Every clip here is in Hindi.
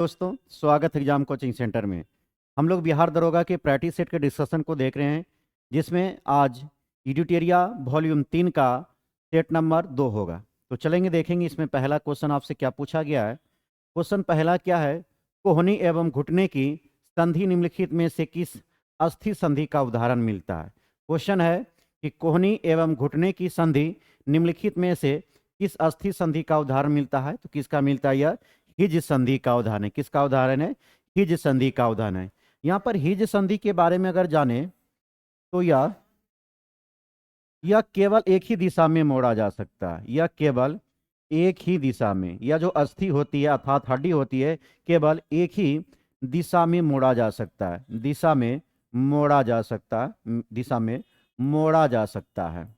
दोस्तों, स्वागत है एग्जाम कोचिंग सेंटर में। हम लोग बिहार दरोगा के प्रैक्टिस सेट के डिस्कशन को देख रहे हैं, जिसमें आज एडिटोरिया वॉल्यूम 3 का सेट नंबर 2 होगा। तो चलेंगे, देखेंगे इसमें पहला क्वेश्चन आपसे क्या पूछा गया है। क्वेश्चन पहला क्या है, कोहनी एवं घुटने की संधि निम्नलिखित में से किस अस्थि संधि का उदाहरण मिलता है। क्वेश्चन है कि कोहनी एवं घुटने की संधि निम्नलिखित में से किस अस्थि संधि का उदाहरण मिलता है। तो किसका मिलता है? यह हिज संधि का उदाहरण है। किसका उदाहरण है? हिज संधि का उदाहरण है। यहाँ पर हिज संधि के बारे में अगर जाने तो यह केवल एक ही दिशा में मोड़ा जा सकता है। यह केवल एक ही दिशा में, यह जो अस्थि होती है अर्थात हड्डी होती है, केवल एक ही दिशा में मोड़ा जा सकता है। दिशा में मोड़ा जा सकता है, दिशा में मोड़ा जा सकता है।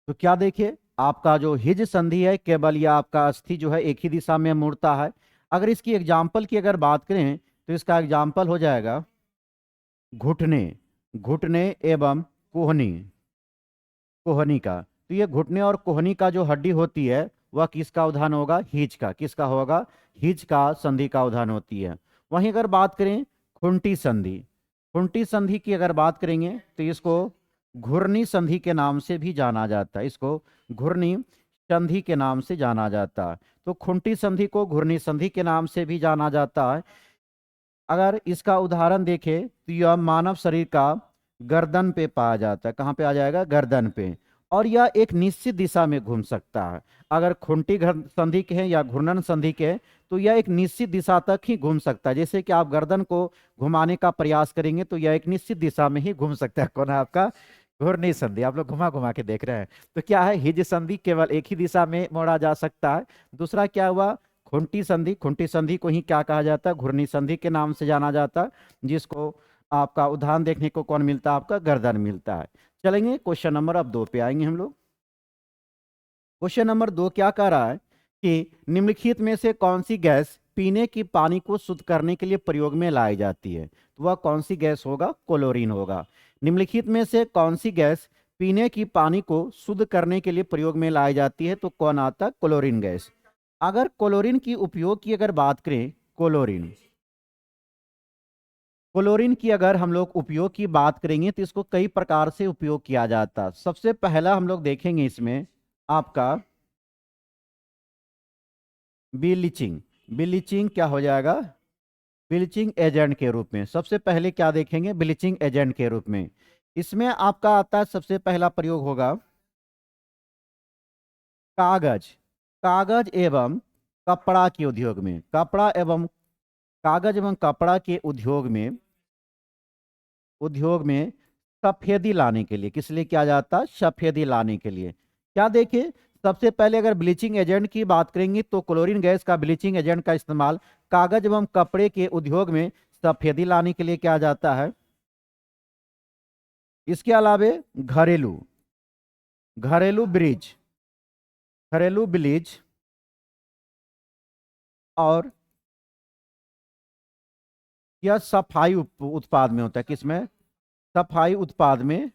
तो क्या देखिए, आपका जो हिज संधि है केवल यह आपका अस्थि जो है एक ही दिशा में मुड़ता है। अगर इसकी एग्जाम्पल की अगर बात करें तो इसका एग्जाम्पल हो जाएगा घुटने, घुटने एवं कोहनी, कोहनी का। तो ये घुटने और कोहनी का जो हड्डी होती है वह किसका उदाहरण होगा? हिज का। किसका होगा? हिज का संधि का उदाहरण होती है। वहीं अगर बात करें खुंटी संधि, खुंटी संधि की अगर बात करेंगे तो इसको घुर्नी संधि के नाम से भी जाना जाता है। इसको घुर्नी संधि के नाम से जाना जाता है। तो खुंटी संधि को घुर्नी संधि के नाम से भी जाना जाता है। अगर इसका उदाहरण देखें तो यह मानव शरीर का गर्दन पे पाया जाता है। कहाँ पे आ जाएगा? गर्दन पे। और यह एक निश्चित दिशा में घूम सकता है। अगर खुंटी संधि के हैं या घूर्णन संधि के हैं तो यह एक निश्चित दिशा तक ही घूम सकता है। जैसे कि आप गर्दन को घुमाने का प्रयास करेंगे तो यह एक निश्चित दिशा में ही घूम सकता है। कौन है आपका? घूर्णी संधि। आप लोग घुमा घुमा के देख रहे हैं। तो क्या है? हिज संधि केवल एक ही दिशा में मोड़ा जा सकता है। दूसरा क्या हुआ? खुंटी संधि। खुंटी संधि को ही क्या कहा जाता है? घुर्णी संधि के नाम से जाना जाता है, जिसको आपका उदाहरण देखने को कौन मिलता है? आपका गर्दन मिलता है। चलेंगे क्वेश्चन नंबर अब 2 पे आएंगे हम लोग। क्वेश्चन नंबर 2 क्या कह रहा है कि निम्नलिखित में से कौन सी गैस पीने की पानी को शुद्ध करने के लिए प्रयोग में लाई जाती है। तो वह कौन सी गैस होगा? क्लोरीन होगा। निम्नलिखित में से कौन सी गैस पीने की पानी को शुद्ध करने के लिए प्रयोग में लाई जाती है। तो कौन आता है? Chlorine gas. अगर क्लोरीन की उपयोग की अगर बात करें, क्लोरीन, क्लोरीन की अगर हम लोग उपयोग की बात करेंगे तो इसको कई प्रकार से उपयोग किया जाता है। सबसे पहला हम लोग देखेंगे इसमें आपका ब्लीचिंग। ब्लीचिंग क्या हो जाएगा? ब्लीचिंग एजेंट के रूप में। सबसे पहले क्या देखेंगे? ब्लीचिंग एजेंट के रूप में। इसमें आपका आता है, सबसे पहला प्रयोग होगा कागज, कागज एवं कपड़ा के उद्योग में। कपड़ा एवं कागज एवं कपड़ा के उद्योग में सफेदी लाने के लिए। किस लिए किया जाता है? सफेदी लाने के लिए। क्या देखिए, सबसे पहले अगर ब्लीचिंग एजेंट की बात करेंगे तो क्लोरीन गैस का ब्लीचिंग एजेंट का इस्तेमाल कागज एवं कपड़े के उद्योग में सफेदी लाने के लिए किया जाता है। इसके अलावे घरेलू, घरेलू ब्रिज, घरेलू ब्लीच और यह सफाई उत्पाद में होता है। किसमें? सफाई उत्पाद में,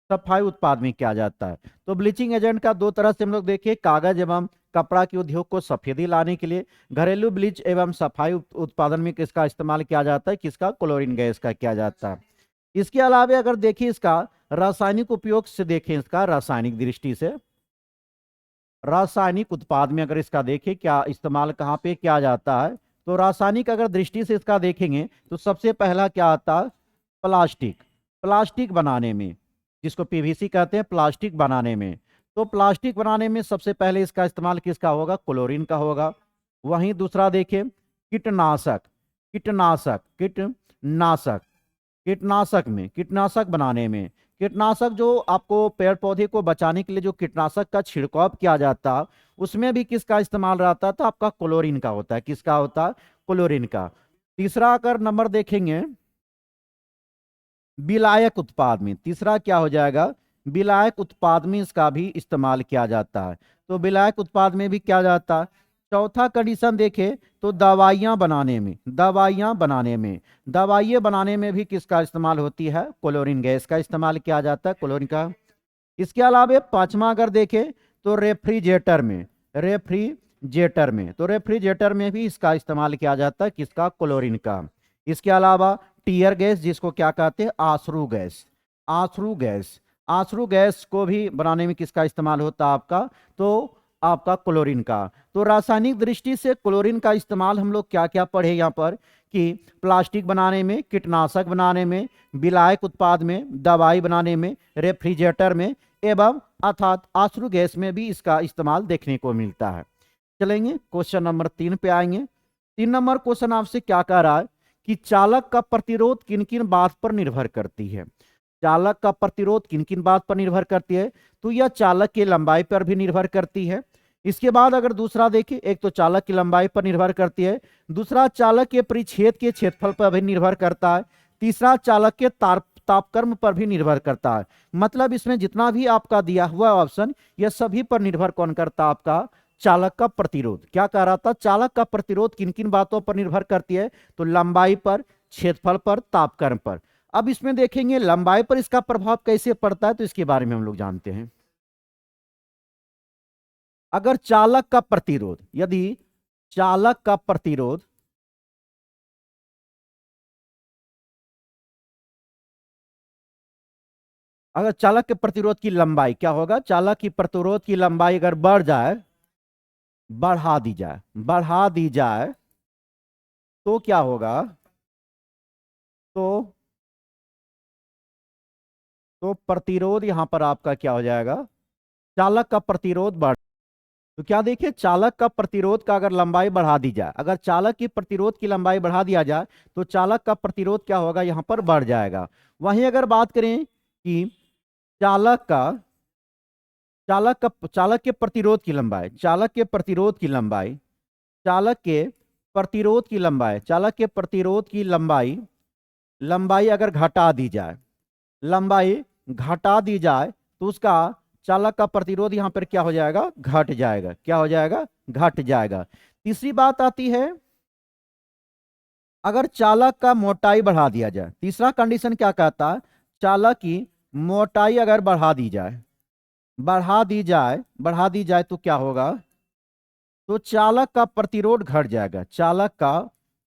सफाई उत्पाद में किया जाता है। तो ब्लीचिंग एजेंट का दो तरह से हम लोग देखिए, कागज एवं कपड़ा के उद्योग को सफेदी लाने के लिए। घरेलू ब्लीच एवं सफाई उत्पादन में किसका इस्तेमाल किया जाता है? किसका? क्लोरीन गैस का किया जाता है। इसके अलावा अगर देखिए इसका रासायनिक उपयोग से देखें, इसका रासायनिक दृष्टि से, रासायनिक उत्पाद में अगर इसका देखें क्या इस्तेमाल कहाँ पे किया जाता है, तो रासायनिक अगर दृष्टि से इसका देखेंगे तो सबसे पहला क्या आता है? प्लास्टिक, प्लास्टिक बनाने में, जिसको पीवीसी कहते हैं, प्लास्टिक बनाने में। तो प्लास्टिक बनाने में सबसे पहले इसका इस्तेमाल किसका होगा? क्लोरीन का होगा। वहीं दूसरा देखें कीटनाशक, कीटनाशक, कीटनाशक, कीटनाशक में, कीटनाशक बनाने में, कीटनाशक जो आपको पेड़ पौधे को बचाने के लिए जो कीटनाशक का छिड़काव किया जाता है उसमें भी किसका इस्तेमाल रहता है? तो आपका क्लोरीन का होता है। किसका होता है? क्लोरीन का। तीसरा अगर नंबर देखेंगे विलायक उत्पाद में, तीसरा क्या हो जाएगा? विलायक उत्पाद में इसका भी इस्तेमाल किया जाता है। तो विलायक उत्पाद में भी किया जाता है। चौथा कंडीशन देखें तो दवाइयां बनाने में, दवाइयां बनाने में, दवाइयां बनाने में भी किसका इस्तेमाल होती है? क्लोरीन गैस का इस्तेमाल किया जाता है, क्लोरीन का। इसके अलावा पांचवा अगर देखें तो रेफ्रिजरेटर में, रेफ्रिजरेटर में, तो रेफ्रिजरेटर में भी इसका इस्तेमाल किया जाता है, किसका, क्लोरीन का। इसके अलावा टीयर गैस, जिसको क्या कहते हैं, आसरू गैस। आसरू गैस, आसरू गैस को भी बनाने में किसका इस्तेमाल होता है आपका, तो आपका क्लोरीन का। तो रासायनिक दृष्टि से क्लोरीन का इस्तेमाल हम लोग क्या क्या पढ़े यहाँ पर, कि प्लास्टिक बनाने में, कीटनाशक बनाने में, विलायक उत्पाद में, दवाई बनाने में, रेफ्रिजरेटर में, एवं अर्थात आश्रु गैस में भी इसका इस्तेमाल देखने को मिलता है। चलेंगे क्वेश्चन नंबर 3 पे आएंगे। 3 नंबर क्वेश्चन आपसे क्या कह रहा है कि चालक का प्रतिरोध किन किन बात पर निर्भर करती है। चालक का प्रतिरोध किन किन बात पर निर्भर करती है, तो यह चालक की लंबाई पर भी निर्भर करती है। इसके बाद अगर दूसरा देखें, एक तो चालक की लंबाई पर निर्भर करती है, दूसरा चालक के परिच्छेद के क्षेत्रफल पर भी निर्भर करता है, तीसरा चालक के तापक्रम पर भी निर्भर करता है। मतलब इसमें जितना भी आपका दिया हुआ ऑप्शन, यह सभी पर निर्भर कौन करता है, आपका चालक का प्रतिरोध। क्या कह रहा था, चालक का प्रतिरोध किन किन बातों पर निर्भर करती है, तो लंबाई पर, क्षेत्रफल पर, तापक्रम पर। अब इसमें देखेंगे लंबाई पर इसका प्रभाव कैसे पड़ता है, तो इसके बारे में हम लोग जानते हैं। अगर चालक का प्रतिरोध, यदि चालक का प्रतिरोध अगर चालक के प्रतिरोध की लंबाई क्या होगा, चालक की प्रतिरोध की लंबाई अगर बढ़ जाए, बढ़ा दी जाए तो क्या होगा, तो प्रतिरोध यहां पर आपका क्या हो जाएगा, चालक का प्रतिरोध बढ़। तो क्या देखिए, चालक का प्रतिरोध का अगर लंबाई बढ़ा दी जाए, अगर चालक की प्रतिरोध की लंबाई बढ़ा दिया जाए तो चालक का प्रतिरोध क्या होगा, यहां पर बढ़ जाएगा। वहीं अगर बात करें कि चालक का चालक के प्रतिरोध की लंबाई, चालक के प्रतिरोध की लंबाई, चालक के प्रतिरोध की लंबाई, चालक के प्रतिरोध की लंबाई, लंबाई अगर घटा दी जाए, लंबाई घटा दी जाए तो उसका चालक का प्रतिरोध यहां पर क्या हो जाएगा, घट जाएगा। क्या हो जाएगा, घट जाएगा। तीसरी बात आती है, अगर चालक का मोटाई बढ़ा दिया जाए, तीसरा कंडीशन क्या कहता है, चालक की मोटाई अगर बढ़ा दी जाए, बढ़ा दी जाए तो क्या होगा, तो चालक का प्रतिरोध घट जाएगा, चालक का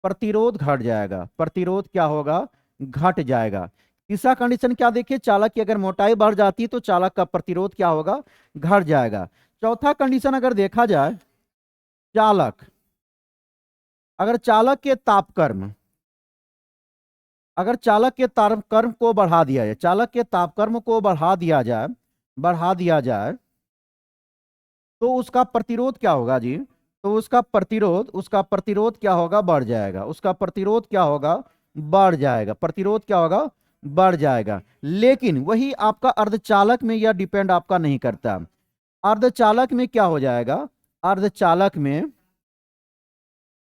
प्रतिरोध घट जाएगा, प्रतिरोध क्या होगा, घट जाएगा। तीसरा कंडीशन क्या देखिए, चालक की अगर मोटाई बढ़ जाती है तो चालक का प्रतिरोध क्या होगा, घट जाएगा। चौथा कंडीशन अगर देखा जाए, चालक अगर चालक के तापक्रम, अगर चालक के तापक्रम को बढ़ा दिया जाए, चालक के तापक्रम को बढ़ा दिया जाए तो उसका प्रतिरोध क्या होगा जी, तो उसका प्रतिरोध क्या होगा, बढ़ जाएगा। उसका प्रतिरोध क्या होगा, बढ़ जाएगा। प्रतिरोध क्या होगा, बढ़ जाएगा। लेकिन वही आपका अर्धचालक में यह डिपेंड आपका नहीं करता। अर्धचालक में क्या हो जाएगा, अर्धचालक में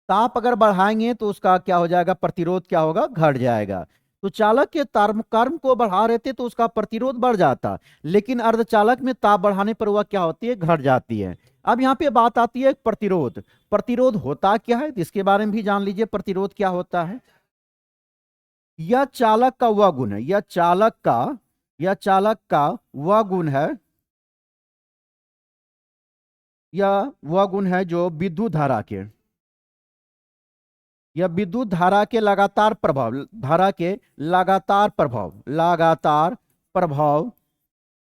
ताप अगर बढ़ाएंगे तो उसका क्या हो जाएगा, प्रतिरोध क्या होगा, घट जाएगा। तो चालक के तापक्रम को बढ़ा रहे थे तो उसका प्रतिरोध बढ़ जाता, लेकिन अर्धचालक में ताप बढ़ाने पर वह क्या होती है, घट जाती है। अब यहाँ पे बात आती है प्रतिरोध। प्रतिरोध होता क्या है, इसके बारे में भी जान लीजिए, प्रतिरोध क्या होता है। यह चालक का वह गुण है, यह चालक का वह गुण है, यह वह गुण है जो विद्युत धारा के, यह विद्युत धारा के लगातार प्रभाव, धारा के लगातार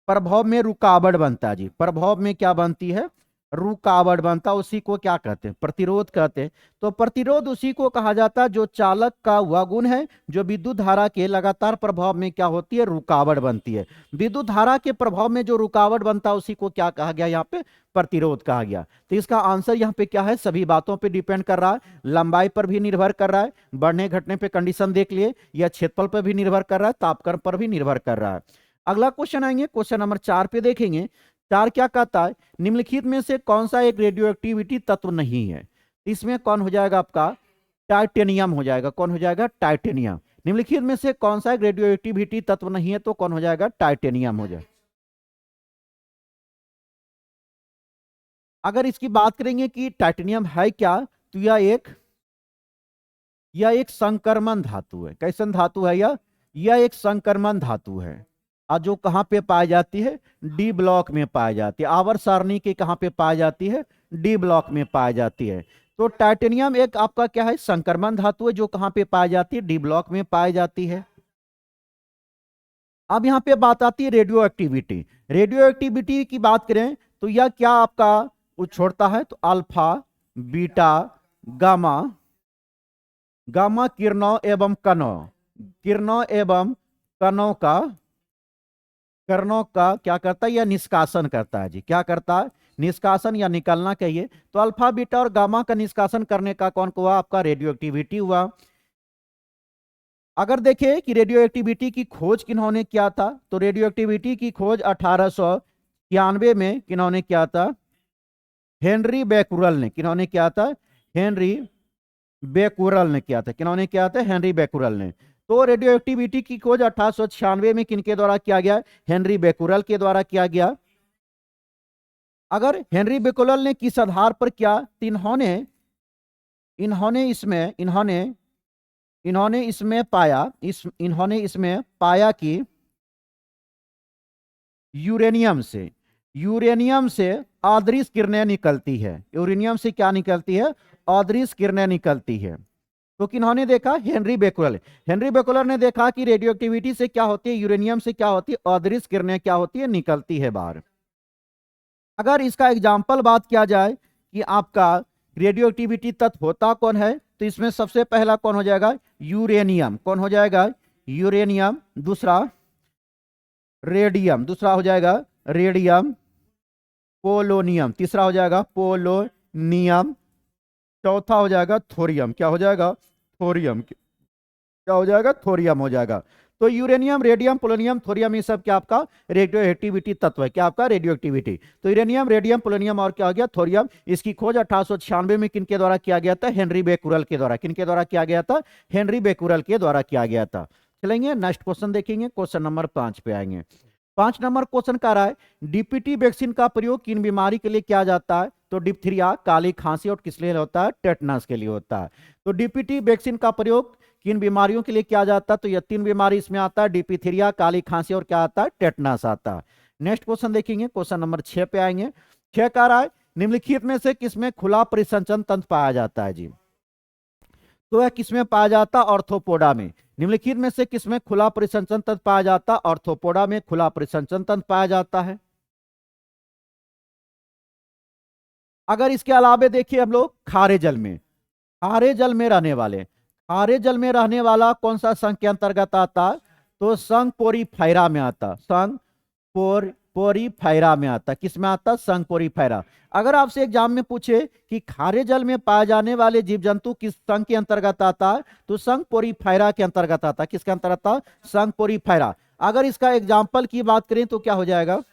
प्रभाव में रुकावट बनता है जी। प्रभाव में क्या बनती है, रुकावट बनता, उसी को क्या कहते हैं, प्रतिरोध कहते हैं। तो प्रतिरोध उसी को कहा जाता है जो चालक का वह गुण है जो विद्युत धारा के लगातार प्रभाव में क्या होती है, रुकावट बनती है। विद्युत धारा के प्रभाव में जो रुकावट बनता है उसी को क्या कहा गया, यहाँ पे प्रतिरोध कहा गया। तो इसका आंसर यहाँ पे क्या है, सभी बातों पे डिपेंड कर रहा है। लंबाई पर भी निर्भर कर रहा है, बढ़ने घटने पे कंडीशन देख लिए, या क्षेत्रफल पर भी निर्भर कर रहा है, तापक्रम पर भी निर्भर कर रहा है। अगला क्वेश्चन आएंगे, क्वेश्चन नंबर 4 पे देखेंगे। 4 क्या कहता है, निम्नलिखित में से कौन सा एक रेडियो एक्टिविटी तत्व नहीं है। इसमें कौन हो जाएगा आपका, टाइटेनियम हो जाएगा। कौन हो जाएगा, टाइटेनियम। निम्नलिखित में से कौन सा एक रेडियो एक्टिविटी तत्व नहीं है, तो कौन हो जाएगा, टाइटेनियम हो जाएगा। अगर इसकी बात करेंगे कि टाइटेनियम है क्या, तो यह एक संक्रमण धातु है। कैसन धातु है यह एक संक्रमण धातु है। और जो कहां पे पाई जाती है, डी ब्लॉक में पाई जाती है। आवर्त सारणी के कहां पे पाई जाती है, डी ब्लॉक में पाई जाती है। तो टाइटेनियम एक आपका क्या है, संक्रमण धातु है, जो कहां पे पाई जाती है, डी ब्लॉक में पाई जाती है। अब यहां पे बात आती है रेडियो एक्टिविटी। रेडियो एक्टिविटी की बात करें तो यह क्या आपका छोड़ता है, तो अल्फा, बीटा, गामा, गामा किरणों एवं कणों, किरणों एवं कणों का क्या करता है, यह निष्कासन करता है जी। क्या करता है, निष्कासन या निकलना कहिए। तो अल्फा, बीटा और गामा का निष्कासन करने का कौन को हुआ, आपका रेडियो एक्टिविटी हुआ। अगर देखें कि रेडियो एक्टिविटी की खोज किन्होंने किया था, तो रेडियो एक्टिविटी की खोज 1891 में किन्होंने किया था, हेनरी बेकुरल ने। किन्होंने किया था, हेनरी बेकुरल ने किया था। किन्होंने किया था, हेनरी बेकुरल ने। तो रेडियो एक्टिविटी की खोज 1896 में किनके द्वारा किया गया, हेनरी बेकुरल के द्वारा किया गया। अगर हेनरी बेकुरल ने किस आधार पर किया, तो इन्होंने इसमें पाया कि यूरेनियम से अदृश्य किरणें निकलती है। यूरेनियम से क्या निकलती है, अदृश्य किरणें निकलती है। तो किन्होंने देखा, हेनरी बेकुरल। हेनरी बेकुरल ने देखा कि रेडियो एक्टिविटी से क्या होती है, यूरेनियम से क्या होती है, अदृश्य किरणें क्या होती है, निकलती है बाहर। अगर इसका एग्जाम्पल बात किया जाए कि आपका रेडियो एक्टिविटी तत्व होता कौन है, तो इसमें सबसे पहला कौन हो जाएगा, यूरेनियम। कौन हो जाएगा, यूरेनियम। दूसरा रेडियम, दूसरा हो जाएगा रेडियम। पोलोनियम, तीसरा हो जाएगा पोलोनियम। चौथा हो जाएगा थोरियम। क्या हो जाएगा, थोरियम। क्या हो जाएगा, थोरियम हो जाएगा। तो यूरेनियम, रेडियम, पोलोनियम, थोरियम, ये सब क्या आपका रेडियो एक्टिविटी तत्व है। क्या आपका रेडियो एक्टिविटी। तो यूरेनियम, रेडियम, पोलोनियम और क्या हो गया, थोरियम। इसकी खोज 1896 में किनके द्वारा किया गया था, हेनरी बेकुरल के द्वारा। किनके द्वारा किया गया था, हेनरी बेकुरल के द्वारा किया गया था। चलेंगे नेक्स्ट क्वेश्चन देखेंगे, क्वेश्चन नंबर 5 पे आएंगे। 5 नंबर क्वेश्चन का रहा है, डीपीटी वैक्सीन का प्रयोग किन बीमारी के लिए किया जाता है, तो डिप्थीरिया, काली खांसी और किस लिए होता है, टेटनस के लिए होता है। तो डीपीटी वैक्सीन का प्रयोग किन बीमारियों के लिए किया जाता है, तो यह 3 बीमारी इसमें आता है, डिप्थीरिया, काली खांसी और क्या आता है, टेटनस आता है। नेक्स्ट क्वेश्चन देखेंगे, क्वेश्चन नंबर 6 पे आएंगे। 6 का रहा है, निम्नलिखित में से किसमें खुला परिसंचरण तंत्र पाया जाता है जी। तो यह किसमें पाया जाता, ऑर्थोपोडा में। निम्नलिखित में से किसमें खुला परिसंचरण तंत्र पाया जाता, ऑर्थोपोडा में खुला परिसंचरण तंत्र पाया जाता है। अगर इसके अलावे देखिए हम लोग खारे जल में, खारे जल में रहने वाले, खारे जल में रहने वाला कौन सा संघ के अंतर्गत आता, तो संघ पोरीफायरा में आता। संघ पोरीफायरा में आता। किस में आता, संघ पोरीफायरा। अगर आपसे एग्जाम में पूछे कि खारे जल में पाए जाने वाले जीव जंतु किस संघ के अंतर्गत आता है, तो संघ पोरीफायरा के अंतर्गत आता। किसके अंतर्गत आता, संघ पोरीफायरा। अगर इसका एग्जाम्पल की बात करें तो क्या हो जाएगा,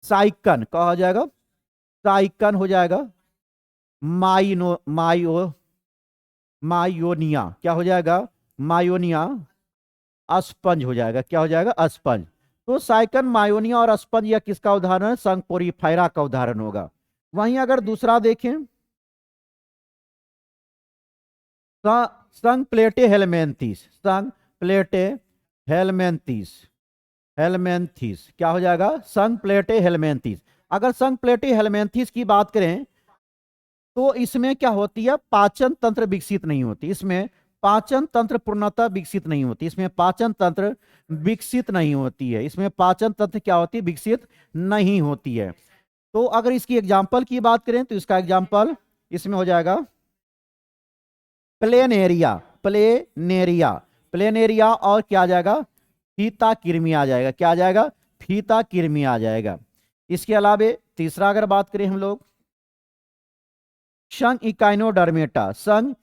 साइकन। क्या हो जाएगा, साइकन हो जाएगा। मायोनिया, क्या हो जाएगा, मायोनिया। अस्पंज हो जाएगा। क्या हो जाएगा, अस्पंज। तो साइकन, मायोनिया और अस्पंज यह किसका उदाहरण है, संघ पोरीफायरा का उदाहरण होगा। वहीं अगर दूसरा देखें, संघ प्लेटे हेलमेंथिस, संघ प्लेटे हेलमेंथिस, हेलमेंथिस क्या हो जाएगा, संघ प्लेटे हेलमेंथिस। अगर संघ प्लेटे हेलमेंथिस की बात करें तो इसमें क्या होती है, पाचन तंत्र विकसित नहीं होती। इसमें पाचन तंत्र पूर्णतः विकसित नहीं होती। इसमें पाचन तंत्र विकसित नहीं होती है। इसमें पाचन तंत्र क्या होती है, विकसित नहीं होती है। तो अगर इसकी एग्जाम्पल की बात करें तो इसका एग्जाम्पल इसमें हो जाएगा प्लेनेरिया, प्लेनेरिया, प्लेनेरिया और क्या आ जाएगा, फीता कृमि आ जाएगा। क्या आ जाएगा, फीता कृमि आ जाएगा। इसके अलावे तीसरा अगर बात करें हम लोग, संघ इकाइनोडर्मेटा, संघ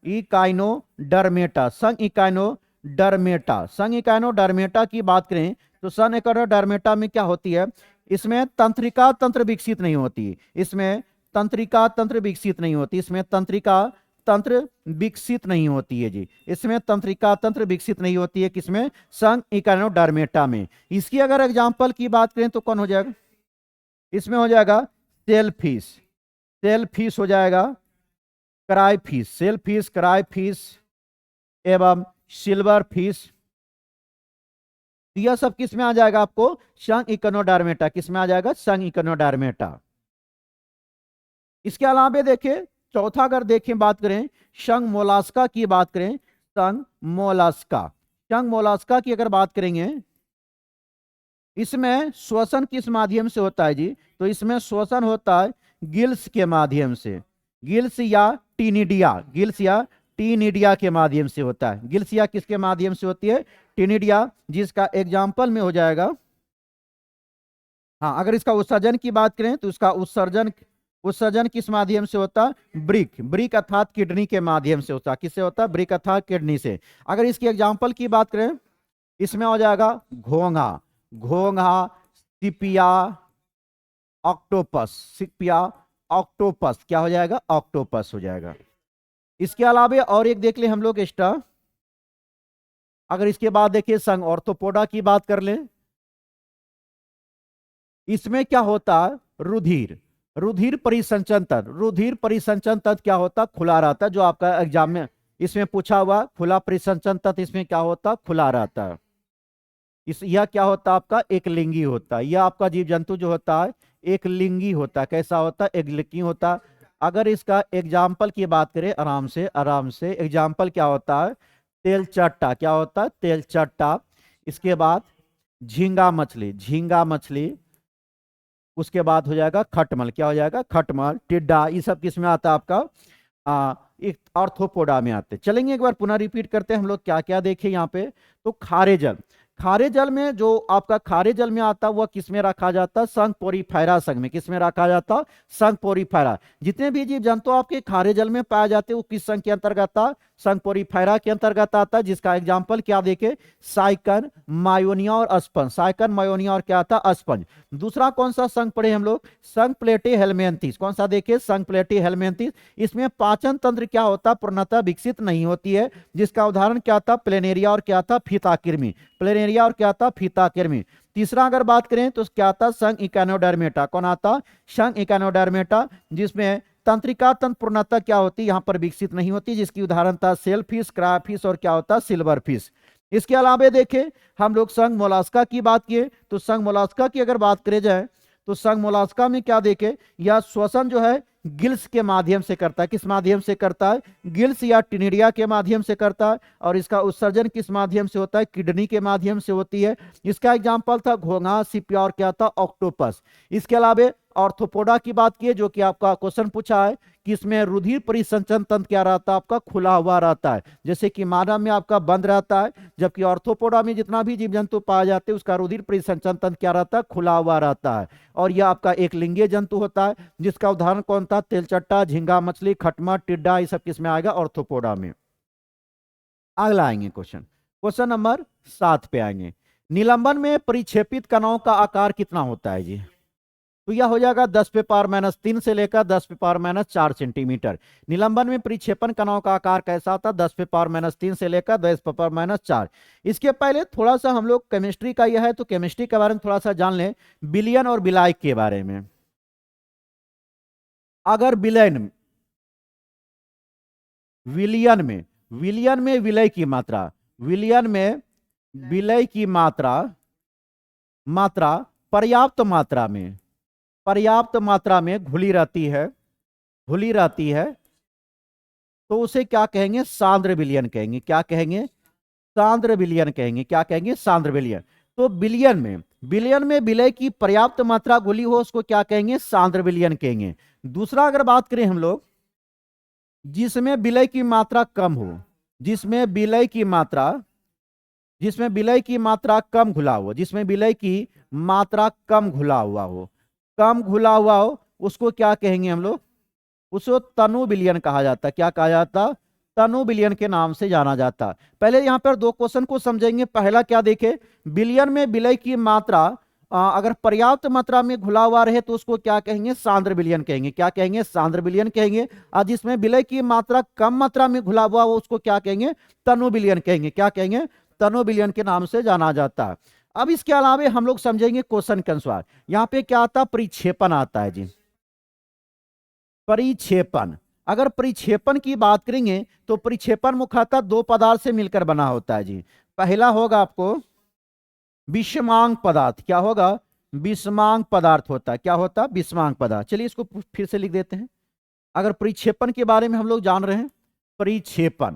इकाइनोडर्मेटा, संघ इकाइनोडर्मेटा, संघ इकाइनोडर्मेटा की बात करें तो संघ इकाइनोडर्मेटा में क्या होती है, इसमें तंत्रिका तंत्र विकसित नहीं होती। इसमें तंत्रिका तंत्र विकसित नहीं होती। इसमें तंत्रिका तंत्र विकसित नहीं होती है जी। इसमें तंत्रिका तंत्र विकसित नहीं होती है, किसमें, संघ इकाइनोडर्मेटा में। इसकी अगर एग्जाम्पल की बात करें तो कौन हो जाएगा, इसमें हो जाएगा सेलफिश, सेलफिश हो जाएगा, क्राइफिश, सेलफिश, क्राइफिश एवं सिल्वर फिश। यह सब किस में आ जाएगा आपको, संघ इकाइनोडर्मेटा। किस में आ जाएगा, संघ इकाइनोडर्मेटा। इसके अलावा देखिए चौथा अगर देखें बात करें शंख मोलास्का की बात करें, शंख मोलास्का, शंख मोलास्का की अगर बात करेंगे, इसमें श्वसन किस माध्यम से होता है जी? तो इसमें श्वसन होता है गिल्स के माध्यम से, गिल्स या टीनिडिया, गिल्स या टीनिडिया के माध्यम से होता है। गिल्स या किसके माध्यम से होती है? टीनिडिया, जिसका एग्जाम्पल में हो जाएगा, हाँ अगर इसका उत्सर्जन की बात करें तो इसका उत्सर्जन उत्सर्जन किस माध्यम से होता है? ब्रिक, ब्रिक अर्थात किडनी के माध्यम से होता है। किससे होता है? ब्रिक अर्थात किडनी से। अगर इसकी एग्जाम्पल की बात करें, इसमें हो जाएगा घोंघा, घोंघा, सिपिया, ऑक्टोपस, सिपिया, ऑक्टोपस, क्या हो जाएगा? ऑक्टोपस हो जाएगा। इसके अलावा और एक देख ले हम लोग एक्स्ट्रा, अगर इसके बाद देखिए संघ ऑर्थोपोडा की बात कर लें, इसमें क्या होता है? रुधिर, रुधिर परिसंचन तंत्र, रुधिर परिसंचन तंत्र क्या होता है? खुला रहता है, जो आपका एग्जाम में इसमें पूछा हुआ खुला परिसंचन तंत्र, इसमें क्या होता है? खुला रहता है। यह क्या होता है? आपका एक लिंगी होता है। यह आपका जीव जंतु जो होता है एक लिंगी होता है। कैसा होता है? एक लिंगी होता है। अगर इसका एग्जाम्पल की बात करें, आराम से आराम से, एग्जाम्पल क्या होता है? तेलचट्टा, क्या होता है? तेलचट्टा। इसके बाद झींगा मछली, झींगा मछली। उसके बाद हो जाएगा खटमल, क्या हो जाएगा? खटमल, टिड्डा, ये सब किस में आता है? आपका एक ऑर्थोपोडा में आते। चलेंगे एक बार पुनः रिपीट करते हैं हम लोग क्या क्या देखे यहाँ पे। तो खारे जल, खारे जल में जो आपका खारे जल में आता है वह किस में रखा जाता है? संघ पोरीफेरा संघ में। किस में रखा जाता है? संघ पोरीफेरा। जितने भी जीव जंतु आपके खारे जल में पाए जाते हैं वो किस संघ के अंतर्गत आता? संघ पोरीफेरा के अंतर्गत आता है, जिसका एग्जाम्पल क्या देखे? साइकन, मायोनिया और स्पंज। साइकन, मायोनिया और क्या आता? स्पंज। दूसरा कौन सा संघ पढ़े हम लोग? संघ प्लेटी हेलमेंथिस। कौन सा देखे? संघ प्लेटी हेलमेंथिस। इसमें पाचन तंत्र क्या होता? पूर्णतः विकसित नहीं होती है, जिसका उदाहरण क्या था? प्लेनेरिया और क्या था? फीता कृमि। प्लेनेरिया और क्या था? फीता कृमि। तीसरा अगर बात करें तो क्या आता? संघ इकानोडर्मेटा। कौन आता? संघ इकानोडर्मेटा, जिसमें तंत्रिका तंत्र पूर्णतः क्या होती? यहां पर विकसित नहीं होती, जिसकी उदाहरण था सेल फिश, क्रायफिश और क्या होता? Silver fish. इसके अलावा देखें हम लोग संघ मोलास्का की बात किए, तो संघ मोलास्का की अगर बात करें जाए तो संघ मोलास्का में क्या देखें? यह श्वसन जो है गिल्स के माध्यम से करता है। किस माध्यम से करता है? गिल्स या टिनिडिया के माध्यम से करता है। और इसका उत्सर्जन किस माध्यम से होता है? किडनी के माध्यम से होती है। इसका एग्जाम्पल था घोंघा, सिपिया और क्या था? ऑक्टोपस। इसके अलावा ऑर्थोपोडा की बात की, जो कि आपका क्वेश्चन पूछा है कि इसमें रुधिर परिसंचन तंत्र क्या रहता है? आपका खुला हुआ रहता है, जैसे कि मानव में आपका बंद रहता है, जबकि ऑर्थोपोडा में जितना भी जीव जंतु पाए जाते हैं उसका रुधिर परिसंचन तंत्र क्या रहता है? खुला हुआ रहता है। और यह आपका एक लिंगीय जंतु होता है, जिसका उदाहरण कौन था? तेलचट्टा, झींगा मछली, खटमल, टिड्डा, ये सब किसमें आएगा? ऑर्थोपोडा में। अगला आएंगे क्वेश्चन, क्वेश्चन नंबर 7 पे आएंगे। निलंबन में परिक्षेपित कणाओं का आकार कितना होता है जी? तो यह हो जाएगा 10 पे पावर -3 से लेकर 10 पे पावर -4 सेंटीमीटर। निलंबन में परिक्षेपण कणाओं का आकार कैसा होता है? 10 पे पावर -3 से लेकर 10 पे पावर -4। इसके पहले थोड़ा सा हम लोग केमिस्ट्री का यह है, तो केमिस्ट्री के बारे में थोड़ा सा जान लें, विलयन और विलायक के बारे में। अगर विलयन विलयन में विलय की मात्रा, विलयन में विलय की मात्रा पर्याप्त मात्रा में घुली रहती है, तो उसे क्या कहेंगे? सांद्र विलयन कहेंगे। क्या कहेंगे? सांद्र विलयन कहेंगे। क्या कहेंगे? सांद्र विलयन। तो विलयन में विलय की पर्याप्त मात्रा घुली हो, उसको क्या कहेंगे? सांद्र विलयन कहेंगे। दूसरा अगर बात करें हम लोग, जिसमें विलय की मात्रा कम हो, जिसमें विलय की मात्रा कम घुला हो, जिसमें विलय की मात्रा कम घुला हुआ हो, उसको क्या कहेंगे हम लोग? उसको तनु विलयन कहा जाता है। क्या कहा जाता? तनु विलयन के नाम से जाना जाता। पहले यहां पर दो क्वेश्चन को समझेंगे। पहला क्या देखे? विलयन में विलय की मात्रा अगर पर्याप्त मात्रा में घुला हुआ रहे तो उसको क्या कहेंगे? सांद्र विलयन कहेंगे। क्या कहेंगे? सांद्र विलयन कहेंगे। और जिसमें विलय की मात्रा कम मात्रा में घुला हुआ हो उसको क्या कहेंगे? तनु विलयन कहेंगे। क्या कहेंगे? तनु विलयन के नाम से जाना जाता है। अब इसके अलावा हम लोग समझेंगे क्वेश्चन के अनुसार। यहां पे क्या आता? परिक्षेपण आता है जी। परिक्षेपण, अगर परिक्षेपण की बात करेंगे तो परिक्षेपण मुख्यतः दो पदार्थ से मिलकर बना होता है जी। पहला होगा आपको विषमांग पदार्थ। क्या होगा? विषमांग पदार्थ होता है। क्या होता है? विषमांग पदार्थ। चलिए इसको फिर से लिख देते हैं। अगर परिक्षेपण के बारे में हम लोग जान रहे हैं, परिक्षेपण,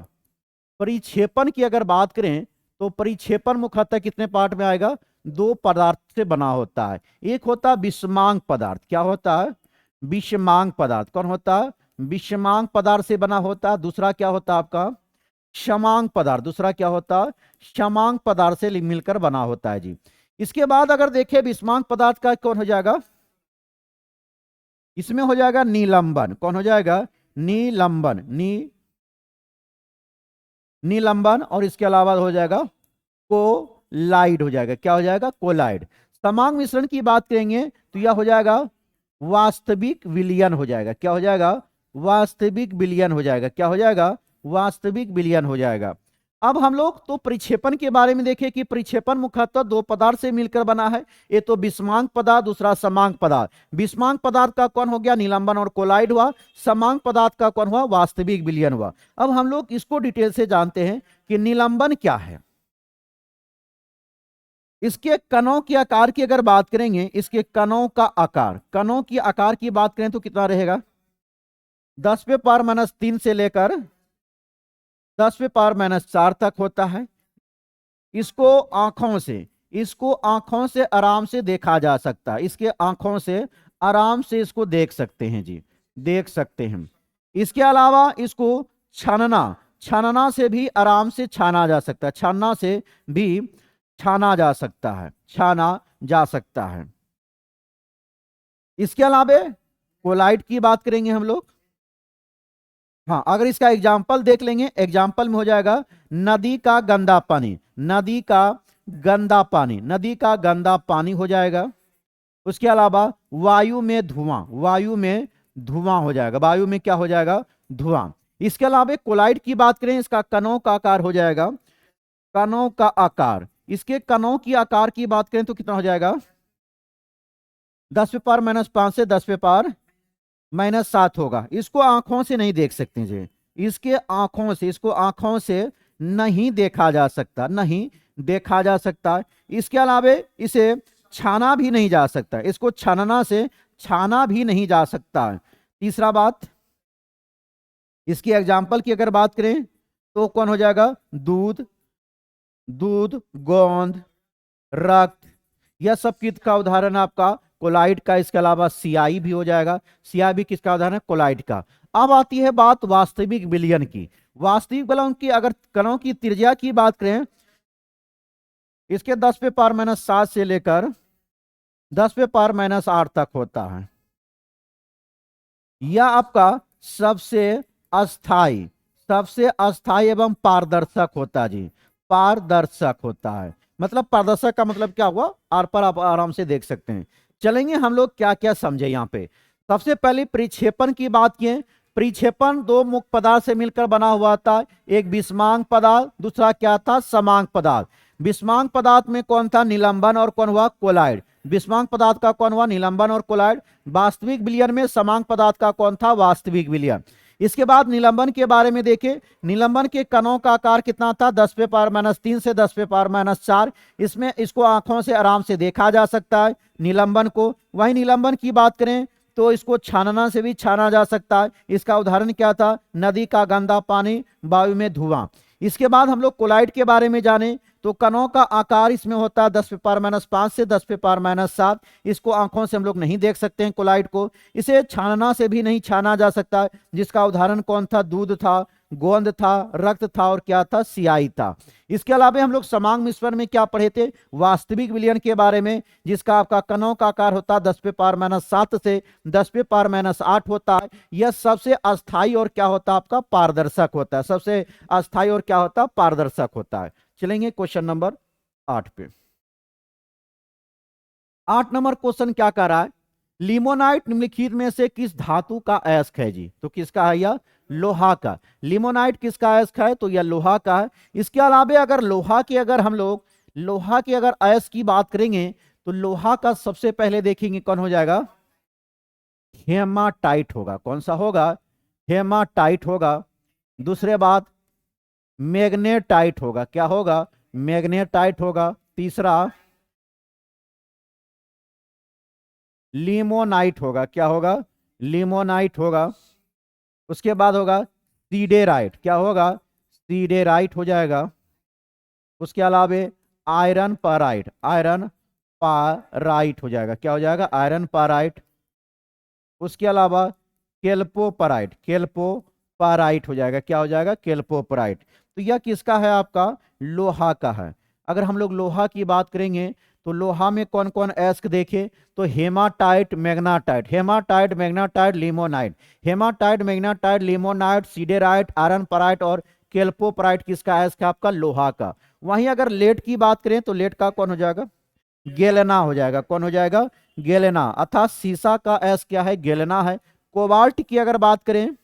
परिक्षेपण की अगर बात करें तो परिक्षेपण मुख्यतः कितने पार्ट में आएगा? दो पदार्थ से बना होता है। एक होता है विषमांग पदार्थ। क्या होता है? विषमांग पदार्थ। कौन होता है? विषमांग पदार्थ से बना होता है। दूसरा क्या होता है आपका? क्षमांग पदार्थ। दूसरा क्या होता है? क्षमांग पदार्थ से मिलकर बना होता है जी। इसके बाद अगर देखें विषमांग पदार्थ का कौन हो जाएगा? इसमें हो जाएगा निलंबन। कौन हो जाएगा? निलंबन। निलंबन। और इसके अलावा हो जाएगा कोलाइड हो जाएगा। क्या हो जाएगा? कोलाइड। समांग मिश्रण की बात करेंगे तो यह हो जाएगा वास्तविक विलयन हो जाएगा। क्या हो जाएगा? वास्तविक विलयन हो जाएगा। क्या हो जाएगा? वास्तविक विलयन हो जाएगा। अब हम लोग तो परिक्षेपण के बारे में देखें कि परिक्षेपण मुख्यतः दो पदार्थ से मिलकर बना है। ये तो विषमांग पदार्थ, दूसरा समांग पदार्थ। विषमांग पदार्थ का कौन हो गया? निलंबन और कोलाइड हुआ। समांग पदार्थ का कौन हुआ? वास्तविक विलयन हुआ। अब हम लोग इसको डिटेल से जानते हैं कि निलंबन क्या है। इसके कणों के आकार की अगर बात करेंगे, इसके कणों का आकार, कणों की आकार की बात करें तो कितना रहेगा? 10⁻³ से लेकर 10⁻⁴ तक होता है। इसको आंखों से आराम से देखा जा सकता है। इसके आंखों से आराम से इसको देख सकते हैं जी, देख सकते हैं। इसके अलावा इसको छानना से भी आराम से छाना जा सकता है। छानना से भी छाना जा सकता है, छाना जा सकता है। इसके अलावा कोलाइड की बात करेंगे हम लोग। हाँ, अगर इसका एग्जाम्पल देख लेंगे, एग्जाम्पल में हो जाएगा नदी का गंदा पानी। नदी का गंदा पानी, नदी का गंदा पानी हो जाएगा। उसके अलावा वायु में धुआं, वायु में धुआं हो जाएगा। वायु में क्या हो जाएगा? धुआं। इसके अलावा कोलाइड की बात करें, इसका कणों का आकार हो जाएगा, कणों का आकार। इसके कणों की आकार की बात करें तो कितना हो जाएगा? 10⁻⁵ से 10⁻⁷ होगा। इसको आंखों से नहीं देख सकते जी, इसके आंखों से, इसको आंखों से नहीं देखा जा सकता, नहीं देखा जा सकता। इसके अलावा इसे छाना भी नहीं जा सकता, इसको छानना से छाना भी नहीं जा सकता। तीसरा बात, इसकी एग्जाम्पल की अगर बात करें तो कौन हो जाएगा? दूध, दूध, गोंद, रक्त, यह सब किसका उदाहरण है? आपका कोलाइड का। इसके अलावा सियाई भी हो जाएगा। सियाई भी किसका उदाहरण है? कोलाइड का। अब आती है बात वास्तविक विलयन की। वास्तविक विलयन की अगर कणों की त्रिज्या की बात करें, इसके 10⁻⁷ से लेकर 10⁻⁸ तक होता है। यह आपका सबसे अस्थाई, सबसे अस्थाई एवं पारदर्शक होता है जी, पारदर्शक होता है। मतलब पारदर्शक का मतलब क्या हुआ? आर पर आप आराम से देख सकते हैं। चलेंगे हम लोग क्या क्या समझे यहाँ पे। सबसे पहले परिक्षेपण की बात किए। परिक्षेपण दो मुख्य पदार्थ से मिलकर बना हुआ था। एक विषमांग पदार्थ, दूसरा क्या था? समांग पदार्थ। विषमांग पदार्थ में कौन था? निलंबन। और कौन हुआ? कोलाइड। विषमांग पदार्थ का कौन हुआ? निलंबन और कोलाइड। वास्तविक विलयन में समांग पदार्थ का कौन था? वास्तविक विलयन। इसके बाद निलंबन के बारे में देखें। निलंबन के कणों का आकार कितना था? 10⁻³ से 10⁻⁴। इसमें इसको आंखों से आराम से देखा जा सकता है, निलंबन को। वही निलंबन की बात करें तो इसको छानना से भी छाना जा सकता है। इसका उदाहरण क्या था? नदी का गंदा पानी, वायु में धुआं। इसके बाद हम लोग कोलाइड के बारे में जाने तो कणों का आकार इसमें होता है 10⁻⁵ से 10⁻⁷। इसको आंखों से हम लोग नहीं देख सकते हैं कोलाइड को। इसे छानना से भी नहीं छाना जा सकता, जिसका उदाहरण कौन था? दूध था, गोंद था, रक्त था और क्या था? सियाई था। इसके अलावा हम लोग समांग मिश्रण में क्या पढ़े थे? वास्तविक विलयन के बारे में, जिसका आपका कणों का आकार होता है 10⁻⁷ से 10⁻⁸ होता है। यह सबसे अस्थाई और क्या होता है? आपका पारदर्शक होता है। सबसे अस्थाई और क्या होता है? पारदर्शक होता है। चलेंगे क्वेश्चन नंबर 8 पे। 8 नंबर क्वेश्चन क्या कह रहा है? लिमोनाइट निम्नलिखित में से किस धातु का अयस्क है जी? तो किसका है? यह लोहा का। लिमोनाइट किसका अयस्क है? तो यह लोहा का है। इसके अलावा अगर लोहा की अगर हम लोग लोहा की अगर अयस्क की बात करेंगे तो लोहा का सबसे पहले देखेंगे कौन हो जाएगा? हेमाटाइट होगा। कौन सा होगा? हेमाटाइट होगा। दूसरे बात मैग्नेटाइट होगा। क्या होगा? मैग्नेटाइट होगा। तीसरा लिमोनाइट होगा। क्या होगा? लिमोनाइट होगा। उसके बाद होगा सीडेराइट, क्या होगा, सीडेराइट हो जाएगा। उसके अलावा आयरन पाराइट, आयरन पाराइट हो जाएगा, क्या हो जाएगा, आयरन पाराइट। उसके अलावा केल्पोपराइट, केल्पोपराइट हो जाएगा, क्या हो जाएगा, केल्पोपराइट। तो यह किसका है, आपका लोहा का है। अगर हम लोग लोहा की बात करेंगे तो लोहा में कौन कौन एस्क देखे, तो hematite, magnetite, hematite, magnetite, limonite, hematite, magnetite, limonite, siderite, iron pyrite और केल्पोपराइट किसका एस्क है, आपका लोहा का। वहीं अगर लेड की बात करें तो लेड का कौन हो जाएगा, गेलेना हो जाएगा, कौन हो जाएगा, गेलेना, अर्थात सीसा का एस क्या है, गेलेना है। कोबाल्ट की अगर बात करें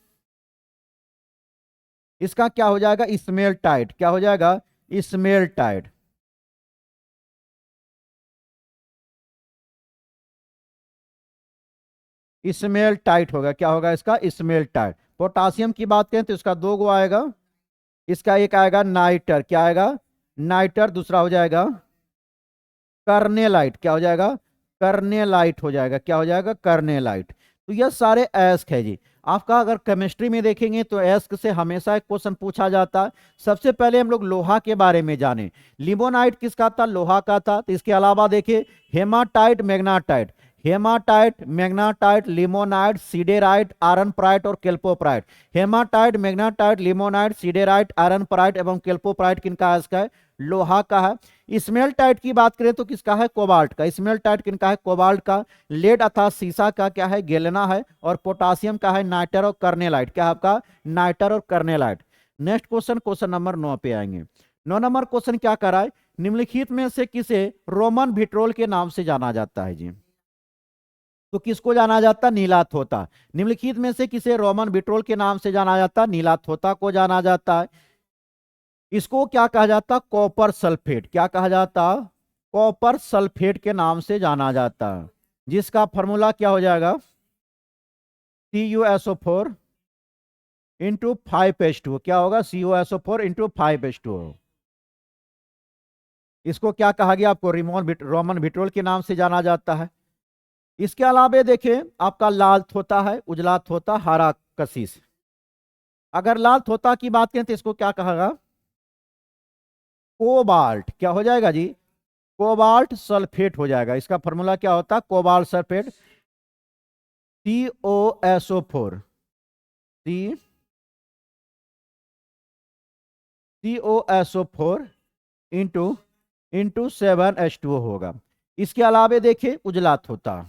इसका क्या हो जाएगा, स्मेल्टाइट, क्या हो जाएगा, स्मेल्टाइट। स्मेल्टाइट होगा, क्या होगा इसका, स्मेल्टाइट। पोटासियम की बात करें तो इसका दो गो आएगा, इसका एक आएगा नाइटर, क्या आएगा, नाइटर। दूसरा हो जाएगा कर्नेलाइट, क्या हो जाएगा, कर्नेलाइट हो जाएगा, क्या हो जाएगा, कर्नेलाइट। तो यह सारे एस्क है जी। आपका अगर केमिस्ट्री में देखेंगे तो एस्क से हमेशा एक क्वेश्चन पूछा जाता है। सबसे पहले हम लोग लोहा के बारे में जाने, लिमोनाइट किसका था, लोहा का था। तो इसके अलावा देखिए hematite, magnetite, hematite, magnetite, limonite, siderite, iron pyrite और chalcopyrite. Hematite, magnetite, limonite, siderite, iron pyrite एवं केल्पोपराइट किनका एस्क है, लोहा का है। स्मेल्टाइट की बात करें तो किसका है, कोबाल्ट का। स्मेल्टाइट किनका है, कोबाल्ट का। लेड अर्थात सीसा का क्या है, गेलेना है। और पोटासियम का है नाइटर और कर्नेलाइट, क्या है आपका, नाइटर और कर्नेलाइट। नेक्स्ट क्वेश्चन, क्वेश्चन नंबर 9 पे आएंगे। 9 नंबर क्वेश्चन क्या करा है, निम्नलिखित में से किसे रोमन विट्रोल के नाम से जाना जाता है जी। तो किसको जाना जाता, नीलाथोता। निम्नलिखित में से किसे रोमन विट्रोल के नाम से जाना जाता, नीलाथोता को जाना जाता है। इसको क्या कहा जाता, कॉपर सल्फेट, क्या कहा जाता, कॉपर सल्फेट के नाम से जाना जाता है। जिसका फॉर्मूला क्या हो जाएगा, CuSO4 इंटू 5H2, क्या होगा, CuSO4 इंटू 5H2। इसको क्या कहा गया आपको, रोमन विट्रोल के नाम से जाना जाता है। इसके अलावा देखिए आपका लाल थोता है, उजला थोता, हरा कशिश। अगर लाल थोता की बात करें तो इसको क्या कहेगा, कोबाल्ट, क्या हो जाएगा जी, कोबाल्ट सल्फेट हो जाएगा। इसका फॉर्मूला क्या होता है, cobalt sulphate, COSO4, COSO4 into into 7H2O होगा। इसके अलावा देखिए उजला थोता,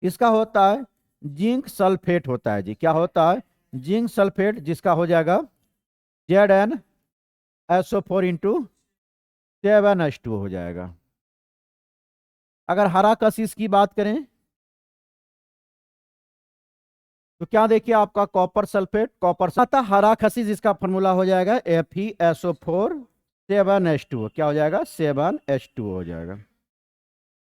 इसका होता है जिंक सल्फेट होता है जी, क्या होता है, जिंक सल्फेट, जिसका हो जाएगा ZnSO4 इंटू 7H2O हो जाएगा। अगर हरा कशिश की बात करें तो क्या देखिए आपका कॉपर सल्फेट, कॉपर सल्फेट हरा खसीस, इसका फॉर्मूला हो जाएगा FeSO4 7H2O, क्या हो जाएगा, 7H2O हो जाएगा।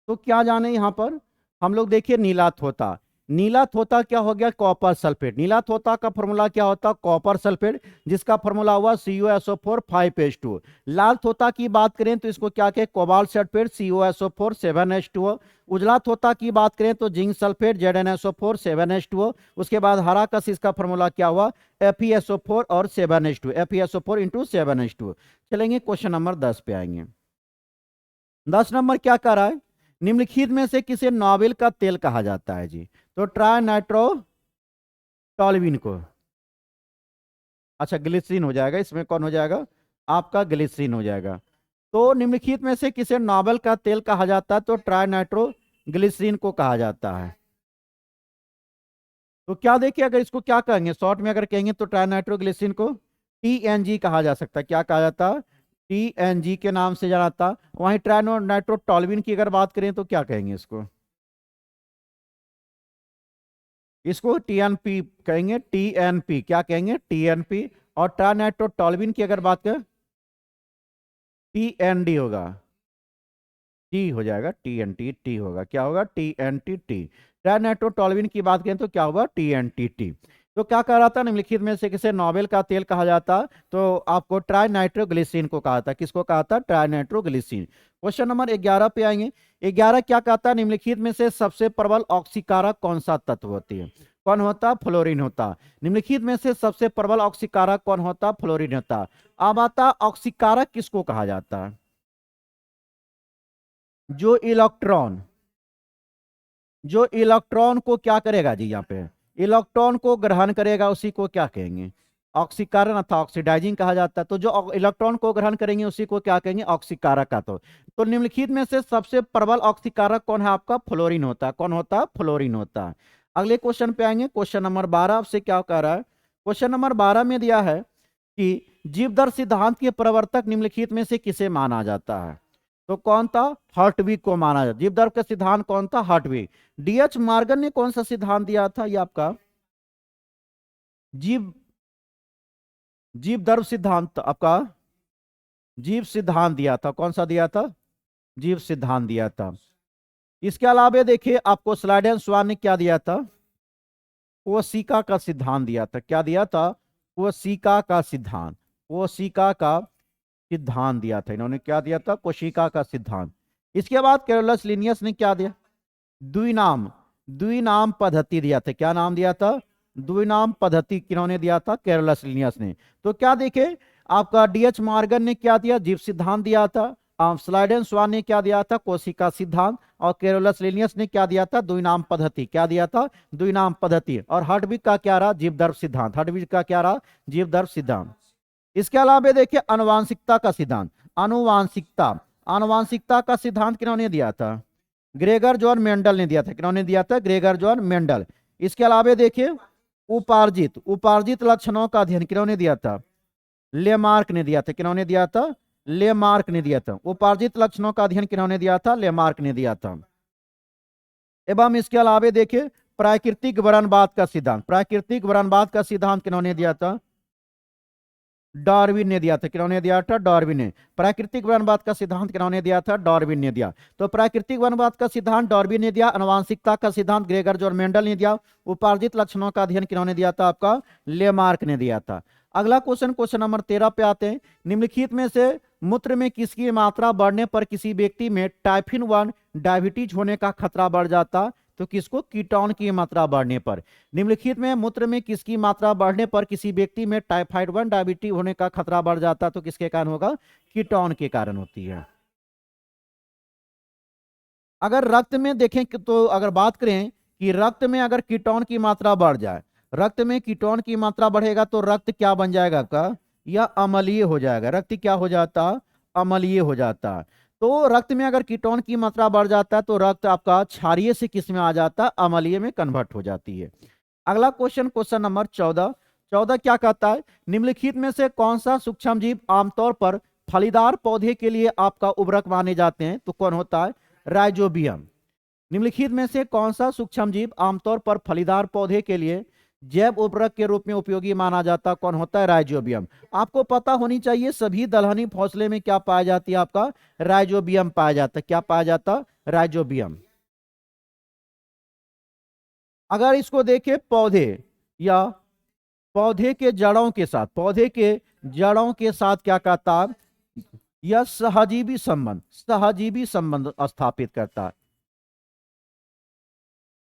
तो क्या जाने यहां पर हम लोग देखिए नीला थोता, नीला थोता क्या हो गया, कॉपर सल्फेट। नीला थोता का फॉर्मूला क्या होता, कॉपर सल्फेट, जिसका फॉर्मूला हुआ CuSO4 5H2O। लाल थोता की बात करें तो इसको क्या कहें, कोबाल्ट सल्फेट, CuSO4 7H2O। उजला थोता की बात करें तो जिंक सल्फेट, ZnSO4 7H2O। उसके बाद हरा कस, इसका फॉर्मूला क्या हुआ, FeSO4 और 7H2, FeSO4 इंटू 7H2। चलेंगे क्वेश्चन नंबर 10 पे आएंगे। 10 नंबर क्या कर रहा है, निम्नलिखित में से किसे नॉवेल का तेल कहा जाता है जी। तो ट्राई नाइट्रोटॉल्यूइन को, अच्छा ग्लिसरीन हो जाएगा, इसमें कौन हो जाएगा, आपका ग्लिसरीन हो जाएगा। तो निम्नलिखित में से किसे नॉवेल का तेल कहा जाता है, तो ट्राई नाइट्रोग्लिसरीन को कहा जाता है। तो क्या देखिए अगर इसको क्या कहेंगे, शॉर्ट में अगर कहेंगे तो ट्राई नाइट्रोग्लिसरीन को TNG कहा जा सकता है, क्या कहा जाता है, TNG के नाम से जाना था। वहीं ट्राई नाइट्रोटॉल्यूइन की अगर बात करें तो क्या कहेंगे इसको, इसको TNP कहेंगे, TNP, क्या कहेंगे, TNP। और ट्राइनाइट्रोटॉल्यूइन की अगर बात करें TND होगा, टी हो जाएगा, TNT, टी होगा, क्या होगा, TNT, टी। ट्राइनाइट्रोटॉल्यूइन की बात करें तो क्या होगा, TNT, टी। तो क्या कह रहा था, निम्नलिखित में से किसे नॉवेल का तेल कहा जाता, तो आपको ट्राइनाइट्रोग्लिसरीन को कहा था। किसको कहा था, ट्राइनाइट्रोग्लिसरीन। क्वेश्चन नंबर 11 पे आएंगे। 11 क्या कहता है, निम्नलिखित में से सबसे प्रबल ऑक्सीकारक कौन सा तत्व होती है। कौन होता? फ्लोरीन होता। निम्नलिखित में से सबसे प्रबल ऑक्सीकारक कौन होता? फ्लोरीन होता। अब आता ऑक्सीकारक किसको कहा जाता है? जो इलेक्ट्रॉन, जो इलेक्ट्रॉन को क्या करेगा जी, यहाँ पे इलेक्ट्रॉन को ग्रहण करेगा, उसी को क्या कहेंगे? ऑक्सीकरण अथवा ऑक्सीडाइजिंग कहा जाता है। तो जो इलेक्ट्रॉन को ग्रहण करेंगे उसी को क्या कहेंगे? ऑक्सीकारक का। तो निम्नलिखित में से सबसे प्रबल ऑक्सीकारक कौन है आपका? फ्लोरीन होता है। कौन होता है? फ्लोरीन होता है। अगले क्वेश्चन पे आएंगे। क्वेश्चन नंबर 12 आपसे क्या कह रहा है? क्वेश्चन नंबर 12 में दिया है कि जीवदर सिद्धांत के प्रवर्तक निम्नलिखित में से किसे माना जाता है? तो कौन था? हर्टविग को माना जाता। जीवदर का सिद्धांत कौन था? हर्टविग। डीएच मॉर्गन ने कौन सा सिद्धांत दिया था? ये आपका जीव जीव दर्व सिद्धांत, आपका जीव सिद्धांत दिया था। कौन सा दिया था? जीव सिद्धांत दिया था। इसके अलावा देखिए आपको स्लाइडेन स्वान ने क्या दिया था? कोशिका का सिद्धांत दिया था। क्या दिया था? कोशिका का सिद्धांत। कोशिका का सिद्धांत दिया था। इन्होंने क्या दिया था? कोशिका का सिद्धांत। इसके बाद कैरोलस लिनियस ने क्या दिया? द्विनाम द्विनाम पद्धति दिया था। क्या नाम दिया था? द्विनाम पद्धति किन्होंने दिया था? कैरोलस लिनियस ने। तो क्या देखे आपका डीएच मॉर्गन ने क्या दिया? जीव सिद्धांत दिया था। स्लाइडेन स्वान ने क्या दिया था? कोशिका सिद्धांत। और कैरोलस लिनियस ने क्या दिया था? द्विनाम पद्धति। क्या दिया था? द्विनाम पद्धति। और हर्टविग का क्या रहा? जीवदर्भ सिद्धांत। हर्टविग का क्या रहा? जीवदर्भ सिद्धांत। इसके अलावा देखिए आनुवांशिकता का सिद्धांत। आनुवांशिकता आनुवांशिकता का सिद्धांत किन्होंने दिया था? ग्रेगर जॉन मेंडल ने दिया था। किन्होंने दिया था? Gregor John Mendel. इसके अलावा देखिए उपार्जित उपार्जित लक्षणों का अध्ययन किन्होंने दिया था? लेमार्क ने दिया था। किन्होंने दिया था? लेमार्क ने दिया था। उपार्जित लक्षणों का अध्ययन किन्होंने दिया था? लेमार्क ने दिया था। एवं इसके अलावा देखिए प्राकृतिक वर्णवाद का सिद्धांत। प्राकृतिक वर्णवाद का सिद्धांत किन्होंने दिया था? डार्विन ने दिया था। किन्होंने दिया था? डार्विन ने। प्राकृतिक वर्णवाद का सिद्धांत किन्होंने दिया था? डार्विन ने दिया। तो प्राकृतिक वर्णवाद का सिद्धांत डार्विन ने दिया। आनुवांशिकता का सिद्धांत ग्रेगर जॉन मेंडल ने दिया। उपार्जित लक्षणों का अध्ययन किन्होंने दिया था? आपका लेमार्क ने दिया था। अगला क्वेश्चन, क्वेश्चन नंबर 13 पे आते हैं। निम्नलिखित में से मूत्र में किसकी मात्रा बढ़ने पर किसी व्यक्ति में टाइप 1 डायबिटीज होने का खतरा बढ़ जाता? तो किसको? कीटोन की मात्रा बढ़ने पर। निम्नलिखित में मूत्र में किसकी मात्रा बढ़ने पर किसी व्यक्ति में टाइफाइड 1 डायबिटीज होने का खतरा बढ़ जाता? तो किसके कारण होगा? कीटोन के कारण होती है। अगर रक्त में देखें तो अगर बात करें कि रक्त में अगर कीटोन की मात्रा बढ़ जाए, रक्त में कीटोन की मात्रा बढ़ेगा तो रक्त क्या बन जाएगा आपका? यह अम्लीय हो जाएगा। रक्त क्या हो जाता? अम्लीय हो जाता। तो रक्त में अगर कीटोन की मात्रा बढ़ जाता है तो रक्त आपका क्षारीय से किस में आ जाता? अम्लीय में कन्वर्ट हो जाती है। अगला क्वेश्चन, क्वेश्चन नंबर 14। 14 क्या कहता है? निम्नलिखित में से कौन सा सूक्ष्म जीव आमतौर पर फलीदार पौधे के लिए आपका उर्वरक माने जाते हैं? तो कौन होता है? राइजोबियम। निम्नलिखित में से कौन सा सूक्ष्म जीव आमतौर पर फलीदार पौधे के लिए जैव उर्वरक के रूप में उपयोगी माना जाता? कौन होता है? राइजोबियम। आपको पता होनी चाहिए सभी दलहनी फौसले में क्या पाया जाती है? आपका राइजोबियम पाया जाता है। क्या पाया जाता? राइजोबियम। अगर इसको देखें पौधे या पौधे के जड़ों के साथ, पौधे के जड़ों के साथ क्या कहता है? यह सहजीवी संबंध स्थापित करता है।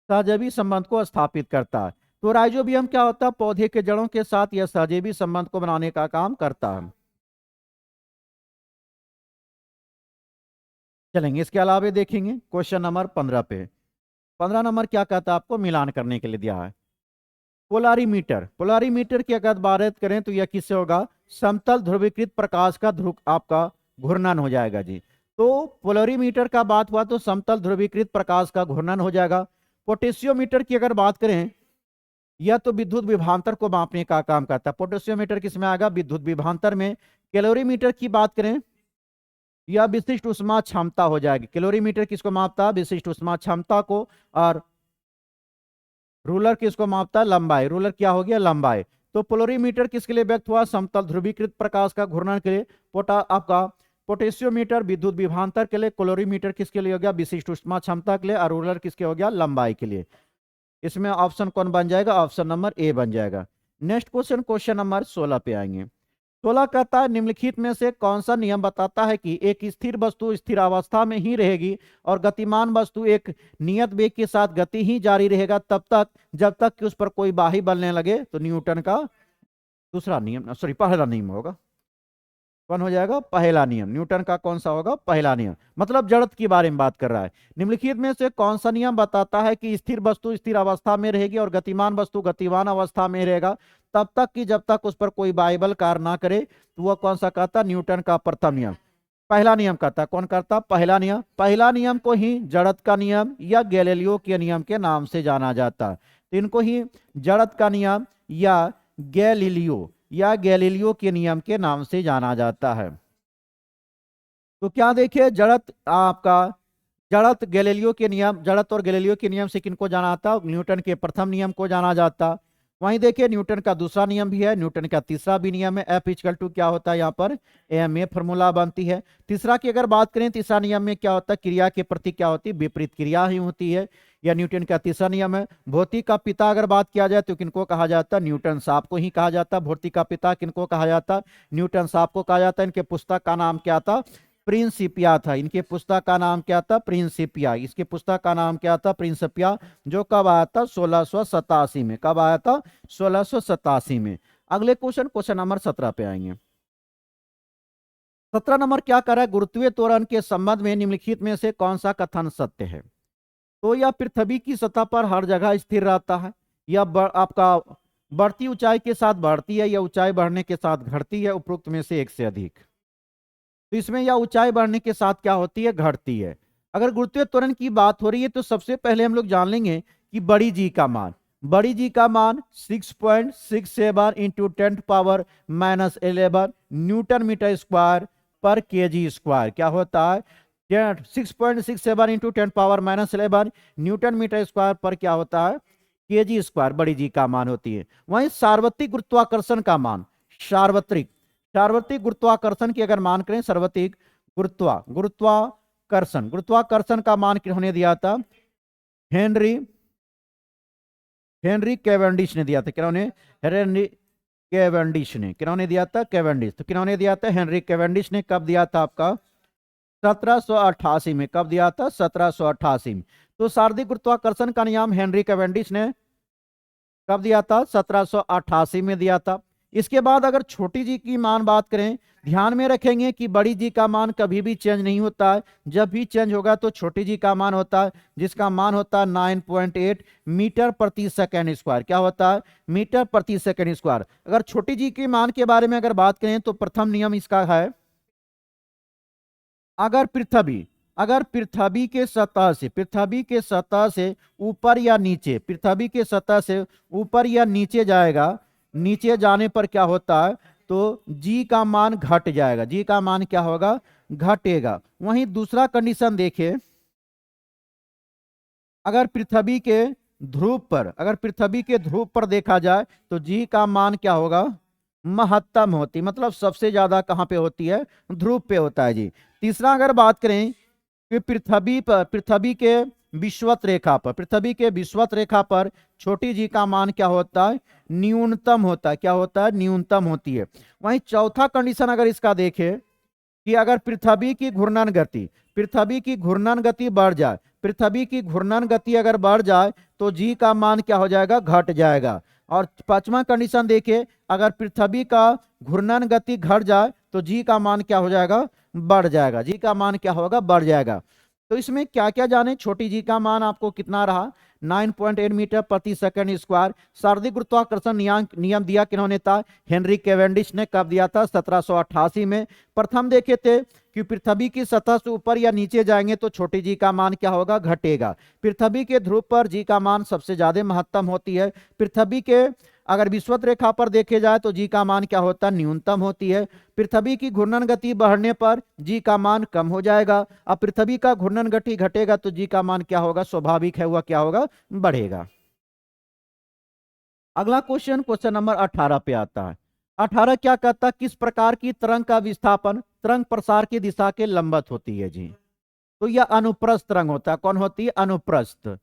सहजीवी संबंध को स्थापित करता है। तो राइजोबियम क्या होता है? पौधे के जड़ों के साथ यह सहजीवी संबंध को बनाने का काम करता है। चलेंगे इसके अलावा देखेंगे क्वेश्चन नंबर 15 पे। 15 नंबर क्या कहता है? आपको मिलान करने के लिए दिया है। पोलारीमीटर। पोलारीमीटर की अगर बात करें तो यह किससे होगा? समतल ध्रुवीकृत प्रकाश का ध्रुव आपका घूर्णन हो जाएगा जी। तो पोलरीमीटर का बात हुआ तो समतल ध्रुवीकृत प्रकाश का घूर्णन हो जाएगा। पोटेशियोमीटर की अगर बात करें, यह तो विद्युत विभवांतर को मापने का काम करता है। पोटेशियोमीटर किसमें आएगा? विद्युत विभवांतर में। कैलोरीमीटर की बात करें, यह विशिष्ट उष्मा क्षमता हो जाएगी। कैलोरीमीटर किसको मापता है? विशिष्ट उष्मा क्षमता को। और रूलर किसको मापता है? लंबाई। रूलर क्या हो गया? लंबाई। तो पोलरीमीटर किसके लिए व्यक्त हुआ? समतल ध्रुवीकृत प्रकाश का घूर्णन के लिए। आपका पोटेशियोमीटर विद्युत विभवांतर के लिए। कैलोरीमीटर किसके लिए हो गया? विशिष्ट उष्मा क्षमता के लिए। और रूलर किसके हो गया? लंबाई के लिए। इसमें ऑप्शन कौन बन जाएगा? ऑप्शन नंबर ए बन जाएगा। नेक्स्ट क्वेश्चन, क्वेश्चन नंबर 16 पे आएंगे। 16 कहता है निम्नलिखित में से कौन सा नियम बताता है कि एक स्थिर वस्तु स्थिर अवस्था में ही रहेगी और गतिमान वस्तु एक नियत वेग के साथ गति ही जारी रहेगा तब तक जब तक कि उस पर कोई बाही बल न लगे। तो न्यूटन का दूसरा नियम, सॉरी पहला नियम होगा। कौन हो जाएगा? पहला नियम। न्यूटन का कौन सा होगा? पहला नियम। मतलब जड़त्व के बारे में बात कर रहा है। निम्नलिखित में से कौन सा नियम बताता है कि स्थिर वस्तु स्थिर अवस्था में रहेगी और गतिमान वस्तु गतिमान अवस्था में रहेगा तब तक कि जब तक उस पर कोई बाह्य बल कार्य ना करे। तो वह कौन सा कहता? न्यूटन का प्रथम नियम, पहला नियम कहता। कौन करता? पहला नियम। पहला नियम को ही जड़त्व का नियम या गैलीलियो के नियम के नाम से जाना जाता है। तो इनको ही जड़त्व का नियम या गैलीलियो के नियम के नाम से जाना जाता है। तो क्या देखिए, जड़त्व आपका जड़त्व गैलीलियो के नियम, जड़त्व और गैलीलियो के नियम से किनको जाना जाता? न्यूटन के प्रथम नियम को जाना जाता। वहीं देखिए न्यूटन का दूसरा नियम भी है, न्यूटन का तीसरा भी नियम है। एफ इक्वल टू क्या होता है? यहाँ पर एम ए फॉर्मूला बनती है। तीसरा की अगर बात करें, तीसरा नियम में क्या होता है? क्रिया के प्रति क्या होती है? विपरीत क्रिया ही होती है। यह न्यूटन का तीसरा नियम है। भौतिक का पिता अगर बात किया जाए तो किनको कहा जाता है? न्यूटन साहब को ही कहा जाता है। भौतिक का पिता किनको कहा जाता? न्यूटन साहब को कहा जाता है। इनके पुस्तक का नाम क्या था? प्रिंसिपिया था। इनके पुस्तक का नाम क्या था? प्रिंसिपिया। इसके पुस्तक का नाम क्या था? प्रिंसिपिया। जो कब आया था? 1687 में। कब आया था? 1687 में। अगले क्वेश्चन नंबर 17 पे आएंगे। 17 नंबर क्या कर रहा है? गुरुत्वीय त्वरण के संबंध में निम्नलिखित में से कौन सा कथन सत्य है? तो यह पृथ्वी की सतह पर हर जगह स्थिर रहता है, यह आपका बढ़ती ऊंचाई के साथ बढ़ती है या ऊंचाई बढ़ने के साथ घटती है, उपरोक्त में से एक से अधिक। तो इसमें यह ऊंचाई बढ़ने के साथ क्या होती है? घटती है। अगर गुरुत्वीय त्वरण की बात हो रही है तो सबसे पहले हम लोग जान लेंगे कि बड़ी जी का मान, बड़ी जी का मान 6.67 इंटू 10⁻⁻11 न्यूटन मीटर स्क्वायर पर केजी स्क्वायर क्या होता है? 6.67 इंटू 10⁻⁻11 न्यूटन मीटर स्क्वायर पर क्या होता है? केजी स्क्वायर बड़ी जी का मान होती है। वहीं सार्वत्रिक गुरुत्वाकर्षण का मान, सार्वत्रिक सार्वत्रिक गुरुत्वाकर्षण की अगर मान करें, सार्वत्रिक गुरुत्वाकर्षण का मान किन्होंने दिया था? हेनरी कैवेंडिश ने दिया था। किन्होंने? हेनरी कैवेंडिश ने। किन्होंने दिया था? कैवेंडिश। तो किन्होंने दिया था? हेनरी कैवेंडिश ने। कब दिया था आपका? 1788 में। कब दिया था? 1788 में। तो सार्वत्रिक गुरुत्वाकर्षण का नियम हेनरी कैवेंडिश ने कब दिया था? 1788 में दिया था। इसके बाद अगर छोटी जी की मान बात करें, ध्यान में रखेंगे कि बड़ी जी का मान कभी भी चेंज नहीं होता है। जब भी चेंज होगा तो छोटी जी का मान होता है, जिसका मान होता है 9.8 मीटर प्रति सेकंड स्क्वायर। क्या होता है? मीटर प्रति सेकंड स्क्वायर। अगर छोटी जी की मान के बारे में अगर बात करें तो प्रथम नियम इसका है, अगर पृथ्वी के सतह से ऊपर या नीचे, पृथ्वी के सतह से ऊपर या नीचे जाएगा, नीचे जाने पर क्या होता है? तो जी का मान घट जाएगा। जी का मान क्या होगा? घटेगा। वहीं दूसरा कंडीशन देखिए, अगर पृथ्वी के ध्रुव पर देखा जाए तो जी का मान क्या होगा? महत्तम होती, मतलब सबसे ज्यादा कहां पे होती है? ध्रुव पे होता है जी। तीसरा अगर बात करें कि पृथ्वी के विषुवत रेखा पर छोटी जी का मान क्या होता है? न्यूनतम होता है। क्या होता है? न्यूनतम होती है। वहीं चौथा कंडीशन अगर इसका देखें कि अगर पृथ्वी की घूर्णन गति बढ़ जाए, पृथ्वी की घूर्णन गति अगर बढ़ जाए तो जी का मान क्या हो जाएगा? घट जाएगा। और पांचवा कंडीशन देखिए, अगर पृथ्वी का घूर्णन गति घट जाए तो जी का मान क्या हो जाएगा? बढ़ जाएगा। जी का मान क्या होगा? बढ़ जाएगा। तो इसमें क्या क्या जाने? छोटी जी का मान आपको कितना रहा? 9.8 मीटर प्रति सेकंड स्क्वायर। सार्वत्रिक गुरुत्वाकर्षण नियम दिया किन्होंने था? हेनरी कैवेंडिश ने। कब दिया था? 1788 में। प्रथम देखे थे कि पृथ्वी की सतह से ऊपर या नीचे जाएंगे तो छोटी जी का मान क्या होगा? घटेगा। पृथ्वी के ध्रुव पर जी का मान सबसे ज्यादा महत्तम होती है। पृथ्वी के अगर विषुवत रेखा पर देखे जाए तो जी का मान क्या होता है? न्यूनतम होती है। पृथ्वी की घूर्णन गति बढ़ने पर जी का मान कम हो जाएगा। अब पृथ्वी का घूर्णन गति घटेगा तो जी का मान क्या होगा? स्वाभाविक है वह क्या होगा? बढ़ेगा। अगला क्वेश्चन नंबर 18 पे आता है। 18 क्या कहता है? किस प्रकार की तरंग का विस्थापन तरंग प्रसार की दिशा के लंबवत होती है जी? तो यह अनुप्रस्थ तरंग होता है। कौन होती है? अनुप्रस्थ।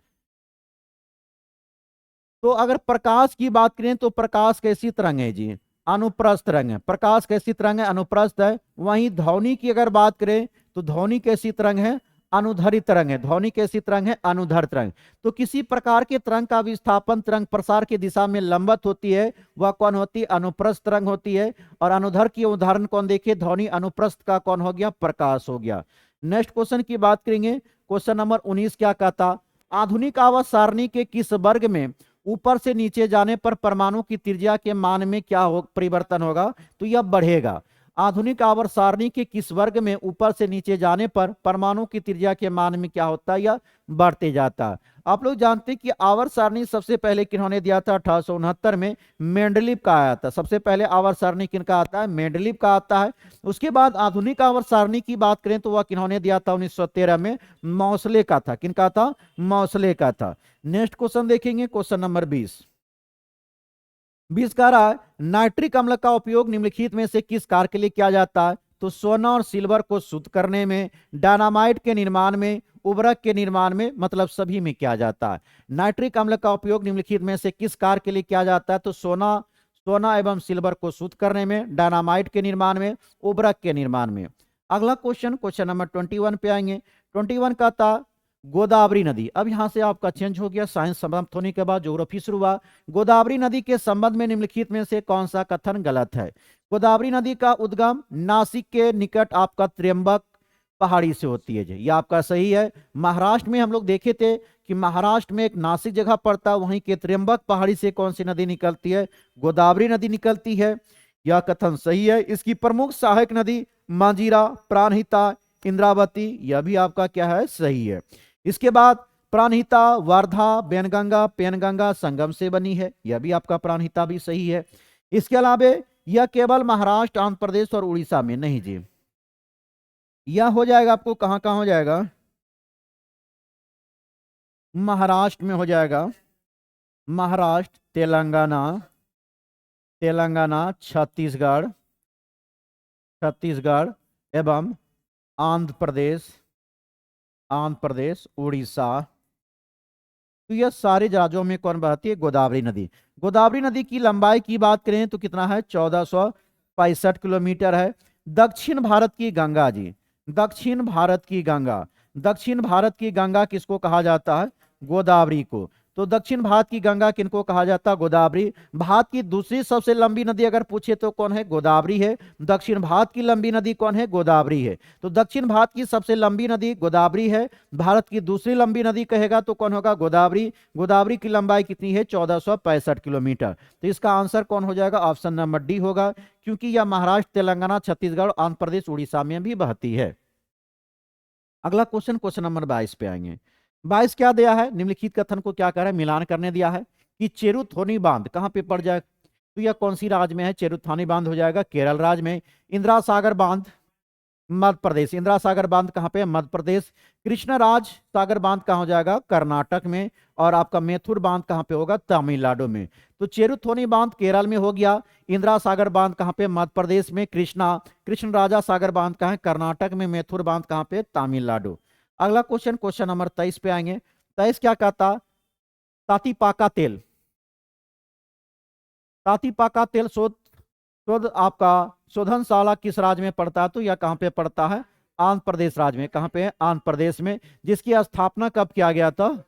तो अगर प्रकाश की बात करें तो प्रकाश कैसी तरंग है जी? अनुप्रस्थ तरंग है। प्रकाश कैसी तरंग है? अनुप्रस्थ है। वहीं ध्वनि की अगर बात करें तो ध्वनि कैसी तरंग है? अनुधरी तरंग है। ध्वनि कैसी तरंग है? अनुधर तरंग। तो किसी प्रकार के तरंग का विस्थापन तरंग प्रसार की दिशा में लंबवत होती है, वह कौन होती है? अनुप्रस्थ तरंग होती है। और अनुधर की उदाहरण कौन देखिए? ध्वनि अनुप्रस्थ का कौन हो गया? प्रकाश हो गया। नेक्स्ट क्वेश्चन की बात करेंगे। क्वेश्चन नंबर 19 क्या कहता? आधुनिक आवर्त सारणी के किस वर्ग में ऊपर से नीचे जाने पर परमाणु की त्रिज्या के मान में क्या परिवर्तन होगा? तो यह बढ़ेगा। आधुनिक आवर्त सारणी के किस वर्ग में ऊपर से नीचे जाने पर परमाणु की त्रिज्या के मान में क्या होता है? यह बढ़ते जाता है। आप लोग जानते हैं कि आवर्त सारणी सबसे पहले किन्होंने दिया था? 1869 में मेंडलीव का आया था। सबसे पहले आवर्त सारणी किनका आता है? मेंडलीव का आता है। उसके बाद आधुनिक आवर्त सारणी की बात करें तो वह किन्होंने दिया था? 1913 में मौसले का था। किनका था? मौसले का था। नेक्स्ट क्वेश्चन देखेंगे, क्वेश्चन नंबर 20। 20 कह रहा है नाइट्रिक अम्ल का उपयोग निम्नलिखित में से किस कार्य के लिए किया जाता है? तो सोना और सिल्वर को शुद्ध करने में, डायनामाइट के निर्माण में, उर्वरक के निर्माण में, मतलब सभी में किया जाता है। नाइट्रिक अम्ल का उपयोग निम्नलिखित में से किस कार्य के लिए किया जाता है? तो सोना एवं सिल्वर को शुद्ध करने में, डायनामाइट के निर्माण में, उर्वरक के निर्माण में। अगला क्वेश्चन, क्वेश्चन नंबर 21 पे आएंगे। 21 का था गोदावरी नदी। अब यहां से आपका चेंज हो गया, साइंस समाप्त होने के बाद ज्योग्राफी शुरू हुआ। गोदावरी नदी के संबंध में निम्नलिखित में से कौन सा कथन गलत है? गोदावरी नदी का उद्गम नासिक के निकट आपका त्र्यंबक पहाड़ी से होती है जी, ये आपका सही है। महाराष्ट्र में हम लोग देखे थे कि महाराष्ट्र में एक नासिक जगह पड़ता है, वहीं के त्र्यंबक पहाड़ी से कौन सी नदी निकलती है? गोदावरी नदी निकलती है। यह कथन सही है। इसकी प्रमुख सहायक नदी मांजीरा, प्राणहिता, इंद्रावती, यह भी आपका क्या है? सही है। इसके बाद प्राणहिता वर्धा बेनगंगा पेनगंगा संगम से बनी है, यह भी आपका प्राणहिता भी सही है। इसके अलावा यह केवल महाराष्ट्र, आंध्र प्रदेश और उड़ीसा में नहीं जी, यह हो जाएगा आपको कहां कहां हो जाएगा? महाराष्ट्र में हो जाएगा। महाराष्ट्र, तेलंगाना, छत्तीसगढ़ एवं आंध्र प्रदेश, उड़ीसा। तो यह सारे राज्यों में कौन बहती है? गोदावरी नदी। गोदावरी नदी की लंबाई की बात करें तो कितना है? 1465 किलोमीटर है। दक्षिण भारत की गंगा जी, दक्षिण भारत की गंगा किसको कहा जाता है? गोदावरी को। तो दक्षिण भारत की गंगा किनको कहा जाता है? गोदावरी। भारत की दूसरी सबसे लंबी नदी अगर पूछे तो कौन है? गोदावरी है। दक्षिण भारत की लंबी नदी कौन है? गोदावरी है। तो दक्षिण भारत की सबसे लंबी नदी गोदावरी है। भारत की दूसरी लंबी नदी कहेगा तो कौन होगा? गोदावरी। गोदावरी की लंबाई कितनी है? 1465 किलोमीटर। तो इसका आंसर कौन हो जाएगा? ऑप्शन नंबर डी होगा, क्योंकि यह महाराष्ट्र, तेलंगाना, छत्तीसगढ़, आंध्र प्रदेश, उड़ीसा में भी बहती है। अगला क्वेश्चन, क्वेश्चन नंबर 22 पे आएंगे। 22 क्या दिया है? निम्नलिखित कथन को क्या कर रहा है? मिलान करने दिया है कि चेरुथोनी बांध कहां पे पड़ जाए? तो यह कौन सी राज्य में है? चेरुथोनी बांध हो जाएगा केरल राज्य में। इंदिरा सागर बांध मध्य प्रदेश, इंदिरा सागर बांध कहां पे? मध्य प्रदेश। कृष्णराज सागर बांध कहां हो जाएगा? कर्नाटक में। और आपका मेथुर बांध कहां पे होगा? तमिलनाडु में। तो चेरुथोनी बांध केरल में हो गया। इंदिरा सागर बांध कहां पे? मध्य प्रदेश में। कृष्ण राजा सागर बांध कहां है? कर्नाटक में। मेथुर बांध कहां पे? तमिलनाडु। अगला क्वेश्चन, क्वेश्चन नंबर 23 पे आएंगे। 23 क्या कहता? तातीपाका तेल, तातीपाका तेल शोध आपका शोधनशाला किस राज्य में पड़ता है? तो यह कहां पे पड़ता है? आंध्र प्रदेश राज्य में। कहां पे है? आंध्र प्रदेश में। जिसकी स्थापना कब किया गया था?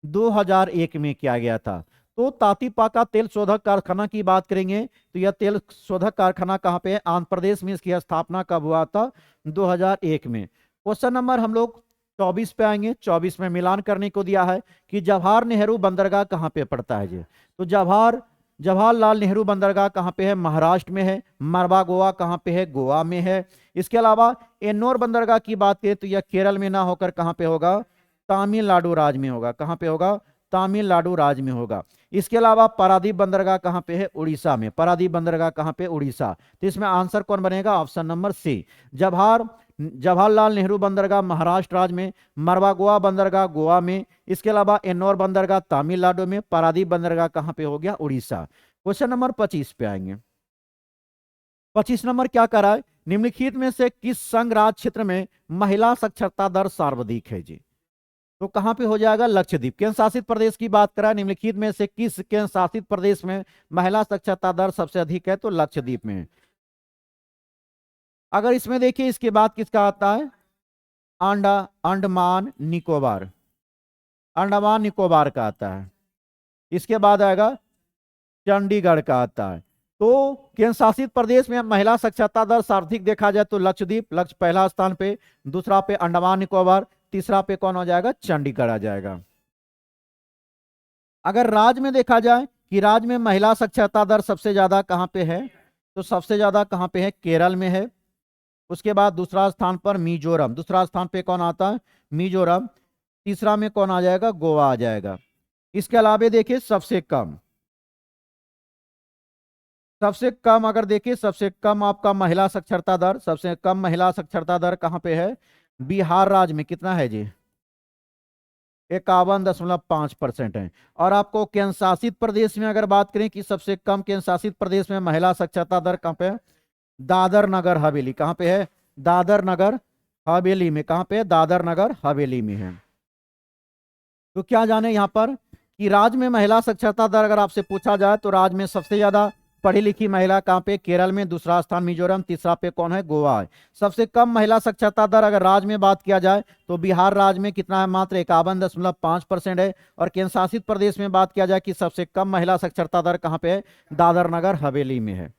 2001 में किया गया था। तो तातीपाका तेल शोधक कारखाना की बात करेंगे तो यह तेल शोधक कारखाना कहां पे है? आंध्र प्रदेश में। इसकी स्थापना कब हुआ था? 2001 में। क्वेश्चन नंबर हम लोग 24 पे आएंगे। 24 में मिलान करने को दिया है कि जवाहर नेहरू बंदरगाह कहां पे पड़ता है जी? तो जवाहरलाल नेहरू बंदरगाह कहां पे है? महाराष्ट्र में है। मरवा गोवा कहां पे है? गोवा में है। इसके अलावा एन्नोर बंदरगाह की बात करें तो यह केरल में ना होकर कहां पे होगा? तमिलनाडु राज्य में होगा। कहां पे होगा? तमिलनाडु राज्य में होगा। इसके अलावा पारादीप बंदरगाह कहां पे है? उड़ीसा में। पारादीप बंदरगाह कहां पे? उड़ीसा। तो इसमें आंसर कौन बनेगा? Option number C, Jawaharlal Nehru बंदरगाह महाराष्ट्र राज्य में, मरवा गोवा बंदरगाह गोवा में। इसके अलावा एन्नोर बंदरगाह तमिलनाडु में, पारादीप बंदरगाह कहां पे हो गया? उड़ीसा। क्वेश्चन नंबर 25 पे आएंगे। 25 नंबर क्या कर रहा है? निम्नलिखित में से किस संघ राज्य क्षेत्र में महिला साक्षरता दर सर्वाधिक है जी? तो कहां पे हो जाएगा? लक्षद्वीप। केंद्र शासित प्रदेश की बात करें, निम्नलिखित में से किस केंद्र शासित प्रदेश में महिला साक्षरता दर सबसे अधिक है? तो लक्षद्वीप में। अगर इसमें देखिए, इसके बाद किसका आता है? अंडमान निकोबार, अंडमान निकोबार का आता है। इसके बाद आएगा चंडीगढ़ का आता है। तो केंद्र शासित प्रदेश में महिला साक्षरता दर सर्वाधिक देखा जाए तो लक्षद्वीप, लक्ष्य पहला स्थान पे, दूसरा पे अंडमान निकोबार, तीसरा पे कौन हो जाएगा? चंडीगढ़ आ जाएगा। अगर राज्य में देखा जाए कि राज्य में महिला साक्षरता दर सबसे ज्यादा कहां पे है, तो सबसे ज्यादा कहां पे है? केरल में है। उसके बाद दूसरा स्थान पर मिजोरम, दूसरा स्थान पे कौन आता है? मिजोरम। तीसरा में कौन आ जाएगा? गोवा आ जाएगा। इसके अलावा देखिए सबसे कम, सबसे कम अगर देखिए, सबसे कम आपका महिला साक्षरता दर, सबसे कम महिला साक्षरता दर कहां पे है? बिहार राज्य में। कितना है जी? 51.5% है। और आपको केंद्र शासित प्रदेश में अगर बात करें कि सबसे कम केंद्र शासित प्रदेश में महिला साक्षरता दर कहां पे है? दादर नगर हवेली। कहां पे है? दादर नगर हवेली में। कहां पे है? दादर नगर हवेली में है। तो क्या जाने यहां पर कि राज्य में महिला साक्षरता दर अगर आपसे पूछा जाए तो राज्य में सबसे ज्यादा पढ़ी लिखी महिला कहां पे? केरल में। दूसरा स्थान मिजोरम, तीसरा पे कौन है? गोवा है। सबसे कम महिला साक्षरता दर अगर राज्य में बात किया जाए तो बिहार राज्य में कितना है? मात्र 51.5% है। और केंद्र शासित प्रदेश में बात किया जाए कि सबसे कम महिला साक्षरता दर कहां पे है? दादर नगर हवेली में है।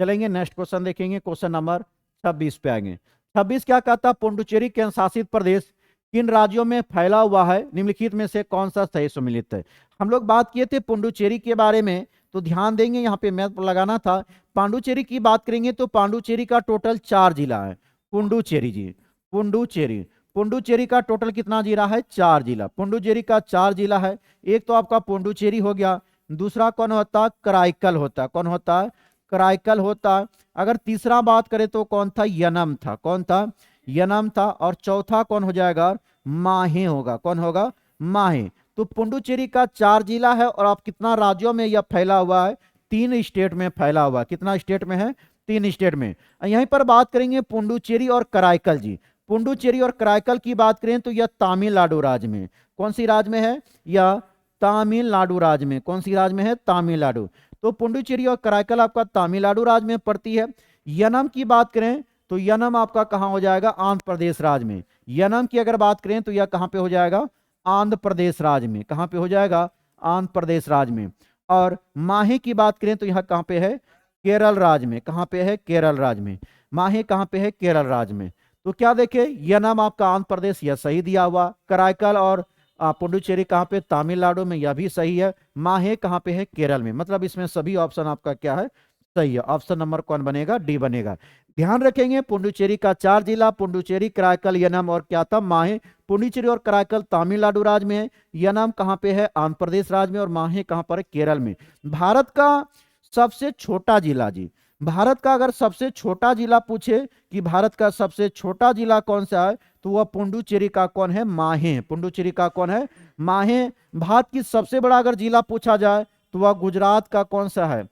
चलेंगे नेक्स्ट क्वेश्चन देखेंगे, क्वेश्चन नंबर 26 पे आएंगे। 26 क्या कहता है? पुडुचेरी केंद्र शासित प्रदेश किन राज्यों में फैला हुआ है? निम्नलिखित में से कौन सा सही सम्मिलित है? हम लोग बात किए थे पुडुचेरी के बारे में, तो ध्यान देंगे यहाँ पे मैप लगाना था। पांडुचेरी की बात करेंगे तो पांडुचेरी का टोटल 4 जिला है। पुडुचेरी जी, पुडुचेरी, पुडुचेरी का टोटल कितना जिला है? 4 जिला। पुडुचेरी का 4 जिला है। एक तो आपका पुडुचेरी हो गया, दूसरा कौन होता है? कराईकल होता है। कौन होता है? कराईकल होता है। अगर तीसरा बात करें तो कौन था? यनम था। कौन था? यनम था। और चौथा कौन हो जाएगा? माहे होगा। कौन होगा? माहे। तो पुडुचेरी का 4 जिला है। और आप कितना राज्यों में यह फैला हुआ है? 3 स्टेट में फैला हुआ है। कितना स्टेट में है? 3 स्टेट में। यहीं पर बात करेंगे पुडुचेरी और कराईकल जी। पुडुचेरी और कराईकल की बात करें तो यह तमिलनाडु राज्य में। कौन सी राज्य में है? यह तमिलनाडु राज्य में। कौन सी राज्य में है? तमिलनाडु। तो पुडुचेरी और कराईकल आपका तमिलनाडु राज्य में पड़ती है। यनम की बात करें तो यनम आपका कहां हो जाएगा? आंध्र प्रदेश राज्य में। यनम की अगर बात करें तो यह कहां पे हो जाएगा? आंध्र प्रदेश राज्य में। कहां पे हो जाएगा? आंध्र प्रदेश राज्य में। और माहे की बात करें तो यह कहां पे है? केरल राज्य में। कहां पे है? केरल राज्य में। माहे कहां पे है? केरल राज्य में। तो क्या देखे, यनम आपका आंध्र प्रदेश, यह सही दिया हुआ। कराईकल और पुडुचेरी कहां पे? तमिलनाडु में, यह भी सही है। माहे कहां पे है? केरल में। मतलब इसमें सभी ऑप्शन आपका क्या है? सही है। ऑप्शन नंबर कौन बनेगा? डी बनेगा। ध्यान रखेंगे, पुडुचेरी का 4 जिला, पुडुचेरी, कराईकल, यनम और क्या था? माहे। पुडुचेरी और कराईकल तमिलनाडु राज्य में है। यनम कहां पे है? आंध्र प्रदेश राज्य में। और माहे कहां पर है? केरल में। भारत का सबसे छोटा जिला जी, भारत का अगर सबसे छोटा जिला पूछे कि भारत का सबसे छोटा जिला कौन सा है, तो वह पुडुचेरी का कौन है? माहे। पुडुचेरी का कौन है? माहे। भारत की सबसे बड़ा अगर जिला पूछा जाए तो वह गुजरात का कौन सा है?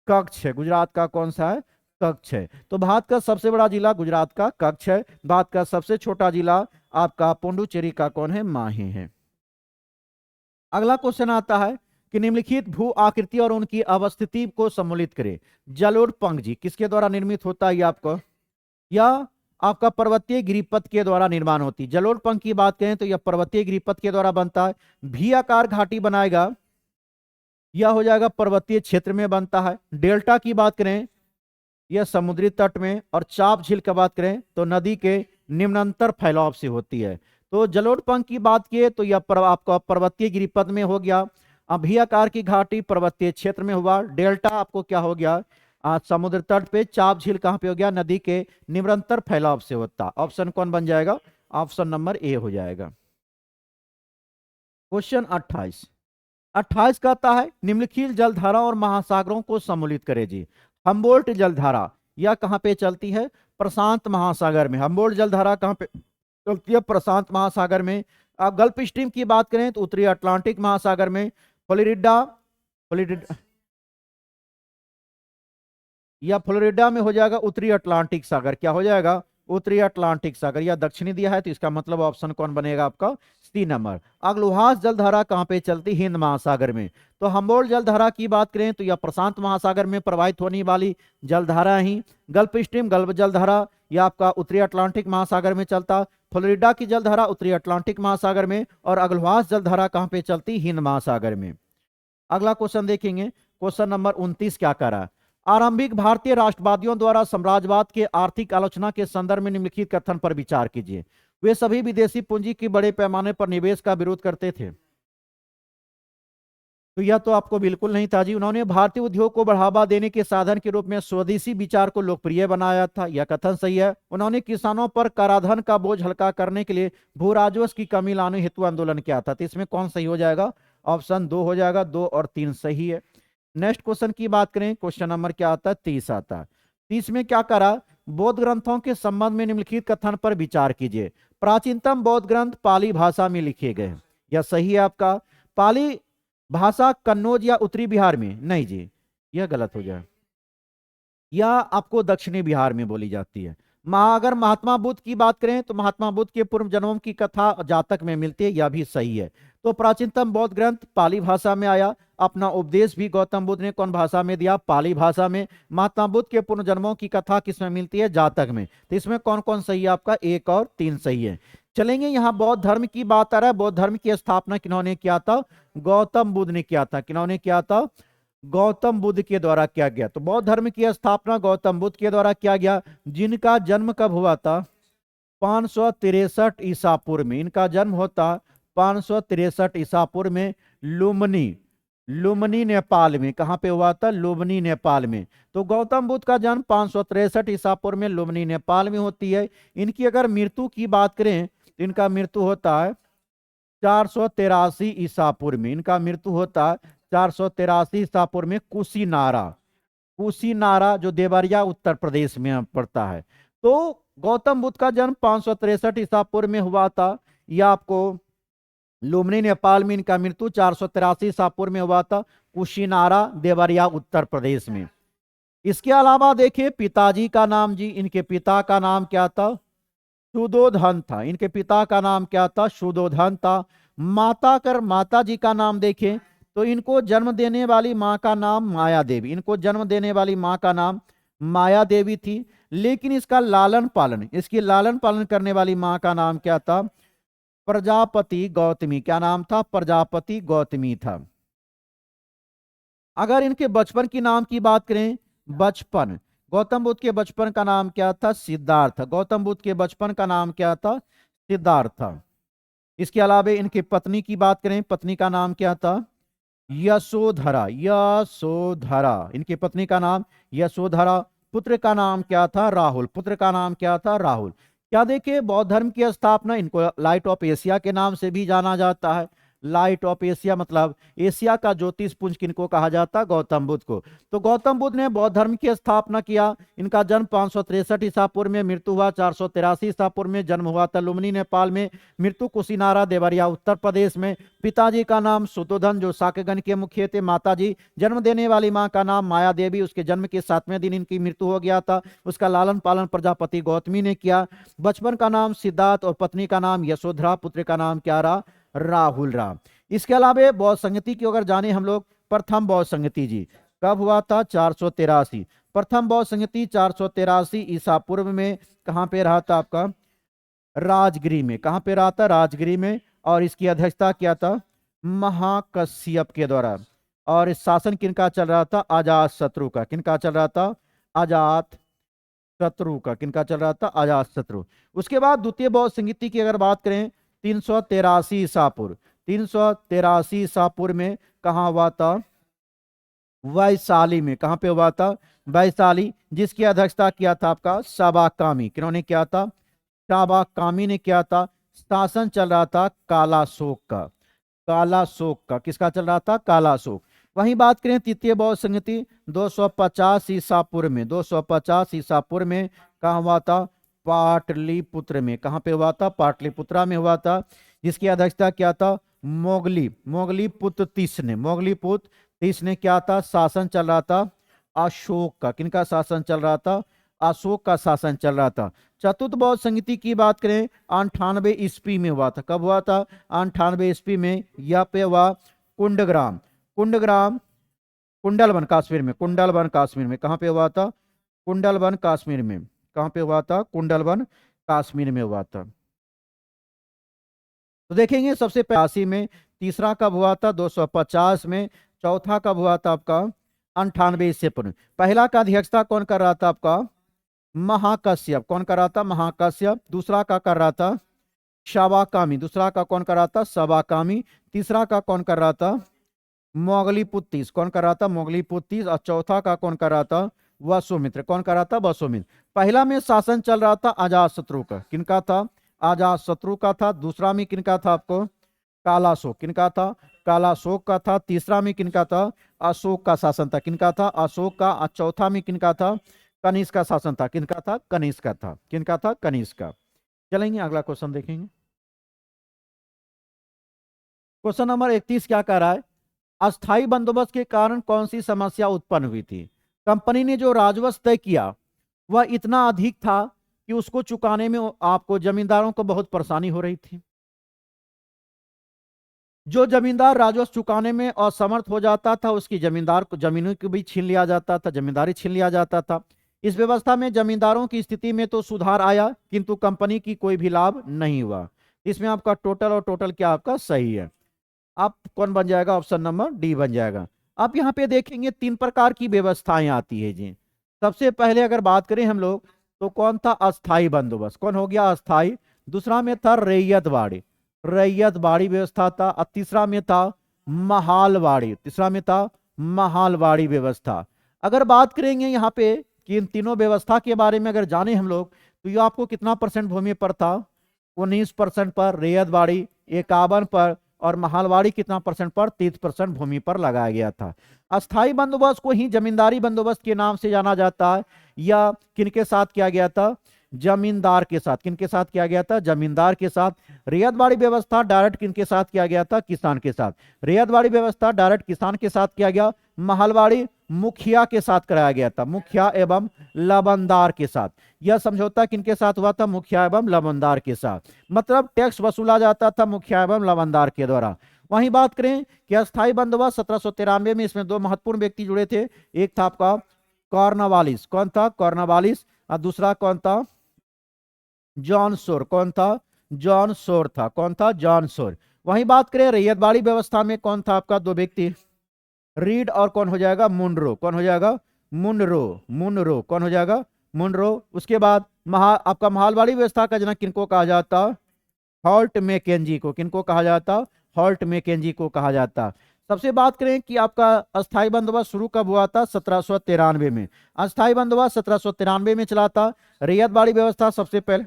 कच्छ है। गुजरात का कौन सा है? कच्छ है। तो भारत का सबसे बड़ा जिला गुजरात का कच्छ है। भारत का सबसे छोटा जिला आपका पुडुचेरी का कौन है? माहे है। अगला क्वेश्चन आता है कि निम्नलिखित भू आकृति और उनकी अवस्थिति को सम्मिलित करें। जलोढ़ पंख जी किसके द्वारा निर्मित होता है? आपको यह आपका पर्वतीय गिरिपथ के द्वारा निर्माण होती है। जलोढ़ पंख की बात करें तो यह पर्वतीय गिरिपथ के द्वारा बनता है। भी आकार घाटी बनाएगा, यह हो जाएगा पर्वतीय क्षेत्र में बनता है। डेल्टा की बात करें, यह समुद्री तट में। और चाप झील की बात करें तो नदी के निम्नांतर फैलाव से होती है। तो जलोढ़ पंख की बात किए तो यह आपका पर्वतीय गिरिपथ में हो गया। अभी आकार की घाटी पर्वतीय क्षेत्र में हुआ। डेल्टा आपको क्या हो गया? समुद्र तट पे। चाप झील कहां पे हो गया? नदी के निरंतर फैलाव से होता। ऑप्शन कौन बन जाएगा? ऑप्शन नंबर ए हो जाएगा। क्वेश्चन 28, 28 कहता है निम्नलिखित जलधारा और महासागरों को सम्मिलित करे जी। हम्बोल्ट जलधारा यह कहां पे चलती है? प्रशांत महासागर में। हम्बोल्ट जलधारा कहां पे चलती है? प्रशांत महासागर में। आप गल्फ स्ट्रीम की बात करें तो उत्तरी अटलांटिक महासागर में। फ्लोरिडा, फ्लोरिडा या फ्लोरिडा में हो जाएगा उत्तरी अटलांटिक सागर। क्या हो जाएगा? उत्तरी अटलांटिक सागर, या दक्षिणी दिया है तो इसका मतलब ऑप्शन कौन बनेगा आपका? सी नंबर। अग्लुहास जलधारा कहाँ पे चलती? हिंद महासागर में। तो हम्बोल्ट जलधारा की बात करें तो यह प्रशांत महासागर में प्रवाहित होने वाली जलधारा ही। गल्फ स्ट्रीम, गल्फ जलधारा, यह आपका उत्तरी अटलांटिक महासागर में चलता। फ्लोरिडा की जलधारा उत्तरी अटलांटिक महासागर में, और अग्लुहास जलधारा कहाँ पे चलती? हिंद महासागर में। अगला क्वेश्चन देखेंगे, क्वेश्चन नंबर 29 क्या कह रहा है? आरंभिक भारतीय राष्ट्रवादियों द्वारा साम्राज्यवाद के आर्थिक आलोचना के संदर्भ में निम्नलिखित कथन पर विचार कीजिए। वे सभी विदेशी पूंजी की बड़े पैमाने पर निवेश का विरोध करते थे। तो यह तो आपको बिल्कुल नहीं था जी। उन्होंने भारतीय उद्योग को बढ़ावा देने के साधन के रूप में स्वदेशी विचार को लोकप्रिय बनाया था, यह कथन सही है। उन्होंने किसानों पर कराधान का बोझ हल्का करने के लिए भू राजस्व की कमी लाने हेतु आंदोलन किया था। तो इसमें कौन सही हो जाएगा? ऑप्शन 2 हो जाएगा। 2 और 3 सही है। नेक्स्ट क्वेश्चन की बात करें, क्वेश्चन नंबर क्या आता है? 30 आता है। 30 में क्या करा? बौद्ध ग्रंथों के संबंध में निम्नलिखित कथन पर विचार कीजिए। प्राचीनतम बौद्ध ग्रंथ पाली भाषा में लिखे गए। यह सही है आपका। पाली भाषा कन्नौज या उत्तरी बिहार में? नहीं जी, यह गलत हो जाए। यह आपको दक्षिणी बिहार में बोली जाती है। अगर महात्मा बुद्ध की बात करें तो महात्मा बुद्ध के पूर्व जन्मों की कथा जातक में मिलती है, यह भी सही है। तो प्राचीनतम बौद्ध ग्रंथ पाली भाषा में आया। अपना उपदेश भी गौतम बुद्ध ने कौन भाषा में दिया? पाली भाषा में। महात्मा बुद्ध के पूर्व जन्मों की कथा किसमें मिलती है? जातक में। तो इसमें कौन कौन सही है आपका? 1 और 3 सही है। चलेंगे, यहाँ बौद्ध धर्म की बात आ रहा है। बौद्ध धर्म की स्थापना किन्होंने किया था? गौतम बुद्ध ने किया था। किन्होंने किया था? गौतम बुद्ध के द्वारा किया गया। तो बौद्ध धर्म की स्थापना गौतम बुद्ध के द्वारा किया गया, जिनका जन्म कब हुआ था? 563 ईसा पूर्व में। इनका जन्म होता 563 ईसा पूर्व में लुम्बिनी, लुम्बिनी नेपाल में। कहां पे हुआ था? लुम्बिनी नेपाल में। तो गौतम बुद्ध का जन्म 563 ईसा पूर्व में लुम्बिनी नेपाल में होती है। इनकी अगर मृत्यु की बात करें तो इनका मृत्यु होता है 483 ईसा पूर्व में। इनका मृत्यु होता है 483 ईसा पूर्व में कुशीनारा, कुशीनारा जो देवरिया उत्तर प्रदेश में पड़ता है। तो गौतम बुद्ध का जन्म 563 ईसा पूर्व में हुआ था। यह आपको लुम्बिनी नेपाल में। इनका मृत्यु 483 ईसा पूर्व में हुआ था, कुशीनारा देवरिया उत्तर प्रदेश में। इसके अलावा देखिए पिताजी का नाम जी, इनके पिता का नाम क्या था? शुद्धोधन था। इनके पिता का नाम क्या था? शुद्धोधन था। माता जी का नाम देखें तो इनको जन्म देने वाली माँ का नाम माया देवी। इनको जन्म देने वाली माँ का नाम माया देवी थी। लेकिन इसका लालन पालन, इसकी लालन पालन करने वाली माँ का नाम क्या था? प्रजापति गौतमी। क्या नाम था? प्रजापति गौतमी था। अगर इनके बचपन की नाम की बात करें, बचपन, गौतम बुद्ध के बचपन का नाम क्या था? सिद्धार्थ। गौतम बुद्ध के बचपन का नाम क्या था? सिद्धार्थ। इसके अलावा इनकी पत्नी की बात करें, पत्नी का नाम क्या था? यशोधरा, यशोधरा। इनकी पत्नी का नाम यशोधरा। पुत्र का नाम क्या था? राहुल। पुत्र का नाम क्या था? राहुल। क्या देखिए, बौद्ध धर्म की स्थापना, इनको लाइट ऑफ एशिया के नाम से भी जाना जाता है। लाइट ऑफ एशिया मतलब एशिया का ज्योतिष पुंज किनको कहा जाता? गौतम बुद्ध को। तो गौतम बुद्ध ने बौद्ध धर्म की स्थापना किया। इनका जन्म 563 ईसा पूर्व में, मृत्यु हुआ 483 ईसा पूर्व में। जन्म हुआ था लुम्बिनी नेपाल में, मृत्यु कुशीनारा देवरिया उत्तर प्रदेश में। पिताजी का नाम शुद्धोधन जो शाक्यगण के मुखिया थे। माताजी, जन्म देने वाली माँ का नाम माया देवी। उसके जन्म के 7वें दिन इनकी मृत्यु हो गया था। उसका लालन पालन प्रजापति गौतमी ने किया। बचपन का नाम सिद्धार्थ और पत्नी का नाम यशोधरा। पुत्र का नाम क्या रहा? राहुल राम। इसके अलावा बौद्ध संगति की अगर जाने हम लोग, प्रथम बौद्ध संगति जी कब हुआ था? 483। प्रथम बौद्ध संगति 483 ईसा पूर्व में कहां पे रहा था आपका? राजगिरी में। कहां पे रहा था? राजगिरी में। और इसकी अध्यक्षता किया था महाकश्यप के द्वारा। और इस शासन किनका चल रहा था? अजात शत्रु का। किनका चल रहा था? अजात शत्रु का। किनका चल रहा था? अजात शत्रु। उसके बाद द्वितीय बौद्ध संगति की अगर बात करें, 383 ईसा पूर्व, 383 ईसा पूर्व में कहां हुआ था? वैशाली में। कहां पे हुआ था? वैशाली। जिसकी अध्यक्षता किया था आपका साबाकामी। किन्होंने किया था? साबाकामी ने किया था। शासन चल रहा था काला शोक का। काला शोक का। किसका चल रहा था? काला शोक। वहीं बात करें तृतीय बौद्ध संगति 250 ईसा पूर्व में, 250 ईसा पूर्व में कहां हुआ था? पाटलिपुत्र में। कहां पे हुआ था? पाटलिपुत्रा में हुआ था। जिसकी अध्यक्षता क्या था? मोगली पुत्र तीस ने। मोगली पुत्र तीस ने क्या था? शासन चल रहा था अशोक का। किनका शासन चल रहा था? अशोक का शासन चल रहा था। चतुर्थ बौद्ध संहिता की बात करें 98 ईस्वी में हुआ था। कब हुआ था? 98 ईस्वी में। यह पे हुआ कुंडग्राम, कुंडग्राम कुंडलवन कश्मीर में, कुंडलवन कश्मीर में। कहाँ पे हुआ था? कुंडलवन कश्मीर में। कहाँ पे हुआ था? कुंडलवन कश्मीर में हुआ था। तो देखेंगे सबसे 85 में, तीसरा कब हुआ था? 250 में। चौथा कब हुआ था आपका? 98 ईस्वी पूर्व। पहला का अध्यक्षता कौन कर रहा था आपका? महाकश्यप। कौन कर रहा था? महाकश्यप। दूसरा का कर रहा था शवाकामी। दूसरा का कौन कर रहा था? शवाकामी। तीसरा का कौन कर रहा था? मोगलीपुत्तीस। कौन कर रहा था? मोगलीपुत्तीस। और चौथा का कौन कर रहा था? वसुमित्र। कौन कर रहा था? वसुमित्र। पहला में शासन चल रहा था अजातशत्रु का। किनका था? अजातशत्रु का था। दूसरा में किनका था आपको? कालाशोक। किनका था? कालाशोक का था। तीसरा में किनका था? अशोक का शासन था। किनका था? अशोक का। और चौथा में किनका था? कनिष्क का शासन था। किनका था? कनिष्क का था। किनका था? कनिष्क का। चलेंगे अगला क्वेश्चन देखेंगे। क्वेश्चन नंबर 31 क्या कह रहा है? अस्थाई बंदोबस्त के कारण कौन सी समस्या उत्पन्न हुई थी? कंपनी ने जो राजस्व तय किया वह इतना अधिक था कि उसको चुकाने में आपको जमींदारों को बहुत परेशानी हो रही थी। जो जमींदार राजस्व चुकाने में असमर्थ हो जाता था उसकी जमींदार को जमीनों को भी छीन लिया जाता था, जमींदारी छीन लिया जाता था। इस व्यवस्था में जमींदारों की स्थिति में तो सुधार आया किंतु कंपनी की कोई भी लाभ नहीं हुआ। इसमें आपका टोटल और टोटल क्या आपका सही है? आप कौन बन जाएगा? ऑप्शन नंबर डी बन जाएगा। आप यहाँ पे देखेंगे 3 प्रकार की व्यवस्थाएं आती है जी। सबसे पहले अगर बात करें हम लोग तो कौन था? अस्थाई बंदोबस्त। कौन हो गया? अस्थाई। दूसरा में था रैयतवाड़ी, रैयतवाड़ी व्यवस्था था। और तीसरा में था महालवाड़ी, तीसरा में था महालवाड़ी व्यवस्था। अगर बात करेंगे यहाँ पे कि इन तीनों व्यवस्था के बारे में अगर जाने हम लोग तो ये आपको कितना परसेंट भूमि पर था? 19% पर। रैयतवाड़ी 51 पर। और महालवाड़ी कितना परसेंट पर? 30% भूमि पर लगाया गया था। अस्थाई बंदोबस्त को ही जमींदारी बंदोबस्त के नाम से जाना जाता है। या किनके साथ किया गया था? जमींदार के साथ। किनके साथ किया गया था? जमींदार के साथ। रैयतवाड़ी व्यवस्था डायरेक्ट किनके साथ किया गया था? किसान के साथ। रैयतवाड़ी व्यवस्था डायरेक्ट किसान के साथ किया गया। महलवाड़ी मुखिया के साथ कराया गया था, मुखिया एवं लबनदार के साथ। यह समझौता किनके साथ हुआ था? मुखिया एवं लबनदार के साथ। मतलब टैक्स वसूला जाता था मुखिया एवं लबनदार के द्वारा। वहीं बात करें कि अस्थाई बंदोबस्त 1793 में, इसमें 2 महत्वपूर्ण व्यक्ति जुड़े थे। एक था आपका कॉर्नवालिस। कौन था? कॉर्नवालिस। और दूसरा कौन था? John Shore. कौन था? जॉन शोर था। कौन था? John Shore. वहीं बात करें रैयतवाड़ी व्यवस्था में कौन था आपका? 2 व्यक्ति, रीड और कौन हो जाएगा? मुनरो। कौन हो जाएगा? मुनरो। मुनरो कौन हो जाएगा? मुनरो। उसके बाद आपका महालवाड़ी व्यवस्था का जनक किनको कहा जाता? हॉल्ट मैकेंजी को। किनको कहा जाता? हॉल्ट मैकेंजी को कहा जाता। सबसे बात करें कि आपका अस्थाई बंदोबस्त शुरू कब हुआ था? 1793 में। अस्थाई बंदोबस्त 1793 में चला था। रैयतवाड़ी व्यवस्था सबसे पहले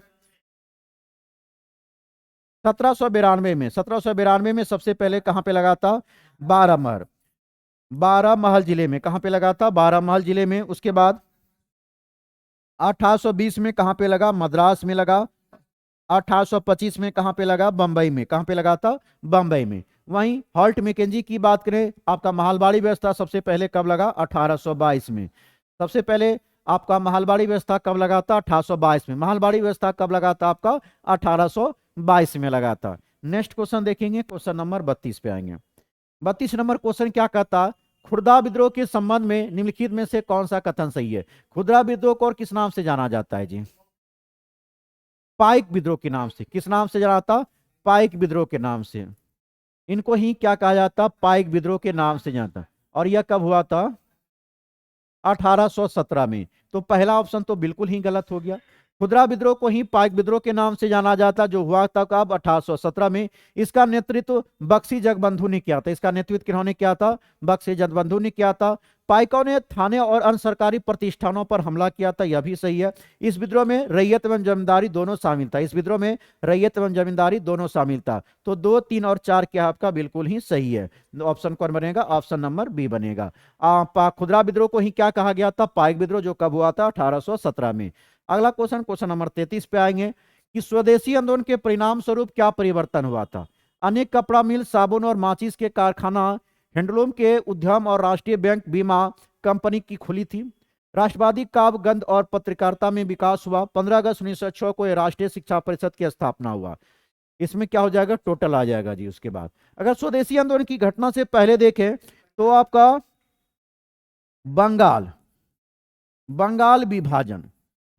1792 में, 1792 में सबसे पहले कहां पे लगा था? बारामहल, बारामहल जिले में। कहां पे लगा था? बारामहल जिले में। उसके बाद 1820 में कहां पे लगा? मद्रास में लगा। 1825 में कहां पे लगा? बंबई में। कहां पे लगा था? बंबई में। वहीं हॉल्ट मैकेंजी की बात करें, आपका महलवाड़ी व्यवस्था सबसे पहले कब लगा? 1822 में। सबसे पहले आपका महलवाड़ी व्यवस्था कब लगा था? 1822 में। महलवाड़ी व्यवस्था कब लगा था आपका? 1822 में लगा था। नेक्स्ट क्वेश्चन देखेंगे, क्वेश्चन नंबर 32 पे आएंगे। 32 नंबर क्वेश्चन क्या कहता? खुर्दा विद्रोह के संबंध में निम्नलिखित में से कौन सा कथन सही है? खुर्दा विद्रोह को और किस नाम से जाना जाता है जी? पाइक विद्रोह के नाम से। किस नाम से जाना जाता? पाइक विद्रोह के नाम से। इनको ही क्या कहा जाता? पाइक विद्रोह के नाम से जाता। और यह कब हुआ था? 1817 में। तो पहला ऑप्शन तो बिल्कुल ही गलत हो गया। खुदरा विद्रोह को ही पाइक विद्रोह के नाम से जाना जाता, जो हुआ था कब? 1817 में। इसका नेतृत्व बक्सी जगबंधु ने किया था। इसका नेतृत्व किन्होंने किया था? बक्सी जगबंधु ने किया था। पाइकों ने थाने और अन्य सरकारी प्रतिष्ठानों पर हमला किया था, यह भी सही है। इस विद्रोह में रैयत एवं जमींदारी दोनों शामिल था। इस विद्रोह में रैयत एवं जमींदारी दोनों शामिल था। तो 2, 3 और 4 क्या आपका बिल्कुल ही सही है। ऑप्शन कौन बनेगा? ऑप्शन नंबर बी बनेगा। खुदरा विद्रोह को ही क्या कहा गया था? पाइक विद्रोह, जो कब हुआ था? 1817 में। अगला क्वेश्चन, क्वेश्चन नंबर 33 पे आएंगे कि स्वदेशी आंदोलन के परिणाम स्वरूप क्या परिवर्तन हुआ था? अनेक कपड़ा मिल, साबुन और माचिस के कारखाना, हैंडलूम के उद्यम और राष्ट्रीय बैंक बीमा कंपनी की खुली थी। राष्ट्रवादी काव्य गंध और पत्रकारिता में विकास हुआ। 15 अगस्त 1906 को यह राष्ट्रीय शिक्षा परिषद की स्थापना हुआ। इसमें क्या हो जाएगा, टोटल आ जाएगा जी। उसके बाद अगर स्वदेशी आंदोलन की घटना से पहले देखें तो आपका बंगाल बंगाल विभाजन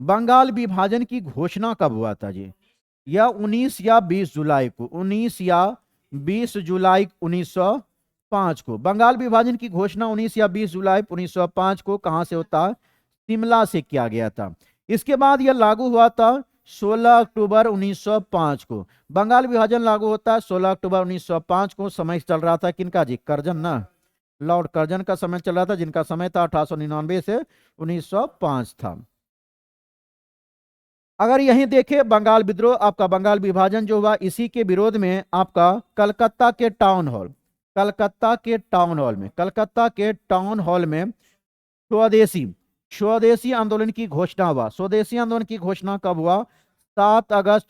बंगाल विभाजन की घोषणा कब हुआ था जी? या 19 या 20 जुलाई को, 19 या 20 जुलाई 1905 को। बंगाल विभाजन की घोषणा 19 या 20 जुलाई 1905 को कहां से होता है? शिमला से किया गया था। इसके बाद यह लागू हुआ था 16 अक्टूबर 1905 को। बंगाल विभाजन लागू होता है 16 अक्टूबर 1905 को। समय चल रहा था किनका जी? कर्जन ना, लॉर्ड कर्जन का समय चल रहा था, जिनका समय था 1899 से 1905 था। अगर यहीं देखे बंगाल विद्रोह, आपका बंगाल विभाजन जो हुआ, इसी के विरोध में आपका कलकत्ता के टाउन हॉल में स्वदेशी आंदोलन की घोषणा हुआ। स्वदेशी आंदोलन की घोषणा कब हुआ? 7 अगस्त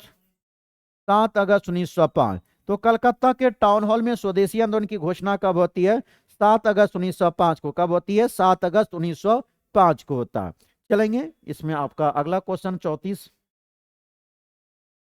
1905। तो कलकत्ता के टाउन हॉल में स्वदेशी आंदोलन की घोषणा कब होती है? 7 अगस्त 1905 को। कब होती है? 7 अगस्त 1905 को होता है। चलेंगे इसमें आपका अगला क्वेश्चन 34।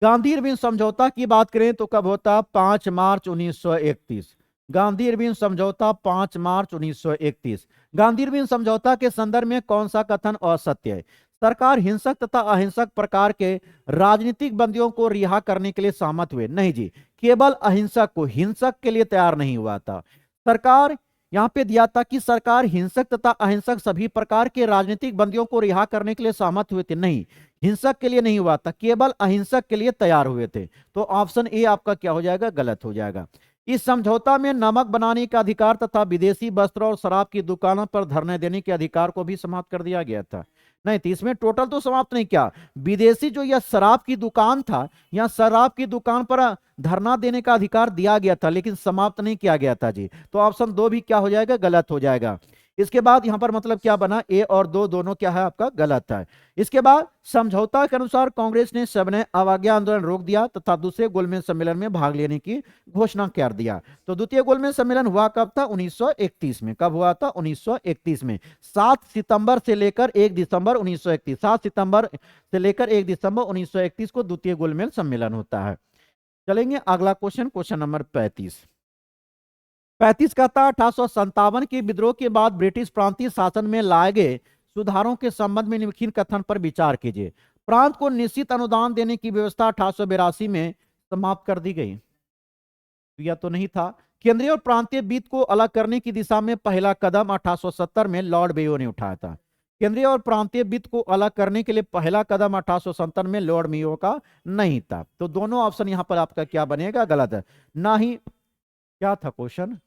गांधी इरविन समझौता की बात करें तो कब होता? 5 मार्च 1931। गांधी इरविन समझौता 5 मार्च 1931। गांधी इरविन समझौता के संदर्भ में कौन सा कथन असत्य है? सरकार हिंसक तथा अहिंसक प्रकार के राजनीतिक बंदियों को रिहा करने के लिए सहमत हुए? नहीं जी, केवल अहिंसक को, हिंसक के लिए तैयार नहीं हुआ था। सरकार यहां पे दिया था कि सरकार हिंसक तथा अहिंसक सभी प्रकार के राजनीतिक बंदियों को रिहा करने के लिए सहमत हुए थे। नहीं, हिंसक के लिए नहीं हुआ था, केवल अहिंसक के लिए तैयार हुए थे। तो ऑप्शन ए आपका क्या हो जाएगा? गलत हो जाएगा। इस समझौता में नमक बनाने का अधिकार तथा विदेशी वस्त्र और शराब की दुकानों पर धरने देने के अधिकार को भी समाप्त कर दिया गया था। नहीं तो इसमें टोटल तो समाप्त नहीं किया। विदेशी जो यह शराब की दुकान था, या शराब की दुकान पर धरना देने का अधिकार दिया गया था, लेकिन समाप्त नहीं किया गया था जी। तो ऑप्शन 2 भी क्या हो जाएगा? गलत हो जाएगा। इसके बाद यहां पर मतलब क्या बना? ए और 2 दोनों क्या है आपका? गलत है। इसके बाद समझौता के अनुसार कांग्रेस ने सविनय अवज्ञा आंदोलन रोक दिया तथा दूसरे गोलमेज सम्मेलन में भाग लेने की घोषणा कर दिया। तो द्वितीय गोलमेज सम्मेलन हुआ कब था? 1931 में। कब हुआ था? 1931 में। 7 सितंबर से लेकर 1 दिसंबर 1931। 7 सितंबर से लेकर 1 दिसंबर 1931 को द्वितीय गोलमेज सम्मेलन होता है। चलेंगे अगला क्वेश्चन, क्वेश्चन नंबर 35। 35 का था 1857 के विद्रोह के बाद ब्रिटिश प्रांतीय शासन में लाए गए सुधारों के संबंध में निम्नलिखित कथन पर विचार कीजिए। प्रांत को निश्चित अनुदान देने की व्यवस्था 1882 में समाप्त कर दी गई। यह तो नहीं था। केंद्रीय और प्रांतीय वित्त को अलग करने की दिशा में पहला कदम 1870 में लॉर्ड मेयो ने उठाया था। केंद्रीय और प्रांतीय वित्त को अलग करने के लिए पहला कदम 1870 में लॉर्ड मेयो का नहीं था। तो दोनों ऑप्शन यहां पर आपका क्या बनेगा? गलत है। ना ही क्या था क्वेश्चन?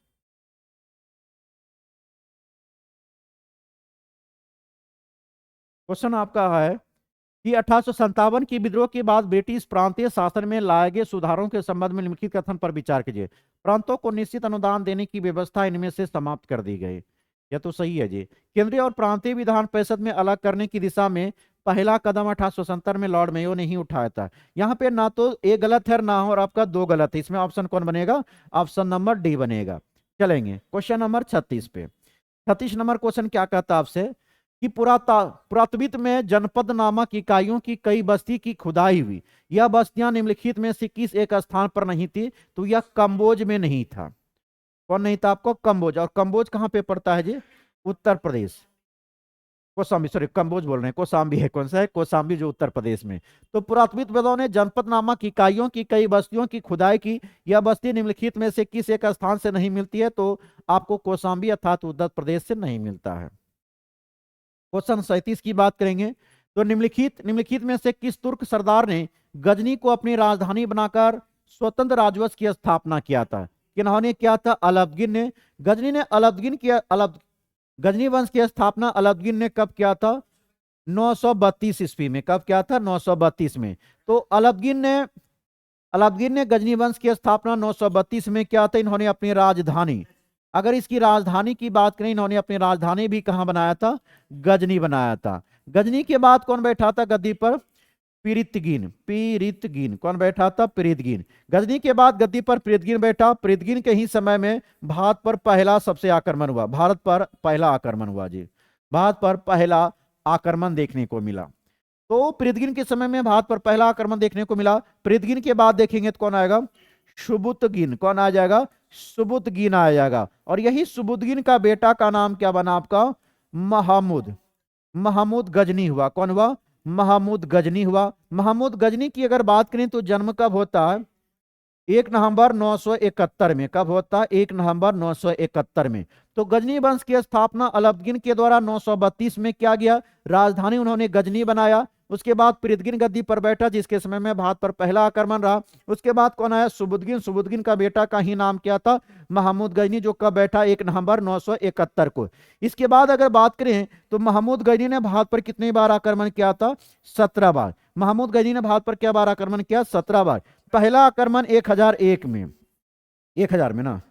क्वेश्चन आपका है कि 1857 की विद्रोह के बाद ब्रिटिश प्रांतीय शासन में लाए गए सुधारों के संबंध में निम्नलिखित कथन पर विचार कीजिए। प्रांतों को निश्चित अनुदान देने की व्यवस्था इनमें से समाप्त कर दी गई। यह तो सही है जी। केंद्रीय और प्रांतीय विधान परिषद में अलग करने की दिशा में पहला कदम 1870 में लॉर्ड मेयो ने ही उठाया था। यहाँ पे ना तो ए गलत है ना और आपका 2 गलत है। इसमें ऑप्शन कौन बनेगा? ऑप्शन नंबर डी बनेगा। चलेंगे क्वेश्चन नंबर 36 पे। 36 नंबर क्वेश्चन क्या कहता है आपसे कि पुरातत्वविद में जनपद नामक इकाइयों की कई बस्ती की खुदाई हुई। यह बस्तियां निम्नलिखित में से किस एक स्थान पर नहीं थी? तो यह कंबोज में नहीं था। कौन नहीं था आपको? कंबोज। और कंबोज कहां पे पड़ता है जी? उत्तर प्रदेश। कोसाम्बी, सॉरी कंबोज बोल रहे हैं, कोसाम्बी है। कौन सा है? कोसाम्बी, जो उत्तर प्रदेश में। तो पुरातत्वविदों ने जनपद नामक इकाइयों की कई बस्तियों की खुदाई की। यह बस्ती निम्नलिखित में से किस एक स्थान से नहीं मिलती है? तो आपको कोसाम्बी अर्थात उत्तर प्रदेश से नहीं मिलता है। क्वेश्चन 37 की बात करेंगे तो निम्नलिखित में से किस तुर्क सरदार ने गजनी को अपनी राजधानी बनाकर स्वतंत्र राजवंश की स्थापना किया था? किन्होंने किया था? अलाउद्दीन ने। गजनी ने गजनी वंश की स्थापना अलाउद्दीन ने कब किया था? 932 ईस्वी में। कब किया था? 932 में। तो अलाउद्दीन ने गजनी वंश की स्थापना 932 में किया था। इन्होंने अपनी राजधानी, अगर इसकी राजधानी की बात करें, इन्होंने अपनी राजधानी भी कहां बनाया था? गजनी बनाया था। गजनी के बाद कौन बैठा था गद्दी पर? पीरितगीन। कौन बैठा था? पीरितगीन। गजनी के बाद गद्दी पर पीरितगीन बैठा। पीरितगीन के ही समय में भारत पर पहला सबसे आक्रमण हुआ। भारत पर पहला आक्रमण हुआ जी। भारत पर पहला आक्रमण देखने को मिला। तो पृथ्वीन के समय में भारत पर पहला आक्रमण देखने को मिला। पृथ्वीन के बाद देखेंगे तो कौन आएगा? सुबुतगिन। कौन आ जाएगा? सुबुतगिन आ जाएगा। और यही सुबुतगिन का बेटा का नाम क्या बना आपका? महमूद। महमूद गजनी हुआ। कौन हुआ? महमूद गजनी हुआ। महमूद गजनी की अगर बात करें तो जन्म कब होता है? 1 नवंबर 971 में। कब होता है? 1 नवंबर 971 में। तो गजनी वंश की स्थापना अलाउद्दीन के द्वारा 932 में किया गया। राजधानी उन्होंने गजनी बनाया। उसके बाद पृथ्वीन गद्दी पर बैठा, जिसके समय में भारत पर पहला आक्रमण रहा। उसके बाद कौन आया? सुबुतगिन। सुबुतगिन का बेटा का ही नाम क्या था? महमूद गजनी, जो कब बैठा? 1 नवंबर 971 को। इसके बाद अगर बात करें तो महमूद गजनी ने भारत पर कितनी बार आक्रमण किया था? 17 बार। महमूद गजनी ने भारत पर क्या बार आक्रमण किया? 17 बार। पहला आक्रमण 1001 में, 1000 में ना,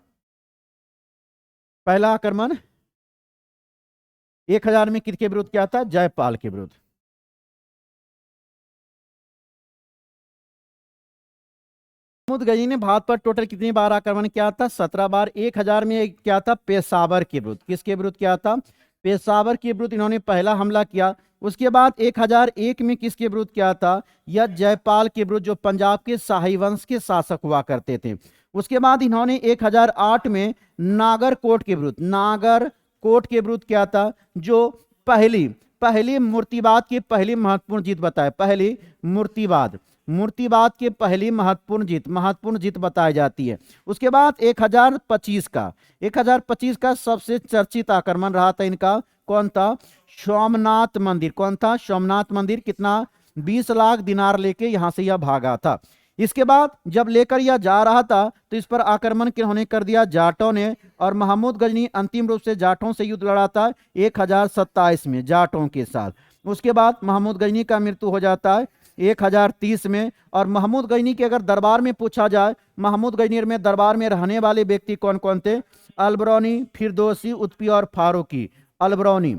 पहला आक्रमण 1000 में किसके विरुद्ध किया था? जयपाल के विरुद्ध। महमूद गजनी ने भारत पर टोटल कितनी बार आक्रमण किया था? 17 बार। 1000 में क्या था? पेशावर के विरुद्ध। किसके विरुद्ध किया था? पेशावर के विरुद्ध इन्होंने पहला हमला किया। उसके बाद 1001 में किसके विरुद्ध किया था? यह जयपाल के विरुद्ध, जो पंजाब के शाही वंश के शासक हुआ करते थे। उसके बाद इन्होंने 1008 में नागरकोट के विरुद्ध, नागरकोट के विरुद्ध किया था, जो पहली मूर्तिवाद की पहली महत्वपूर्ण जीत बताए। पहली मूर्तिवाद की पहली महत्वपूर्ण जीत बताई जाती है। उसके बाद 1025 का सबसे चर्चित आक्रमण रहा था इनका। कौन था? सोमनाथ मंदिर। कौन था? सोमनाथ मंदिर। कितना? 20 लाख दिनार लेके यहां से यह भागा था। इसके बाद जब लेकर यह जा रहा था तो इस पर आक्रमण किन्होंने कर दिया? जाटों ने। और महमूद गजनी अंतिम रूप से जाटों से युद्ध लड़ा था 1027 में, जाटों के साथ। उसके बाद महमूद गजनी का मृत्यु हो जाता है 1030 में। और महमूद गजनी के अगर दरबार में पूछा जाए, महमूद गजनी में दरबार में रहने वाले व्यक्ति कौन कौन थे? अलबरौनी, फिरदौसी, उत्पी और फारूकी। अलबरौनी,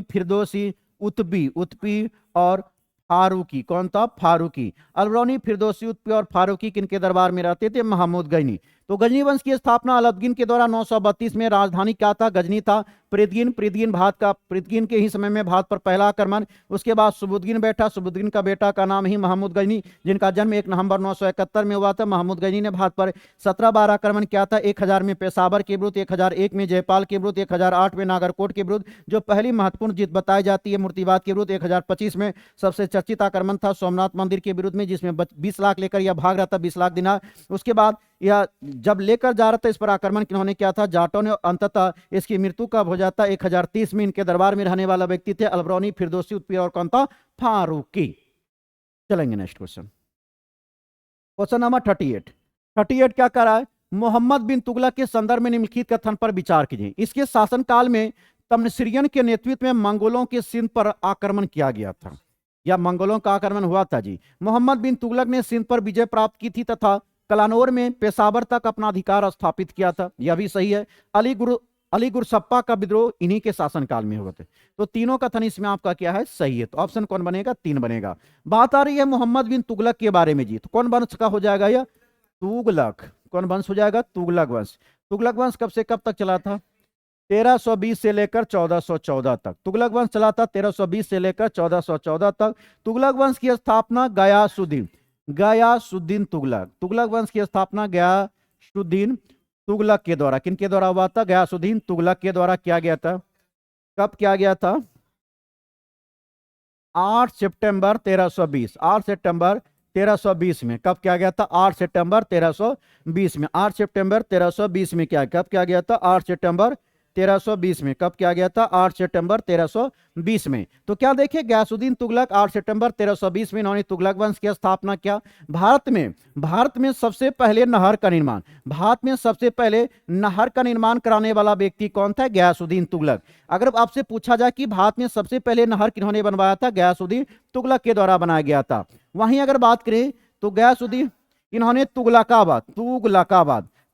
फिरदौसी, उत्पी और फारूकी। कौन था? फारूकी। अलबरौनी, फिरदौसी, उत्पी और फारूकी किनके दरबार में रहते थे? महमूद गजनी। तो गजनी वंश की स्थापना अलाउद्दीन के द्वारा 932 में। राजधानी क्या था? गजनी था। पृथ्वीन के ही समय में भारत पर पहला आक्रमण। उसके बाद सुबुतगिन बैठा। सुबुतगिन का बेटा का नाम ही महमूद गजनी, जिनका जन्म 1 नवंबर 971 में हुआ था। महमूद गजनी ने भारत पर 17 बार आक्रमण किया था। 1000 में पेशावर के विरुद्ध, 1001 में जयपाल के विरुद्ध, 1008 में नागरकोट के विरुद्ध, जो पहली महत्वपूर्ण जीत बताई जाती है मूर्तिवाद के विरुद्ध। 1025 में सबसे चर्चित आक्रमण था सोमनाथ मंदिर के विरुद्ध में, जिसमें 20 लाख लेकर यह भाग रहा था, 20 लाख दिनार। उसके बाद यह जब लेकर जा रहा था, इस पर आक्रमण किन्होंने किया था? जाटों ने। अंततः इसकी मृत्यु कब हो जाता? 1030 में। इनके दरबार में रहने वाला व्यक्ति थे अलबरौनी, फिरदौसी, उत्पी और कौन था? फारूकी। चलेंगे नेक्स्ट क्वेश्चन। क्वेश्चन नंबर 38 क्या कर रहा है? मोहम्मद बिन तुगलक के संदर्भ में निम्नलिखित कथन पर विचार कीजिए। इसके शासनकाल में तमनसिरियन के नेतृत्व में मंगोलों के सिंध पर आक्रमण किया गया था, या मंगोलों का आक्रमण हुआ था जी। मोहम्मद बिन तुगलक ने सिंध पर विजय प्राप्त की थी तथा कलानौर में पेशावर तक अपना अधिकार स्थापित किया था। यह भी सही है। अली गुरसप्पा का विद्रोह इन्हीं के शासनकाल में हुआ था। तो तीनों कथन इसमें आपका क्या है? सही है। तो ऑप्शन कौन बनेगा? 3 बनेगा। बात आ रही है मोहम्मद बिन तुगलक के बारे में जी। तो कौन वंश का हो जाएगा यह? तुगलक। कौन वंश हो जाएगा? तुगलक वंश। तुगलक वंश कब से कब तक चला था? 1320 से लेकर 1414 तक तुगलक वंश चला था। 1320 से लेकर 1414 तक। तुगलक वंश की स्थापना गयासुद्दीन तुगलक वंश की स्थापना गयासुद्दीन तुगलक के द्वारा, किनके द्वारा हुआ था? गयासुद्दीन तुगलक के द्वारा किया गया था। कब किया गया था? 8 सितंबर 1320। 8 सितंबर 1320 में। कब किया गया था? 8 सितंबर 1320 में। 8 सितंबर 1320 में क्या, कब किया गया था? 8 सितंबर 1320 में। कब किया गया था? 8 सितंबर 1320 में। तो क्या देखिए, गयासुद्दीन तुगलक 8 सितंबर 1320 में इन्होंने तुगलक वंश की स्थापना किया। भारत में सबसे पहले नहर का निर्माण कराने वाला व्यक्ति कौन था? गयासुद्दीन तुगलक। अगर आपसे पूछा जाए कि भारत में सबसे पहले नहर किन्होंने बनवाया था? गयासुद्दीन तुगलक के द्वारा बनाया गया था। वहीं अगर बात करें तो गयासुद्दीन इन्होंने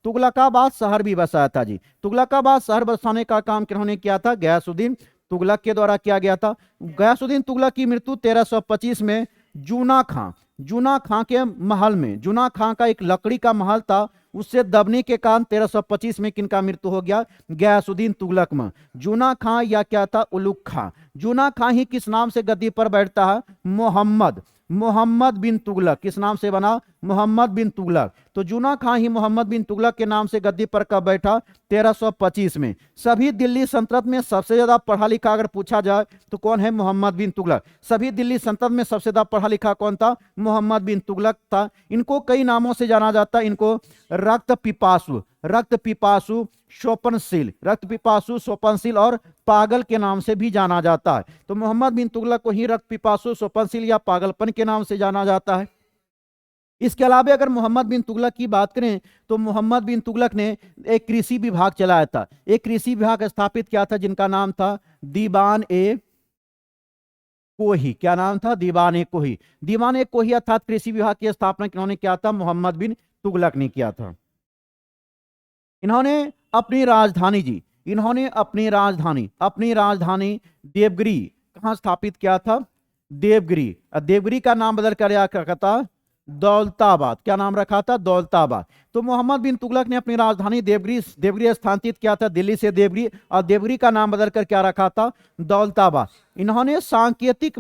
तुगलकाबाद शहर भी बसाया था जी। तुगलकाबाद शहर बसाने का काम किन्होंने किया था? गयासुद्दीन तुगलक के द्वारा किया गया था। गयासुद्दीन तुगलक की मृत्यु 1325 में जूना खां जूना खां के महल में, जूना खां का एक लकड़ी का महल था, उससे दबने के कारण 1325 में किनका मृत्यु हो गया? गयासुद्दीन तुगलक में। जूना खां या क्या था? उलुग खां। जूना खां ही किस नाम से गद्दी पर बैठता है? मोहम्मद, मोहम्मद बिन तुगलक। किस नाम से बना? मोहम्मद बिन तुगलक। तो जूना खां ही मोहम्मद बिन तुगलक के नाम से गद्दी पर कब बैठा? 1325 में। सभी दिल्ली सल्तनत में सबसे ज्यादा पढ़ा लिखा अगर पूछा जाए तो कौन है? मोहम्मद बिन तुगलक। सभी दिल्ली सल्तनत में सबसे ज्यादा पढ़ा लिखा कौन था? मोहम्मद बिन तुगलक था। इनको कई नामों से जाना जाता है। इनको रक्त पिपासु, रक्त पिपासु, शोपनशील, रक्त पिपासु, शोपनशील और पागल के नाम से भी जाना जाता है। तो मोहम्मद बिन तुगलक को ही रक्त पिपासु, शोपनशील या पागलपन के नाम से जाना जाता है। इसके अलावा अगर मोहम्मद बिन तुगलक की बात करें तो मोहम्मद बिन तुगलक ने एक कृषि विभाग चलाया था। एक कृषि विभाग स्थापित किया था जिनका नाम था दीवान ए कोही। क्या नाम था? दीवान ए कोही। दीवान ए कोही अर्थात कृषि विभाग की स्थापना किन्होंने किया था? मोहम्मद बिन तुगलक ने किया था। इन्होंने अपनी राजधानी जी, इन्होंने अपनी राजधानी देवगिरी कहां स्थापित किया था? देवगिरी। देवगिरी का नाम बदल कर रखा था दौलताबाद। क्या नाम रखा था? दौलताबाद। तो मोहम्मद बिन तुगलक ने अपनी राजधानी देवगिरी स्थानांतरित किया था, दिल्ली से देवगिरी, और देवगिरी का नाम बदलकर क्या रखा था? दौलताबाद। इन्होंने सांकेतिक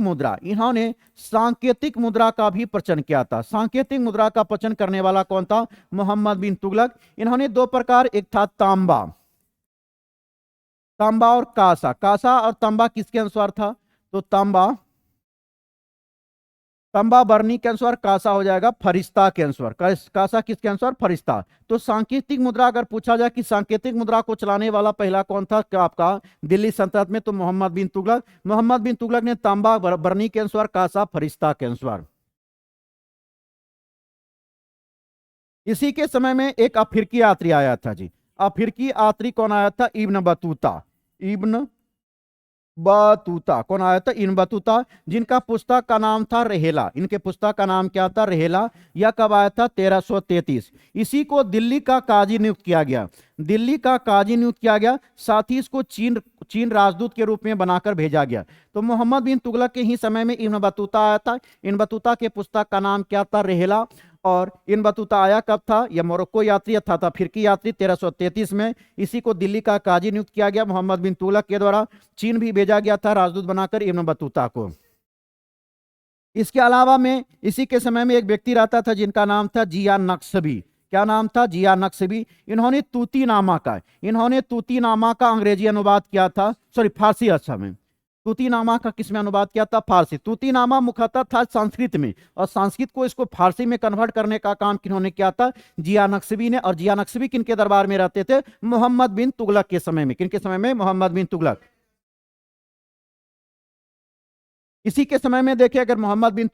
मुद्रा का भी प्रचलन किया था। सांकेतिक मुद्रा का प्रचलन करने वाला कौन था? मोहम्मद बिन तुगलक। इन्होंने दो प्रकार, एक था तांबा, तांबा और कासा। कासा और तांबा किसके अनुसार था? तो तांबा बरनी के अनुसार, कासा हो जाएगा फरिश्ता के अनुसार। कासा किसके अनुसार? फरिश्ता। तो सांकेतिक मुद्रा अगर पूछा जाए कि सांकेतिक मुद्रा को चलाने वाला पहला कौन था आपका दिल्ली सल्तनत में, तो मोहम्मद बिन तुगलक। मोहम्मद बिन तुगलक ने तांबा बरनी के अनुसार, कासा फरिश्ता के अनुसार। इसी के समय में एक अफ्रीकी यात्री आया था जी। अफ्रीकी यात्री कौन आया था? Ibn Battuta. इब्न बतूता कौन आया था? इब्न बतूता, जिनका पुस्तक का नाम था रहेला। इनके पुस्तक का नाम क्या था? रहेला। यह कब आया था? 1333। इसी को दिल्ली का काजी नियुक्त किया गया, दिल्ली का काजी नियुक्त किया गया। साथ ही इसको चीन राजदूत के रूप में बनाकर भेजा गया। तो मोहम्मद बिन तुगलक के ही समय में इब्न बतूता आया था। इब्न बतूता के पुस्तक का नाम क्या था? रहेला। और इब्न बतूता आया कब था? यह मोरक्को यात्री अर्थात अफ्रीकी यात्री 1333 में। इसी को दिल्ली का काजी नियुक्त किया गया मोहम्मद बिन तुगलक के द्वारा। चीन भी भेजा गया था राजदूत बनाकर इब्न बतूता को। इसके अलावा में इसी के समय में एक व्यक्ति रहता था जिनका नाम था जिया नक्शबी। क्या नाम था? जिया नक्शबी। इन्होंने तूतीनामा का अंग्रेजी अनुवाद किया था, सॉरी फारसी अच्छा में। तूतीनामा का किसमें अनुवाद किया था? फारसी। तूतीनामा मुख्यतः था संस्कृत में, और संस्कृत को इसको फारसी में कन्वर्ट करने का काम किन्होंने किया था? जिया नक्शबी ने। और जिया नक्शबी किनके दरबार में रहते थे? मोहम्मद बिन तुगलक के समय में। किनके समय में? मोहम्मद बिन तुगलक। इसी के समय में देखिए अगर मोहम्मद बिन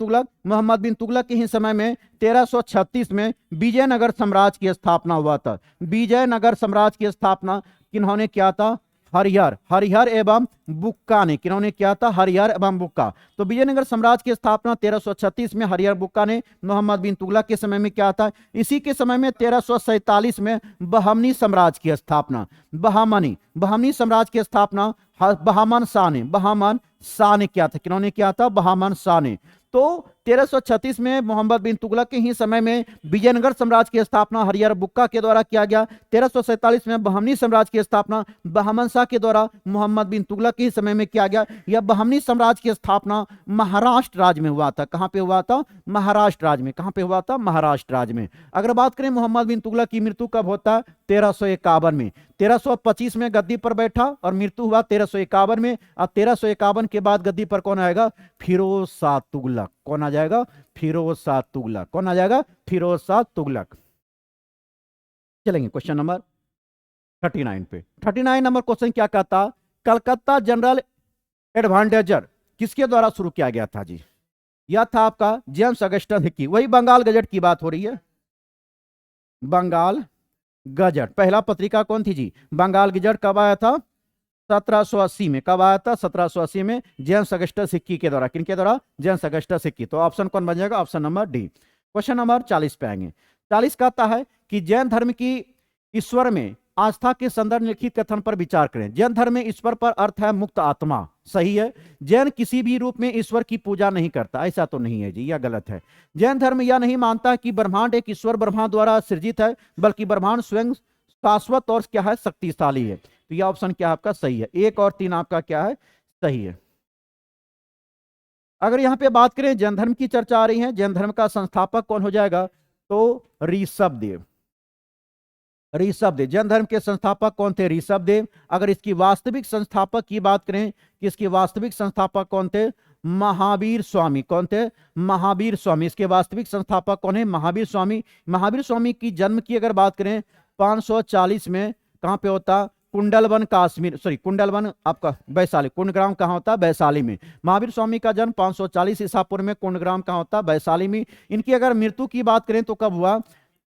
तुगलक के ही समय में 1336 में विजयनगर साम्राज्य की स्थापना हुआ था। विजयनगर साम्राज्य की स्थापना किन्होंने किया था? हरिहर एवं बुक्का ने। किन्होंने किया था? हरिहर एवं बुक्का। तो विजयनगर साम्राज्य की स्थापना 1336 में हरिहर बुक्का ने मोहम्मद बिन तुगलक के समय में किया था। इसी के समय में 1347 में बहमनी साम्राज्य की स्थापना, बहमनी साम्राज्य की स्थापना बहामन शाह ने किया था। किन्होंने किया था? बहामन शाह ने। तो 1336 में मोहम्मद बिन तुगलक के ही समय में विजयनगर साम्राज्य की स्थापना हरिहर बुक्का के द्वारा किया गया। 1347 में बहमनी साम्राज्य की स्थापना बहामन शाह के द्वारा मोहम्मद बिन तुगलक के ही समय में किया गया। यह बहमनी साम्राज्य की स्थापना महाराष्ट्र राज्य में हुआ था। कहां पे हुआ था? महाराष्ट्र राज्य में। कहां पे हुआ था? महाराष्ट्र राज्य में। अगर बात करें मोहम्मद बिन तुगलक की मृत्यु कब होता है? 1351 में। 1325 में गद्दी पर बैठा और मृत्यु हुआ 1351 में। अब 1351 के बाद गद्दी पर कौन आएगा? फिरोज शाह तुगलक। कौन आ जाएगा? फिरोज शाह तुगलक। कौन आ जाएगा? फिरोज शाह तुगलक। चलेंगे क्वेश्चन नंबर 39 पे। 39 नंबर क्वेश्चन क्या कहता? कलकत्ता जनरल एडवांटेजर किसके द्वारा शुरू किया गया था जी? यह था आपका जेम्स अगस्टस हिक्की। वही बंगाल गजट की बात हो रही है। बंगाल गजट पहला पत्रिका कौन थी जी? बंगाल गजट कब आया था? 1780 में। कब आया था? 1780 में जेम्स अगस्टस हिक्की के द्वारा। किनके द्वारा? James Augustus Hickey. तो ऑप्शन कौन बन जाएगा? Option number D. Question number 40 पे आएंगे। 40 कहता है कि जैन धर्म की ईश्वर में आस्था के संदर्भ में लिखित कथन पर विचार करें। जैन धर्म में ईश्वर पर अर्थ है मुक्त आत्मा, सही है। जैन किसी भी रूप में ईश्वर की पूजा नहीं करता, ऐसा तो नहीं है जी, यह गलत है। जैन धर्म यह नहीं मानता कि ब्रह्मांड एक ईश्वर ब्रह्मा द्वारा सृजित है, बल्कि ब्रह्मांड स्वयं शाश्वत और क्या है, शक्तिशाली है। तो यह ऑप्शन क्या आपका सही है, 1 और 3 आपका क्या है, सही है। अगर यहां पे बात करें जैन धर्म की चर्चा आ रही है, जैन धर्म का संस्थापक कौन हो जाएगा, तो ऋषभदेव। ऋषभदेव जैन धर्म के संस्थापक कौन थे, ऋषभदेव। अगर इसकी वास्तविक संस्थापक की बात करें कि इसके वास्तविक संस्थापक कौन थे, महावीर स्वामी। कौन थे, महावीर स्वामी। इसके वास्तविक संस्थापक कौन है, महावीर स्वामी। महावीर स्वामी की जन्म की अगर बात करें 540 में, कहां पे होता, कुंडलवन काश्मीर, सॉरी कुंडलवन आपका वैशाली, कुंडग्राम कहाँ होता है, वैशाली में। महावीर स्वामी का जन्म 540 ईसा पूर्व में कुंडग्राम कहाँ होता है, वैशाली में। इनकी अगर मृत्यु की बात करें तो कब हुआ,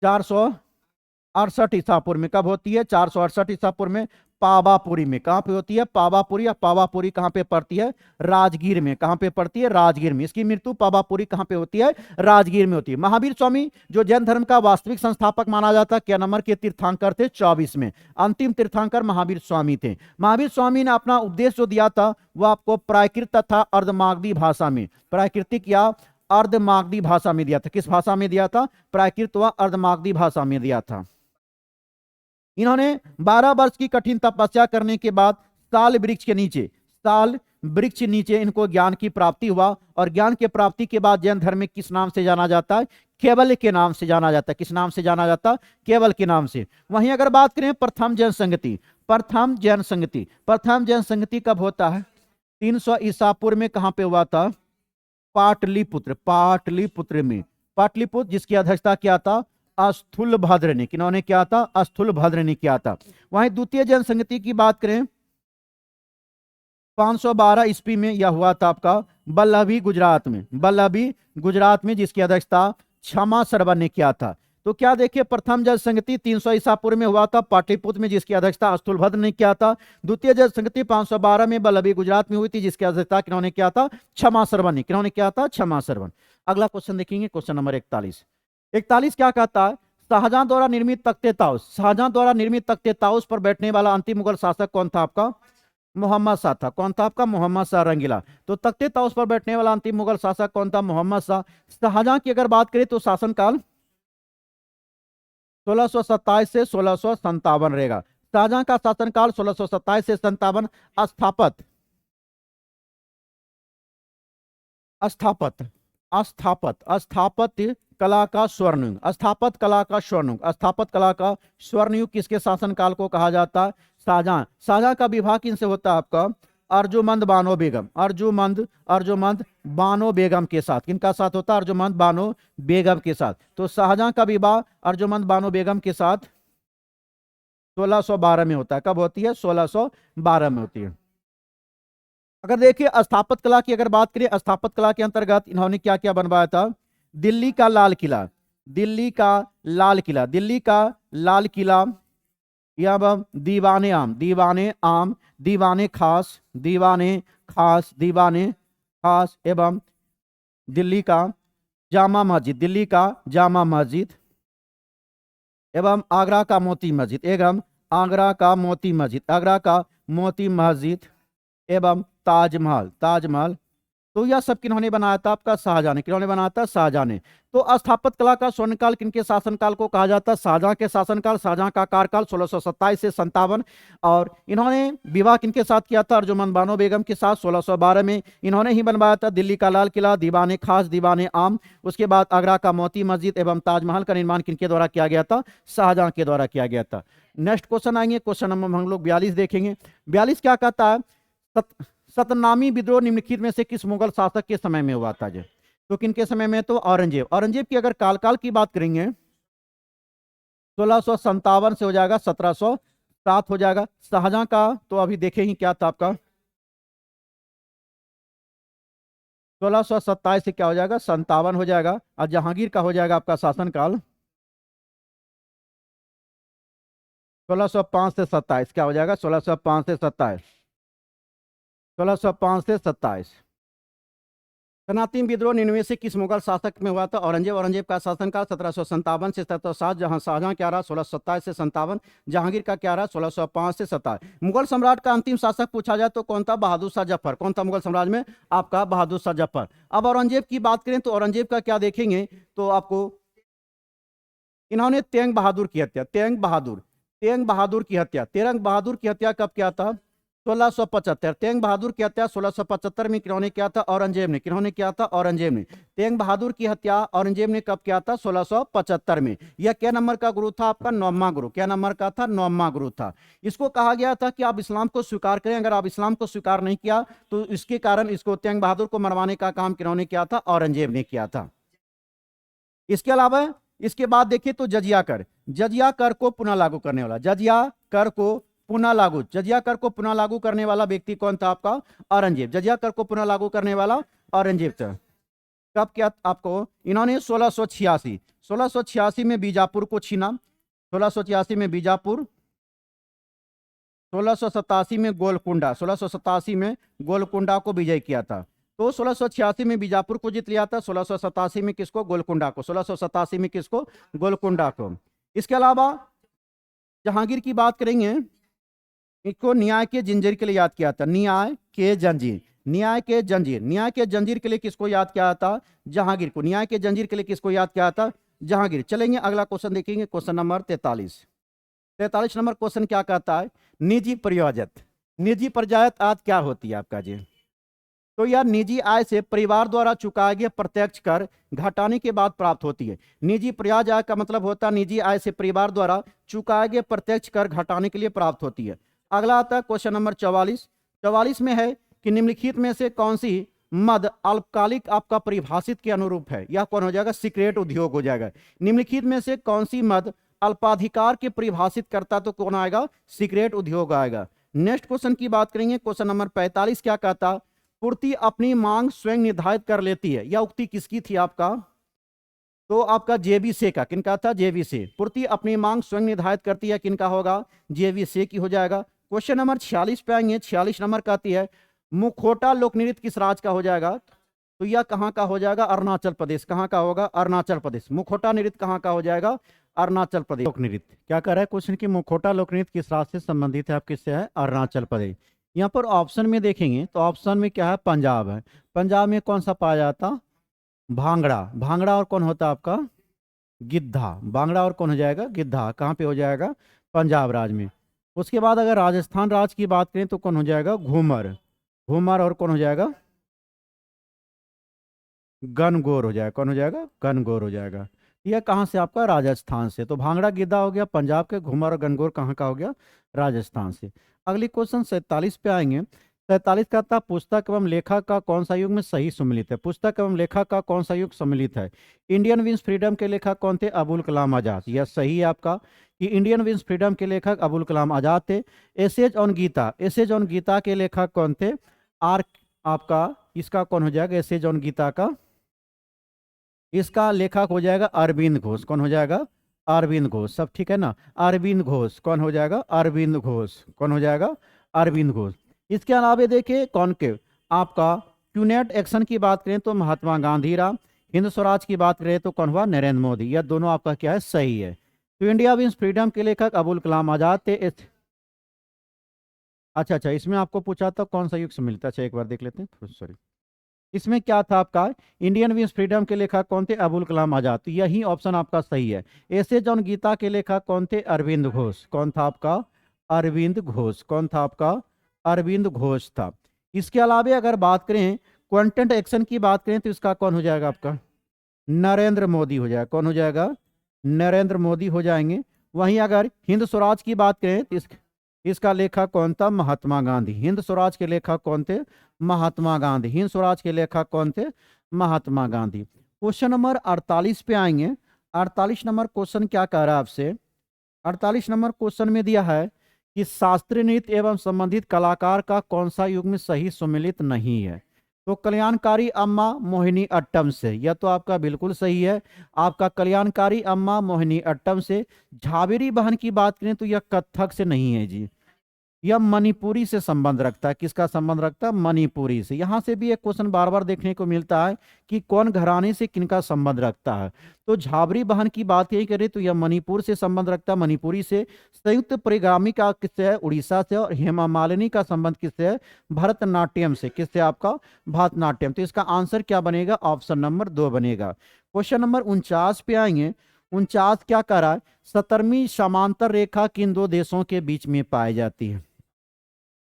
468 ईसा पूर्व में। कब होती है, 468 ईसा पूर्व में, पावापुरी में। कहां पे होती है, पावापुरी, या पावापुरी कहां पे पड़ती है, राजगीर में। कहां पे पड़ती है, राजगीर में। इसकी मृत्यु पावापुरी कहां पे होती है, राजगीर में होती है। महावीर स्वामी जो जैन धर्म का वास्तविक संस्थापक माना जाता है, क्या नंबर के तीर्थंकर थे, 24 में। अंतिम तीर्थंकर महावीर स्वामी थे। महावीर स्वामी ने अपना उपदेश जो दिया था वह आपको प्राकृत तथा अर्धमागधी भाषा में, प्राकृतिक या अर्धमागधी भाषा में दिया था। किस भाषा में दिया था, प्राकृत व अर्धमागधी भाषा में दिया था। इन्होंने 12 वर्ष की कठिन तपस्या करने के बाद साल वृक्ष के नीचे, साल वृक्ष नीचे इनको ज्ञान की प्राप्ति हुआ। और ज्ञान के प्राप्ति के बाद जैन धर्म में किस नाम से जाना जाता है, केवल के नाम से जाना जाता है। किस नाम से जाना जाता है, केवल के नाम से। वहीं अगर बात करें प्रथम जैन संगति, प्रथम जैन संगति, प्रथम जैन संगति कब होता है, 300 ईसा पूर्व में। कहां पे हुआ था, पाटलिपुत्र, पाटलिपुत्र में। पाटलिपुत्र जिसकी अध्यक्षता क्या था, स्थूलभद्र ने। किन्होंने क्या था, स्थूलभद्र ने किया था। वहीं द्वितीय जैन संगति की बात करें 512 ईस्वी में यह हुआ था आपका बल्लभी गुजरात में, बल्लभी गुजरात में, जिसकी अध्यक्षता क्षमा सरवन ने किया था। तो क्या देखिए, प्रथम जैन संगति 300 ईसा पूर्व में हुआ था पाटलिपुत्र में, जिसकी अध्यक्षता स्थूलभद्र ने किया था। द्वितीय जैन संगति 512 में बल्लभी गुजरात में हुई थी, जिसकी अध्यक्षता किन्होंने किया था, क्षमा सरवन ने। किन्होंने किया था, क्षमा सरवन। अगला क्वेश्चन देखेंगे, क्वेश्चन नंबर 41। 41 क्या कहता है, शाहजहां द्वारा निर्मित तख्ते ताउस, शाहजहां द्वारा निर्मित तख्ते ताउस पर बैठने वाला अंतिम मुगल शासक कौन था आपका, मोहम्मद शाह था। कौन था आपका, मोहम्मद शाह रंगीला। तो तख्ते ताउस पर बैठने वाला अंतिम मुगल शासक कौन था, मोहम्मद शाह। शाहजहां की अगर बात करें तो शासनकाल 1627 से 1657 रहेगा। शाहजहां का शासनकाल 1627 से 57। स्थापत स्थापत स्थापत स्थापत्य कला का स्वर्णयुग, स्थापत कला का स्वर्णयुग, स्थापत कला का स्वर्णयुग किसके शासनकाल को कहा जाता है, शाहजहां। शाहजहां का विवाह किनसे होता है आपका, अर्जुमंद बानो बेगम, अर्जुमंद बानो बेगम के साथ। किनका साथ होता है, अर्जुमंद बानो बेगम के साथ। तो शाहजहां का विवाह अर्जुमंद बानो बेगम के साथ 1612 में होता है। कब होती है, 1612 में होती है। अगर देखिए स्थापत कला की अगर बात करें, स्थापत कला के अंतर्गत इन्होंने क्या क्या बनवाया था, दिल्ली का लाल किला, दिल्ली का लाल किला, दिल्ली का लाल किला, एवं दीवाने आम, दीवाने आम, दीवाने खास, दीवाने खास, दीवाने खास, एवं दिल्ली का जामा मस्जिद, दिल्ली का जामा मस्जिद, एवं आगरा का मोती मस्जिद, एवं आगरा का मोती मस्जिद, आगरा का मोती मस्जिद, एवं ताजमहल, ताजमहल। तो यह सब किन्होंने बनाया था आपका, शाहजहां ने। किन्होंने बनाया था, शाहजहां ने। तो स्थापत कला का स्वर्णकाल किनके शासनकाल को कहा जाता है, शाहजहां के शासनकाल। शाहजहां का कार्यकाल 1627 से 57। और इन्होंने विवाह किनके साथ किया था, अर्जुमंद बानो बेगम के साथ 1612 में। इन्होंने ही बनवाया था दिल्ली का लाल किला, दीवाने खास, दीवाने आम। उसके बाद आगरा का मोती मस्जिद एवं ताजमहल का निर्माण किनके द्वारा किया गया था, शाहजहां के द्वारा किया गया था। नेक्स्ट क्वेश्चन आएंगे, क्वेश्चन नंबर हम लोग 42 देखेंगे। 42 क्या कहता है, सतनामी विद्रोह निम्नलिखित में से किस मुगल शासक के समय में हुआ था जी, तो किनके समय में, तो औरंगजेब। औरंगजेब की अगर काल की बात करेंगे 1657 से हो जाएगा 1707 हो जाएगा। शाहजहां का तो अभी देखे ही क्या था आपका, 1627 से क्या हो जाएगा, 57 हो जाएगा। और जहांगीर का हो जाएगा आपका शासनकाल 1605 से 27। क्या हो जाएगा, 1605 से 27, 1605 से 27। सनातन विद्रोह 99 से किस मुगल शासक में हुआ था? औरंगजेब का शासनकाल 1757 से 1707, जहां शाहजहां क्या रहा 1627 से 57, जहांगीर का क्या रहा 1605 से 27। मुगल सम्राट का अंतिम शासक पूछा जाए तो कौन था? बहादुर शाह जफर। कौन था मुगल सम्राट में? आपका बहादुर शाह जफर। अब औरंगजेब की बात करें तो औरंगजेब का क्या देखेंगे तो आपको इन्होंने तेंग बहादुर की हत्या, तेंग बहादुर की हत्या, तेरंग बहादुर की हत्या कब किया था? 1675। तेंग बहादुर की हत्या 1675 में किन्होंने किया था? औरंगजेब ने। किन्होंने किया था? औरंगजेब ने। तेंग बहादुर की हत्या औरंगजेब ने कब किया था? 1675 में। यह क्या नंबर का गुरु था? आपका 9वां गुरु। क्या नंबर का था? 9वां गुरु था। इसको कहा गया था कि आप इस्लाम को स्वीकार करें, अगर आप इस्लाम को स्वीकार नहीं किया तो इसके कारण इसको तेंग बहादुर को मरवाने का काम किन्होंने किया था? औरंगजेब ने किया था। इसके अलावा इसके बाद देखिए तो जजिया कर को पुनः लागू करने वाला, जजिया कर को पुनः लागू करने वाला व्यक्ति कौन था? आपका औरंगजेब। जजिया कर को पुनः लागू करने वाला औरंगजेब था। कब क्या आपको? इन्होंने 1686 में बीजापुर को छीना, 1686 में बीजापुर, 1687 में गोलकुंडा, 1687 में गोलकुंडा को विजय किया था। तो 1686 में बीजापुर को जीत लिया था, 1687 में किसको? गोलकुंडा को। 1687 में किसको? गोलकुंडा को। इसके अलावा जहांगीर की बात करेंगे, इसको न्याय के जंजीर के लिए याद किया था, न्याय के जंजीर के लिए किसको याद किया था? जहांगीर को। न्याय के जंजीर के लिए किसको याद किया था? जहांगीर। चलेंगे अगला क्वेश्चन देखेंगे, क्वेश्चन नंबर 43 नंबर क्वेश्चन क्या कहता है? निजी प्रयाजत आय क्या होती है आपका जी? तो यह निजी आय से परिवार द्वारा चुकाए गए प्रत्यक्ष कर घटाने के बाद प्राप्त होती है। निजी प्रयाज आय का मतलब होता है निजी आय से परिवार द्वारा चुकाए गए प्रत्यक्ष कर घटाने के लिए प्राप्त होती है। अगला आता है क्वेश्चन नंबर 44 में है कि निम्नलिखित में से कौन सी मद अल्पकालिक आपका परिभाषित के अनुरूप है? यह कौन हो जाएगा? सीक्रेट उद्योग हो जाएगा। निम्नलिखित में से कौन सी मद अल्पाधिकार के परिभाषित करता तो कौन आएगा? सीक्रेट उद्योग आएगा। नेक्स्ट क्वेश्चन की बात करेंगे, क्वेश्चन नंबर 45 क्या कहता? पूर्ति अपनी मांग स्वयं निर्धारित कर लेती है। यह उक्ति किसकी थी आपका? तो आपका जेबी से का। किनका था? जेबी से। पूर्ति अपनी मांग स्वयं निर्धारित करती है, किनका होगा? जेबी से की हो जाएगा। क्वेश्चन नंबर 46 पे आएंगे, 46 नंबर कहती है मुखोटा लोक नृत्य किस राज्य का हो जाएगा? तो यह कहां का हो जाएगा? अरुणाचल प्रदेश। कहां का होगा? अरुणाचल प्रदेश। मुखोटा नृत्य कहां का हो जाएगा? अरुणाचल प्रदेश। लोक नृत्य क्या कर रहा है क्वेश्चन की? मुखोटा लोक नृत्य किस राज्य से संबंधित है? आप किससे है? अरुणाचल प्रदेश। यहाँ पर ऑप्शन में देखेंगे तो ऑप्शन में क्या है? पंजाब है। पंजाब में कौन सा पाया जाता? भांगड़ा और कौन होता आपका? गिद्धा। भांगड़ा और कौन हो जाएगा? गिद्धा। कहाँ पे हो जाएगा? पंजाब राज्य में। उसके बाद अगर राजस्थान राज्य की बात करें तो कौन हो जाएगा? घूमर और कौन हो जाएगा? गनगौर हो जाएगा। कौन हो जाएगा? गनगौर हो जाएगा। यह कहाँ से? आपका राजस्थान से। तो भांगड़ा गिद्धा हो गया पंजाब के, घूमर और गनगौर कहाँ का हो गया? राजस्थान से। अगली क्वेश्चन 47 पे आएंगे। 47 का था पुस्तक एवं लेखक का कौन सा युग में सही सम्मिलित है? पुस्तक एवं लेखक का कौन सा युग सम्मिलित है? इंडियन विंस फ्रीडम के लेखक कौन थे? अबुल कलाम आजाद। यह सही है आपका कि इंडियन विंस फ्रीडम के लेखक अबुल कलाम आजाद थे। एसेज ऑन गीता के लेखक कौन थे? आर आपका इसका कौन हो जाएगा? एसेज ऑन गीता का इसका लेखक हो जाएगा अरविंद घोष। कौन हो जाएगा? अरविंद घोष। सब ठीक है ना? अरविंद घोष। कौन हो जाएगा? अरविंद घोष। कौन हो जाएगा? अरविंद घोष। इसके अलावा देखिए कॉनकेव आपका क्यूनेट एक्शन की बात करें तो महात्मा गांधी रहा। हिंद स्वराज की बात करें तो कौन हुआ? नरेंद्र मोदी। यह दोनों आपका क्या है? सही है। तो इंडिया विंस फ्रीडम के लेखक अबुल कलाम आजाद थे। अच्छा, इसमें आपको पूछा था कौन सा युग से मिलता है? अच्छा एक बार देख लेते हैं, सॉरी। इसमें क्या था आपका? इंडियन विंस फ्रीडम के लेखक कौन थे? अबुल कलाम आजाद। तो यही ऑप्शन आपका सही है। एसेज ऑन गीता के लेखक कौन थे? अरविंद घोष। कौन था आपका? अरविंद घोष। कौन था आपका? अरविंद घोष था। इसके अलावा अगर बात करें क्वांटम एक्शन की बात करें तो इसका कौन हो जाएगा आपका? नरेंद्र मोदी हो जाएगा। कौन हो जाएगा? नरेंद्र मोदी हो जाएंगे। वहीं अगर हिंद स्वराज की बात करें तो इसका लेखक कौन था? महात्मा गांधी। हिंद स्वराज के लेखक कौन थे? महात्मा गांधी। हिंद स्वराज के लेखक कौन थे? महात्मा गांधी। क्वेश्चन नंबर 48 पे आएंगे। 48 नंबर क्वेश्चन क्या कह रहा है आपसे? 48 नंबर क्वेश्चन में दिया है कि शास्त्रीय नृत्य एवं संबंधित कलाकार का कौन सा युग में सही सम्मिलित नहीं है? तो कल्याणकारी अम्मा मोहिनी अट्टम से। यह तो आपका बिल्कुल सही है। आपका कल्याणकारी अम्मा मोहिनी अट्टम से। झावेरी बहन की बात करें तो यह कथक से नहीं है जी। यह मणिपुरी से संबंध रखता है। किसका संबंध रखता है? मणिपुरी से। यहां से भी एक क्वेश्चन बार बार देखने को मिलता है कि कौन घराने से किनका संबंध रखता है। तो झाबरी बहन की बात यही करें तो यह मणिपुर से संबंध रखता है, मणिपुरी से। संयुक्त परिगामी का किससे है? उड़ीसा से। और हेमा मालिनी का संबंध किससे है? भरतनाट्यम से। किससे? आपका भरतनाट्यम। तो इसका आंसर क्या बनेगा? ऑप्शन नंबर 2 बनेगा। क्वेश्चन नंबर 49 पे आएंगे। 49 क्या कर रहा है? 17वीं समांतर रेखा किन दो देशों के बीच में पाई जाती है?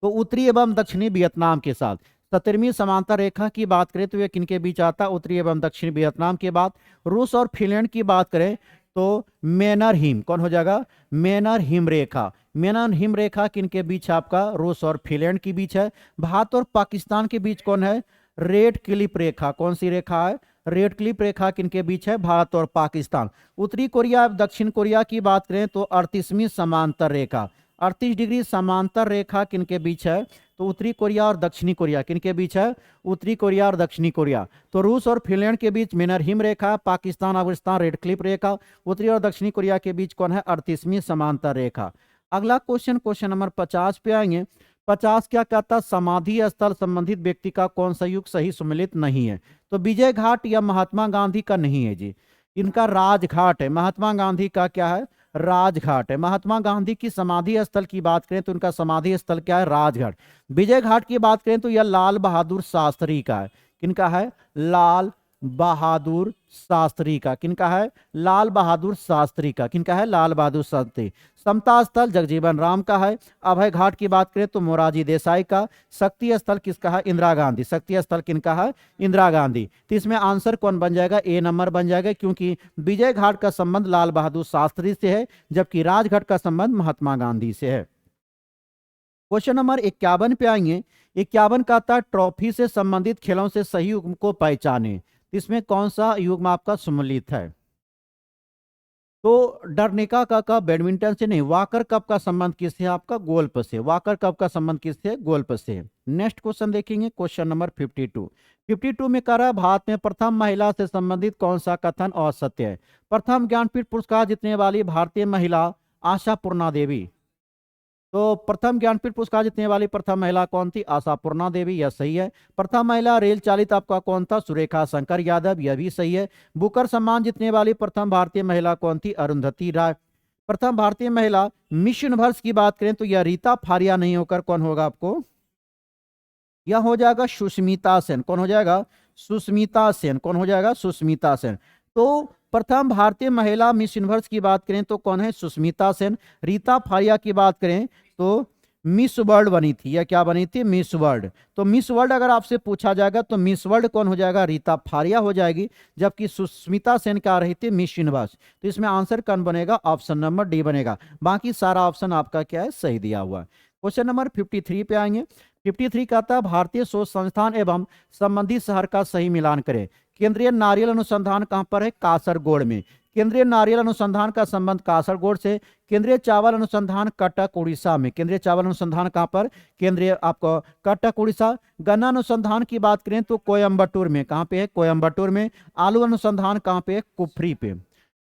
तो उत्तरी एवं दक्षिणी वियतनाम के साथ। 17वीं समांतर रेखा की बात करें तो यह किनके बीच आता है? उत्तरी एवं दक्षिणी वियतनाम के बाद। रूस और फिनलैंड की बात करें तो मेनर हिम। कौन हो जाएगा? मेनर हिम रेखा। मेनर हिम रेखा किनके बीच है? आपका रूस और फिनलैंड के बीच है। भारत और पाकिस्तान के बीच कौन है? रेड क्लिप रेखा। कौन सी रेखा है? रेड क्लिप रेखा किनके बीच है? भारत और पाकिस्तान। उत्तरी कोरिया और दक्षिण कोरिया की बात करें तो 38वीं समांतर रेखा। 38 डिग्री समांतर रेखा किनके बीच है? तो उत्तरी कोरिया और दक्षिणी कोरिया। किनके बीच है? उत्तरी कोरिया और दक्षिणी कोरिया। तो रूस और फिनलैंड के बीच मेनर हिम रेखा, पाकिस्तान अफगानिस्तान रेड क्लिप रेखा, उत्तरी और दक्षिणी कोरिया के बीच कौन है? 38वीं समांतर रेखा। अगला क्वेश्चन, क्वेश्चन नंबर 50 पे आएंगे। 50 क्या कहता है? समाधि स्थल संबंधित व्यक्ति का कौन सा युग सही सुमेलित नहीं है? तो विजय घाट या महात्मा गांधी का नहीं है जी, इनका राजघाट है। महात्मा गांधी का क्या है? राजघाट है। महात्मा गांधी की समाधि स्थल की बात करें तो उनका समाधि स्थल क्या है? राजघाट। विजय घाट की बात करें तो यह लाल बहादुर शास्त्री का है। किनका है? लाल बहादुर शास्त्री का। किनका है? लाल बहादुर शास्त्री का। किनका है? लाल बहादुर शास्त्री। समता स्थल जगजीवन राम का है। अभय घाट की बात करें तो मोरारजी देसाई का। शक्ति स्थल किसका है? इंदिरा गांधी। शक्ति स्थल किनका है? इंदिरा गांधी। तो इसमें आंसर कौन बन जाएगा? ए नंबर बन जाएगा, क्योंकि विजय घाट का संबंध लाल बहादुर शास्त्री से है, जबकि राजघाट का संबंध महात्मा गांधी से है। क्वेश्चन नंबर 51 पे आएंगे। 51 का था ट्रॉफी से संबंधित खेलों से सही युग्म को पहचाने। इसमें कौन सा युग्म आपका सम्मिलित है? तो डरनेका का बैडमिंटन से नहीं। वाकर कप का संबंध किससे? आपका गोल्फ से। वाकर कप का संबंध किससे? गोल्फ से। नेक्स्ट क्वेश्चन देखेंगे, क्वेश्चन नंबर 52। 52 में कह रहा है भारत में प्रथम महिला से संबंधित कौन सा कथन असत्य है? प्रथम ज्ञानपीठ पुरस्कार जीतने वाली भारतीय महिला आशापूर्णा देवी। तो प्रथम ज्ञानपीठ पुरस्कार जीतने वाली प्रथम महिला कौन थी? आशापूर्णा देवी। यह सही है। प्रथम महिला रेल चालित आपका कौन था? सुरेखा शंकर यादव। यह भी सही है। बुकर सम्मान जीतने वाली प्रथम भारतीय महिला कौन थी? अरुंधति राय। प्रथम भारतीय महिला मिस यूनिवर्स की बात करें तो यह रीता फारिया नहीं होकर कौन होगा आपको? यह हो जाएगा सुष्मिता सेन। कौन हो जाएगा? सुष्मिता सेन। कौन हो जाएगा? सुष्मिता सेन। तो प्रथम भारतीय महिला मिस यूनिवर्स की बात करें तो कौन है? सुष्मिता सेन। रीता फारिया की बात करें तो मिस वर्ल्ड बनी थी। यह क्या बनी थी? Miss world. तो मिस वर्ल्ड अगर आपसे पूछा जाएगा तो मिस वर्ल्ड कौन हो जाएगा? रीता फारिया हो जाएगी, जबकि सुष्मिता सेन क्या रही थी? Miss universe. तो इसमें आंसर कौन बनेगा? ऑप्शन नंबर डी बनेगा। बाकी सारा ऑप्शन आपका क्या है? सही दिया हुआ है। क्वेश्चन नंबर 53 पे आएंगे। 53 का था भारतीय शोध संस्थान एवं संबंधित शहर का सही मिलान करें। केंद्रीय नारियल अनुसंधान कहां पर है? कासरगोड में। केंद्रीय नारियल अनुसंधान का संबंध कासरगोड से। केंद्रीय चावल अनुसंधान कटक उड़ीसा में। केंद्रीय चावल अनुसंधान कहां पर? केंद्रीय आपको कटक उड़ीसा। गन्ना अनुसंधान की बात करें तो कोयम्बटूर में। कहां पे है? कोयम्बटूर में। आलू अनुसंधान कहां पे है? कुफरी पे।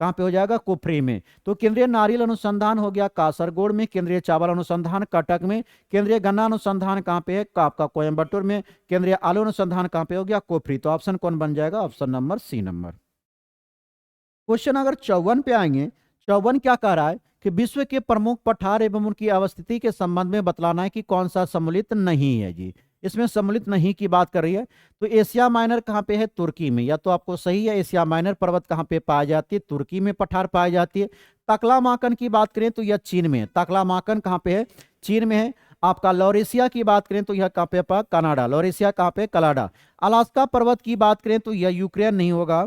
कहां पे हो जाएगा? कुफरी में। तो केंद्रीय नारियल अनुसंधान हो गया कासरगोड में। केंद्रीय चावल अनुसंधान कटक में। केंद्रीय गन्ना अनुसंधान कहां पे है? आपका कोयम्बटूर में। केंद्रीय आलू अनुसंधान कहां पे हो गया? कुफरी। तो ऑप्शन कौन बन जाएगा? Option number C number. Question अगर 54 पे आएंगे। 54 क्या कह रहा है कि विश्व के प्रमुख पठार एवं उनकी अवस्थिति के संबंध में बतलाना है कि कौन सा सम्मिलित नहीं है जी। इसमें सम्मिलित नहीं की बात कर रही है। तो एशिया माइनर कहाँ पे है? तुर्की में। या तो आपको सही है। एशिया माइनर पर्वत कहाँ पे पाई जाती है? तुर्की में पठार पाई जाती है। तकलामाकन की बात करें तो यह चीन में है। तकलामाकन कहाँ पे है? चीन में है। आपका लॉरेशिया की बात करें तो यह कहाँ पे? कनाडा। लॉरेशिया कहाँ पे? कनाडा। अलास्का पर्वत की बात करें तो यह यूक्रेन नहीं होगा,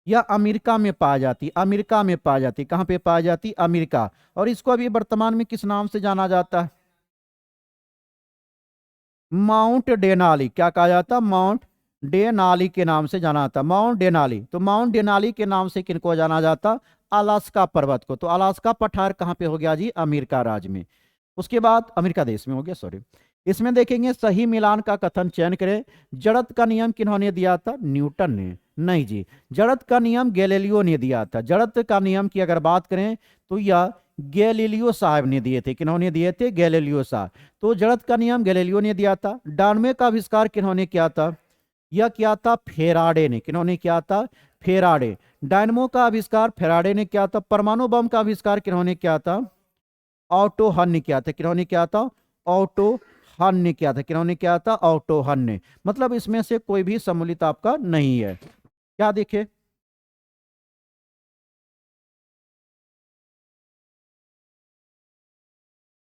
यह अमेरिका में पाई जाती। अमेरिका में पाई जाती। कहां पे पाई जाती? अमेरिका। और इसको अभी वर्तमान में किस नाम से जाना जाता है? Mount Denali. क्या कहा जाता? माउंट डेनाली के नाम से जाना जाता। Mount Denali. तो माउंट डेनाली के नाम से किनको जाना जाता? अलास्का पर्वत को। तो अलास्का पठार कहां पे हो गया जी? अमेरिका राज्य में। उसके बाद अमेरिका देश में हो गया, सॉरी। इसमें देखेंगे सही मिलान का कथन चयन करें। जड़त्व का नियम किन्होंने दिया था? न्यूटन ने। नहीं जी, जड़त्व का नियम गैलीलियो ने दिया था। जड़त्व का नियम की अगर बात करें तो यह गैलीलियो साहब ने दिए थे। किन्होंने दिए थे? गैलीलियो साहब। तो जड़त्व का नियम गैलीलियो ने दिया था। डायनामो का आविष्कार किन्होंने किया था? यह किया था फेराडे ने। किन्होंने किया था? फेराडे। डायनामो का आविष्कार फेराडे ने किया था। परमाणु बम का आविष्कार किन्होंने किया था? ऑटो हन ने किया था। किन्होंने किया था? ऑटो हन ने किया था। किन्होंने किया था? ऑटो हन ने। मतलब इसमें से कोई भी सम्मिलित आपका नहीं है। क्या देखे?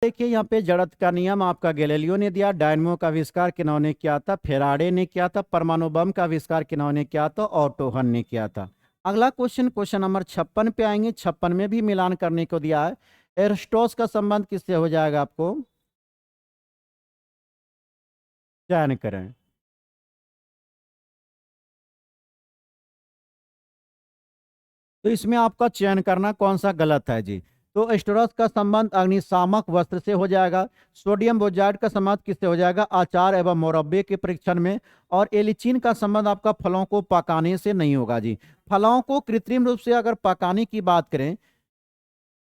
देखिए यहाँ पे जड़त्व का नियम आपका गैलीलियो ने दिया। डायनामो का आविष्कार किन्होंने किया था? फेराडे ने किया था। परमाणु बम का आविष्कार किन्होंने किया था? ऑटो हन ने किया था। अगला क्वेश्चन, क्वेश्चन नंबर 56 पे आएंगे। 56 में भी मिलान करने को दिया है। एरिस्टोस का संबंध किससे हो जाएगा? आपको चयन करें। तो इसमें आपका चयन करना कौन सा गलत है जी। तो एस्टोरस का संबंध अग्निशामक वस्त्र से हो जाएगा। सोडियम बोजाइड का संबंध किससे हो जाएगा? अचार एवं मुरब्बे के परीक्षण में। और एलिचिन का संबंध आपका फलों को पकाने से नहीं होगा जी। फलों को कृत्रिम रूप से अगर पकाने की बात करें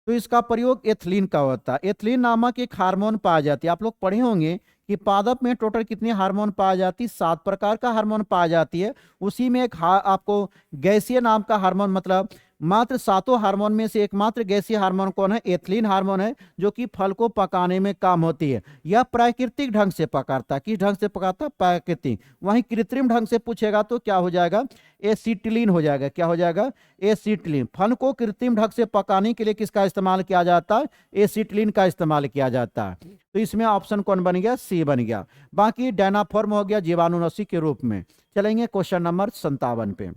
तो इसका प्रयोग एथिलीन का होता है। एथिलीन नामक एक हार्मोन पाया जाती है। आप लोग पढ़े होंगे कि पादप में टोटल कितनी हार्मोन पाया जाती है? 7 प्रकार का हार्मोन पाया जाती है। उसी में एक आपको गैसीय नाम का हार्मोन, मतलब मात्र 7 हार्मोन में से एकमात्र गैसीय हार्मोन कौन है? एथिलीन हार्मोन है, जो कि फल को पकाने में काम होती है। यह प्राकृतिक ढंग से पकाता है। किस ढंग से पकाता है? प्राकृतिक। वहीं कृत्रिम ढंग से पूछेगा तो क्या हो जाएगा? एसिटिलीन हो जाएगा। क्या हो जाएगा? एसिटिलीन। फल को कृत्रिम ढंग से पकाने के लिए किसका इस्तेमाल किया जाता है? एसिटिलीन का इस्तेमाल किया जाता है। तो इसमें ऑप्शन कौन बन गया? सी बन गया। बाकी डायनाफॉर्म हो गया जीवाणुनाशी के रूप में। चलेंगे क्वेश्चन नंबर 57 पे।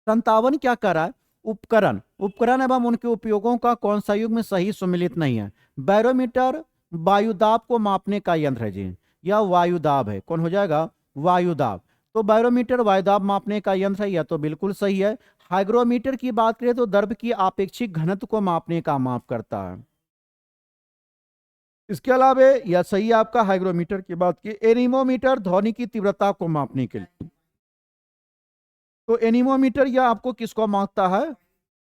57 क्या कर रहा है? उपकरण। उपकरण एवं उनके उपयोगों का कौन सा युग्म सही सुमिलित नहीं है? बैरोमीटर वायुदाब को मापने का यंत्र है जी, या वायुदाब है। कौन हो जाएगा? वायुदाब। तो बैरोमीटर वायुदाब मापने का यंत्र है, यह तो बिल्कुल सही है। हाइग्रोमीटर की बात करें तो द्रव्य की आपेक्षिक घनत्व को मापने का माप करता है। इसके अलावा यह सही है आपका हाइग्रोमीटर की बात की। एनीमोमीटर ध्वनि की तीव्रता को मापने के लिए। तो एनीमोमीटर यह आपको किसको मापता है?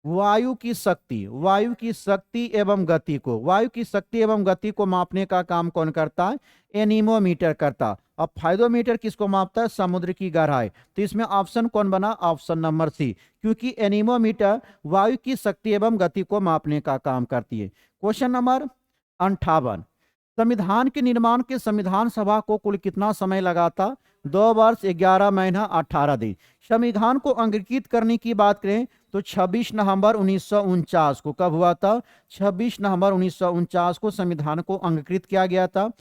वायु की शक्ति। वायु की शक्ति एवं गति को, वायु की शक्ति एवं गति को मापने का काम कौन करता है? एनीमोमीटर करता। अब फाइडोमीटर किसको मापता है? समुद्र की गहराई। तो इसमें ऑप्शन कौन बना? ऑप्शन नंबर सी, क्योंकि एनीमोमीटर वायु की शक्ति एवं गति को मापने का काम करती है। Question number 58। संविधान के निर्माण के संविधान सभा को कुल कितना समय लगा था? 2 वर्ष 11 महीना 18 दिन। संविधान को अंगीकृत करने की बात करें तो 26 नवंबर 1949 को। कब हुआ था? 26 नवंबर 1949 को संविधान को अंगीकृत किया गया था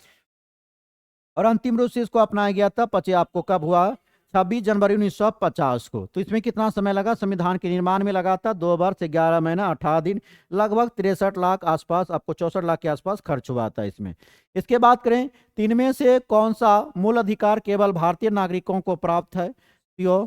और अंतिम रूप से इसको अपनाया गया था। आपको कब हुआ? 26 जनवरी 1950 को। तो इसमें कितना समय लगा? संविधान के निर्माण में लगा था 2 वर्ष 11 महीना 18 दिन। लगभग 63 लाख आसपास, आपको 64 लाख के आसपास खर्च हुआ था इसमें। इसके बात करें, तीन में से कौन सा मूल अधिकार केवल भारतीय नागरिकों को प्राप्त है? तो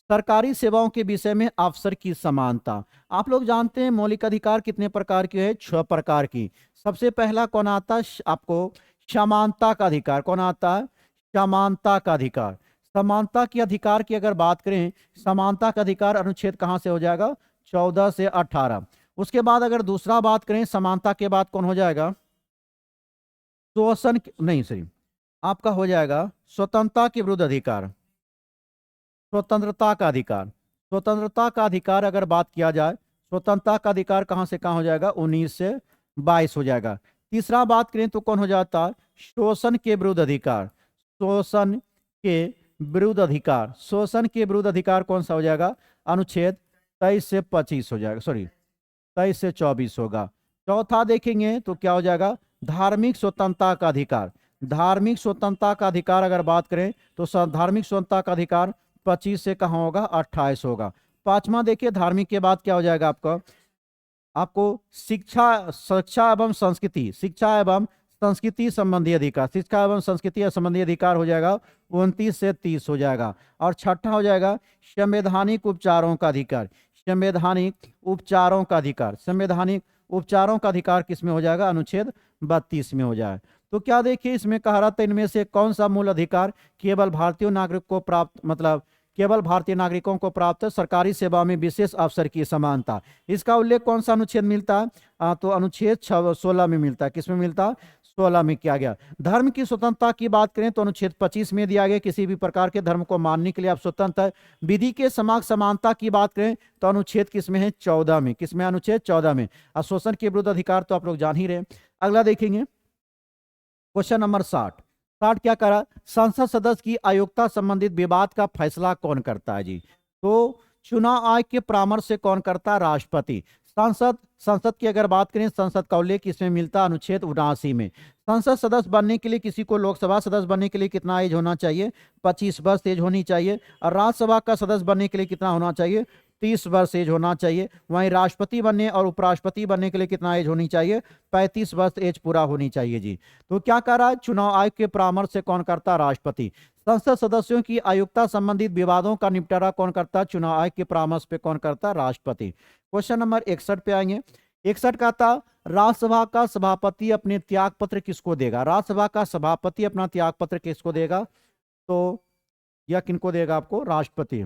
सरकारी सेवाओं के विषय में अवसर की समानता। आप लोग जानते हैं मौलिक अधिकार कितने प्रकार के हैं? 6 प्रकार की। सबसे पहला कौन आता है? आपको समानता का अधिकार। कौन आता है? समानता का अधिकार। समानता के अधिकार की अगर बात करें, समानता का अधिकार अनुच्छेद कहां से हो जाएगा? 14 से 18। उसके बाद अगर दूसरा बात करें, समानता के बाद कौन हो जाएगा? शोषण नहीं, सही आपका हो जाएगा स्वतंत्रता के विरुद्ध अधिकार। स्वतंत्रता का अधिकार। स्वतंत्रता का अधिकार अगर बात किया जाए, स्वतंत्रता का अधिकार कहां से कहां हो जाएगा? 19 से 22 हो जाएगा। तीसरा बात करें तो कौन हो जाता है? शोषण के विरुद्ध अधिकार। शोषण के विरुद्ध अधिकार। शोषण के विरुद्ध अधिकार कौन सा हो जाएगा? अनुच्छेद 23 से 25 हो जाएगा, सॉरी 23 से 24 होगा। चौथा देखेंगे तो क्या हो जाएगा? धार्मिक स्वतंत्रता का अधिकार। धार्मिक स्वतंत्रता का अधिकार अगर बात करें तो धार्मिक स्वतंत्रता का अधिकार 25 से कहाँ होगा? 28 होगा। पांचवा देखिए, धार्मिक के बाद क्या हो जाएगा आपका? आपको शिक्षा एवं संस्कृति, शिक्षा एवं संस्कृति संबंधी अधिकार। शिक्षा एवं संस्कृति संबंधी अधिकार हो जाएगा 29 से 30 हो जाएगा। और छठा हो जाएगा संवैधानिक उपचारों का अधिकार। संवैधानिक उपचारों का अधिकार। संवैधानिक उपचारों का अधिकार किसमें हो जाएगा? अनुच्छेद 32 में हो जाए। तो क्या देखिए इसमें कहा रहा था, इनमें से कौन सा मूल अधिकार केवल भारतीय नागरिक को प्राप्त, मतलब केवल भारतीय नागरिकों को प्राप्त है। सरकारी सेवा में विशेष अवसर की समानता, इसका उल्लेख कौन सा अनुच्छेद मिलता है? तो अनुच्छेद 16 में मिलता है। किसमें मिलता है? 16 में किया गया। धर्म की स्वतंत्रता की बात करें तो अनुच्छेद 25 में दिया गया, किसी भी प्रकार के धर्म को मानने के लिए आप स्वतंत्र है। विधि के समानता की बात करें तो अनुच्छेद किसमें है? 14 में। किसमें? अनुच्छेद 14 में। और शोषण के विरुद्ध अधिकार तो आप लोग जान ही रहे। अगला देखेंगे क्वेश्चन नंबर 60 क्या करा? संसद सदस्य की अयोग्यता संबंधित विवाद का फैसला कौन करता है जी? तो चुनाव आयोग के परामर्श से कौन करता है? राष्ट्रपति। संसद की अगर बात करें, संसद का उल्लेख इसमें मिलता है अनुच्छेद 79 में। संसद सदस्य बनने के लिए किसी को लोकसभा सदस्य बनने के लिए कितना एज होना चाहिए? 25 वर्ष एज होनी चाहिए। और राज्यसभा का सदस्य बनने के लिए कितना होना चाहिए? 30 वर्ष एज होना चाहिए। वहीं राष्ट्रपति बनने और उपराष्ट्रपति बनने के लिए कितना एज होनी चाहिए? 35 वर्ष एज पूरा होनी चाहिए जी। तो क्या कर रहा है? चुनाव आयोग के परामर्श से कौन करता है? राष्ट्रपति। संसद सदस्यों की अयोग्यता संबंधित विवादों का निपटारा कौन करता है? चुनाव आयोग के परामर्श पे कौन करता है? राष्ट्रपति। क्वेश्चन नंबर 61 पे आएंगे। 61 का था, राज्यसभा का सभापति अपने त्याग पत्र किसको देगा? राज्यसभा का सभापति अपना त्याग पत्र किसको देगा? तो यह किनको देगा? आपको राष्ट्रपति।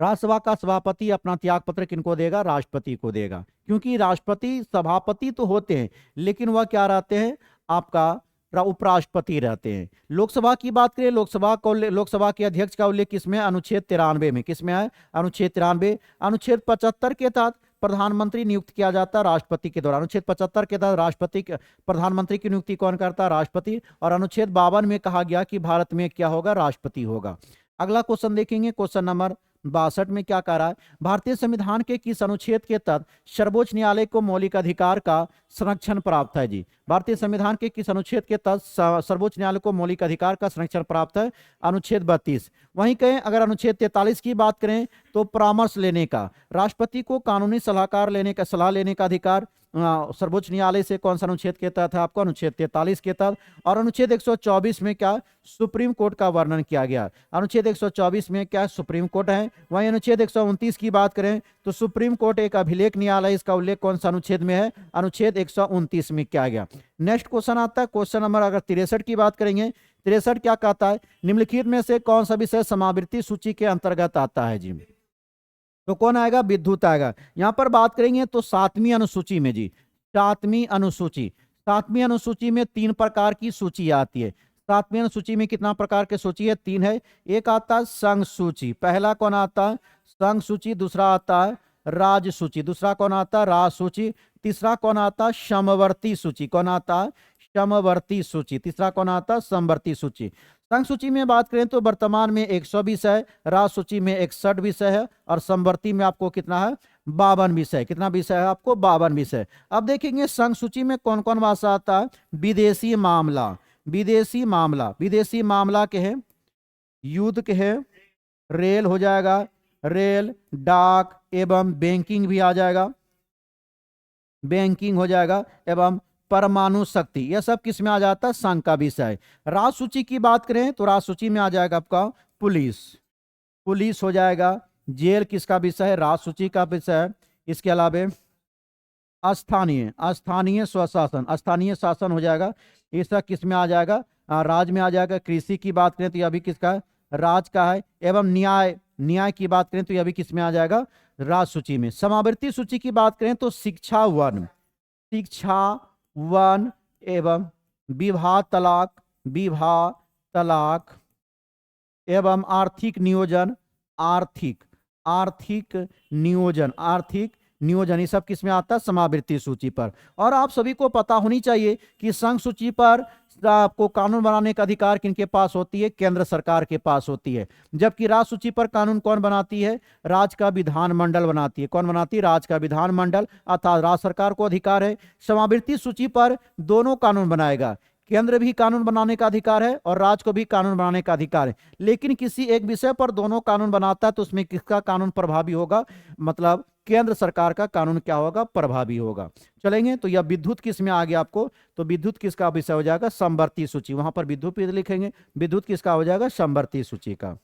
राज्यसभा का सभापति अपना त्याग पत्र किनको देगा? राष्ट्रपति को देगा। क्योंकि राष्ट्रपति सभापति तो होते हैं, लेकिन वह क्या रहते हैं? आपका उपराष्ट्रपति रहते हैं। लोकसभा की बात करें, लोकसभा के अध्यक्ष का उल्लेख किसमें? अनुच्छेद 93 में। किसमें है? अनुच्छेद 93। अनुच्छेद 75 के तहत प्रधानमंत्री नियुक्त किया जाता है राष्ट्रपति के द्वारा। अनुच्छेद 75 के तहत प्रधानमंत्री की नियुक्ति कौन करता है? राष्ट्रपति। और अनुच्छेद 52 में कहा गया कि भारत में क्या होगा? राष्ट्रपति होगा। अगला क्वेश्चन देखेंगे, क्वेश्चन नंबर 62 में क्या कह रहा है? भारतीय संविधान के किस अनुच्छेद के तहत सर्वोच्च न्यायालय को मौलिक अधिकार का संरक्षण प्राप्त है जी? भारतीय संविधान के किस अनुच्छेद के तहत सर्वोच्च न्यायालय को मौलिक अधिकार का संरक्षण प्राप्त है? अनुच्छेद 32। वहीं कहें अगर अनुच्छेद 43 की बात करें तो परामर्श लेने का, राष्ट्रपति को कानूनी सलाह लेने का अधिकार सर्वोच्च न्यायालय से कौन सा अनुच्छेद के तहत है? आपको अनुच्छेद 43 के तहत। और अनुच्छेद 124 में क्या? सुप्रीम कोर्ट का वर्णन किया गया। अनुच्छेद 124 में क्या? सुप्रीम कोर्ट है। वहीं अनुच्छेद 129 की बात करें तो सुप्रीम कोर्ट एक अभिलेख न्यायालय, इसका उल्लेख कौन सा अनुच्छेद में है? अनुच्छेद 129 में किया गया। नेक्स्ट क्वेश्चन आता है, क्वेश्चन नंबर अगर 63 की बात करेंगे, 63 क्या कहता है? निम्नलिखित में से कौन सा विषय समावृत्ति सूची के अंतर्गत आता है जी? तो कौन आएगा? विद्युत आएगा। यहां पर बात करेंगे तो 7वीं अनुसूची में जी, 7वीं अनुसूची में 3 प्रकार की सूची आती है। 7वीं अनुसूची में कितना प्रकार की सूची है? 3 है। एक आता है संघ सूची, पहला कौन आता है? संघ सूची। दूसरा आता है राज्य सूची, दूसरा कौन आता है? राज्य सूची। तीसरा कौन आता है? समवर्ती सूची। कौन आता है? समवर्ती सूची। तीसरा कौन आता है? समवर्ती सूची। संघ सूची में बात करें तो वर्तमान में 100 विषय है, राज्य सूची में 61 विषय है, और समवर्ती में आपको कितना है? 52 विषय। कितना विषय है आपको? 52 विषय। अब देखेंगे संघ सूची में कौन कौन भाषा आता है? विदेशी मामला, विदेशी मामला के है, युद्ध के है, रेल हो जाएगा, रेल, डाक एवं बैंकिंग भी आ जाएगा, बैंकिंग हो जाएगा, एवं परमाणु शक्ति। यह सब किस में आ जाता है? संघ का विषय। राज्य सूची की बात करें तो राज्य सूची में आ जाएगा आपका पुलिस हो जाएगा। जेल किसका विषय है? राज्य सूची का विषय है। इसके अलावा स्थानीय स्वशासन, स्थानीय शासन हो जाएगा। ये सब किस में आ जाएगा? राज्य में आ जाएगा। कृषि की बात करें तो यह भी किसका है? राज्य का है। एवं न्याय की बात करें तो यह भी किस में आ जाएगा? राज्य सूची में। समावृत्ति सूची की बात करें तो शिक्षा, वन एवं विवाह तलाक एवं आर्थिक नियोजन, ये सब किस में आता है? समावृत्ति सूची पर। और आप सभी को पता होनी चाहिए कि संघ सूची पर आपको कानून बनाने का अधिकार किनके पास होती है? केंद्र सरकार के पास होती है। जबकि राज्य सूची पर कानून कौन बनाती है? राज्य का विधानमंडल बनाती है। कौन बनाती है? राज्य का विधानमंडल, अर्थात राज्य सरकार को अधिकार है। समावृत्ति सूची पर दोनों कानून बनाएगा, केंद्र भी कानून बनाने का अधिकार है और राज्य को भी कानून बनाने का अधिकार है। लेकिन किसी एक विषय पर दोनों कानून बनाता है तो उसमें किसका कानून प्रभावी होगा? मतलब केंद्र सरकार का कानून क्या होगा? प्रभावी होगा। चलेंगे तो यह विद्युत किस में आ गया आपको? तो विद्युत किसका विषय हो जाएगा? समवर्ती सूची। वहां पर विद्युत भी लिखेंगे। विद्युत किसका हो जाएगा? समवर्ती सूची का।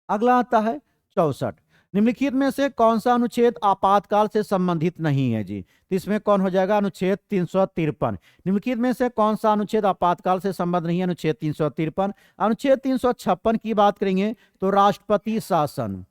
अगला आता है 64। निम्नलिखित में से कौन सा अनुच्छेद आपातकाल से संबंधित नहीं है जी? तो इसमें कौन हो जाएगा? अनुच्छेद 353। निम्नलिखित में से कौन सा अनुच्छेद आपातकाल से संबंध नहीं है? अनुच्छेद 353। अनुच्छेद 356 की बात करेंगे तो राष्ट्रपति शासन।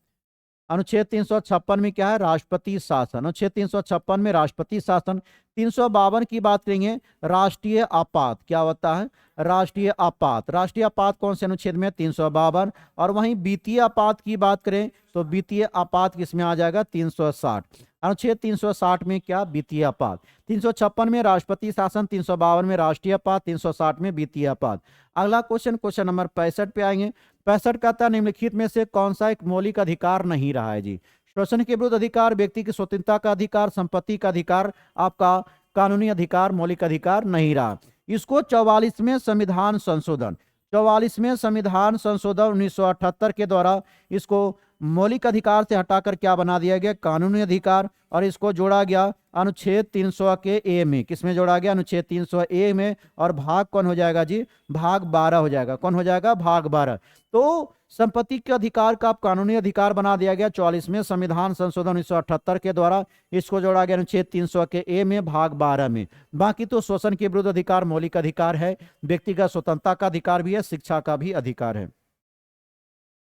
अनुच्छेद 356 में क्या है? राष्ट्रपति शासन। अनुच्छेद 356 में राष्ट्रपति शासन। 352 की बात करेंगे राष्ट्रीय आपात। क्या होता है? राष्ट्रीय आपात। राष्ट्रीय आपात कौन से अनुच्छेद में? 352। और वहीं वित्तीय आपात की बात करें तो वित्तीय आपात किसमें आ जाएगा? 360। अनुच्छेद 360 में क्या? वित्तीय आपात। 356 में राष्ट्रपति शासन, 352 में राष्ट्रीय आपात, 360 में वित्तीय आपात। अगला क्वेश्चन, क्वेश्चन नंबर 65 पे आएंगे। 65 कहता है निम्नलिखित में से कौन सा एक मौलिक अधिकार नहीं रहा है जी? शोषण के विरुद्ध अधिकार, व्यक्ति की स्वतंत्रता का अधिकार, संपत्ति का अधिकार, आपका कानूनी अधिकार, मौलिक अधिकार नहीं रहा। इसको 44वें संविधान संशोधन, 44वें संविधान संशोधन 1978 के द्वारा इसको मौलिक अधिकार से हटाकर क्या बना दिया गया? कानूनी अधिकार। और इसको जोड़ा गया अनुच्छेद 300 के ए में। किसमें जोड़ा गया? अनुच्छेद 300 ए में। और भाग कौन हो जाएगा जी? भाग 12 हो जाएगा। कौन हो जाएगा? भाग 12। तो संपत्ति के अधिकार का कानूनी अधिकार बना दिया गया 44वें संविधान संशोधन 1978 के द्वारा। इसको जोड़ा गया अनुच्छेद 300 के ए में, भाग 12 में। बाकी तो शोषण के विरुद्ध अधिकार मौलिक अधिकार है, व्यक्तिगत स्वतंत्रता का अधिकार भी है, शिक्षा का भी अधिकार है।